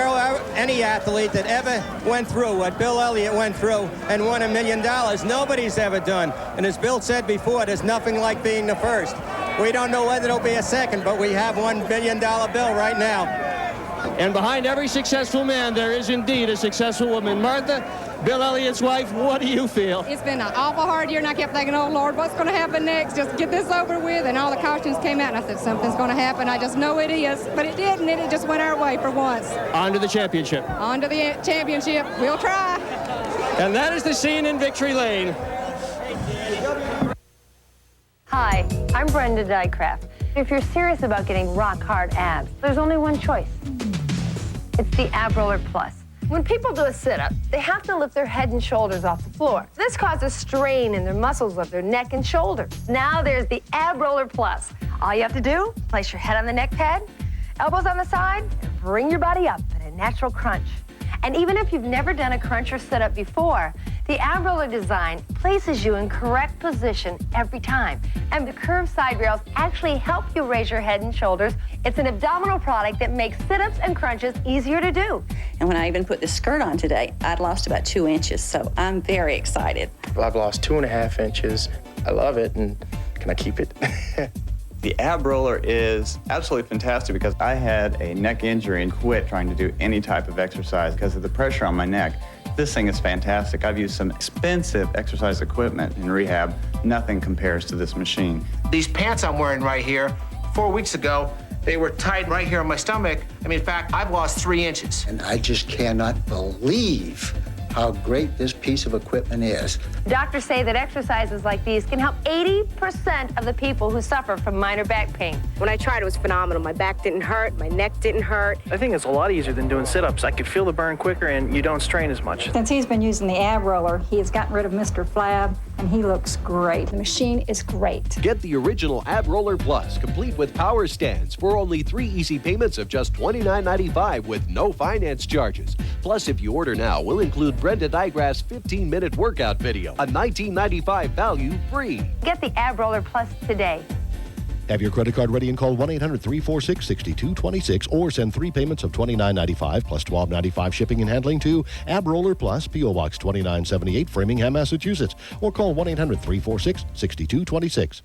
any athlete that ever went through what Bill Elliott went through and won $1 million. Nobody's ever done. And as Bill said before, there's nothing like being the first. We don't know whether it'll be a second, but we have $1 billion bill right now. And behind every successful man, there is indeed a successful woman. Martha, Bill Elliott's wife, what do you feel? It's been an awful hard year, and I kept thinking, oh, Lord, what's going to happen next? Just get this over with. And all the cautions came out, and I said, something's going to happen. I just know it is. But it didn't, and it just went our way for once. On to the championship. On to the championship. We'll try. And that is the scene in Victory Lane. Hi, I'm Brenda Dycraft. If you're serious about getting rock-hard abs, there's only one choice. It's the Ab Roller Plus. When people do a sit-up, they have to lift their head and shoulders off the floor. This causes strain in their muscles of their neck and shoulders. Now there's the Ab Roller Plus. All you have to do, place your head on the neck pad, elbows on the side, and bring your body up in a natural crunch. And even if you've never done a crunch or sit-up before, the Ab Roller design places you in correct position every time. And the curved side rails actually help you raise your head and shoulders. It's an abdominal product that makes sit-ups and crunches easier to do. And when I even put this skirt on today, I'd lost about 2 inches, so I'm very excited. Well, I've lost 2.5 inches. I love it, and can I keep it? The Ab Roller is absolutely fantastic because I had a neck injury and quit trying to do any type of exercise because of the pressure on my neck. This thing is fantastic. I've used some expensive exercise equipment in rehab. Nothing compares to this machine. These pants I'm wearing right here, 4 weeks ago, They were tight right here on my stomach. I mean, in fact, I've lost 3 inches. And I just cannot believe how great this piece of equipment is. Doctors say that exercises like these can help 80% of the people who suffer from minor back pain. When I tried, it was phenomenal. My back didn't hurt, my neck didn't hurt. I think it's a lot easier than doing sit-ups. I could feel the burn quicker and you don't strain as much. Since he's been using the ab roller, he has gotten rid of Mr. Flab, and he looks great. The machine is great. Get the original Ab Roller Plus, complete with power stands, for only 3 easy payments of just $29.95 with no finance charges. Plus, if you order now, we'll include Brenda Digraph's 15-minute workout video, a $19.95 value free. Get the Ab Roller Plus today. Have your credit card ready and call 1-800-346-6226 or send 3 payments of $29.95 plus $12.95 shipping and handling to Ab Roller Plus, P.O. Box 2978, Framingham, Massachusetts, or call 1-800-346-6226.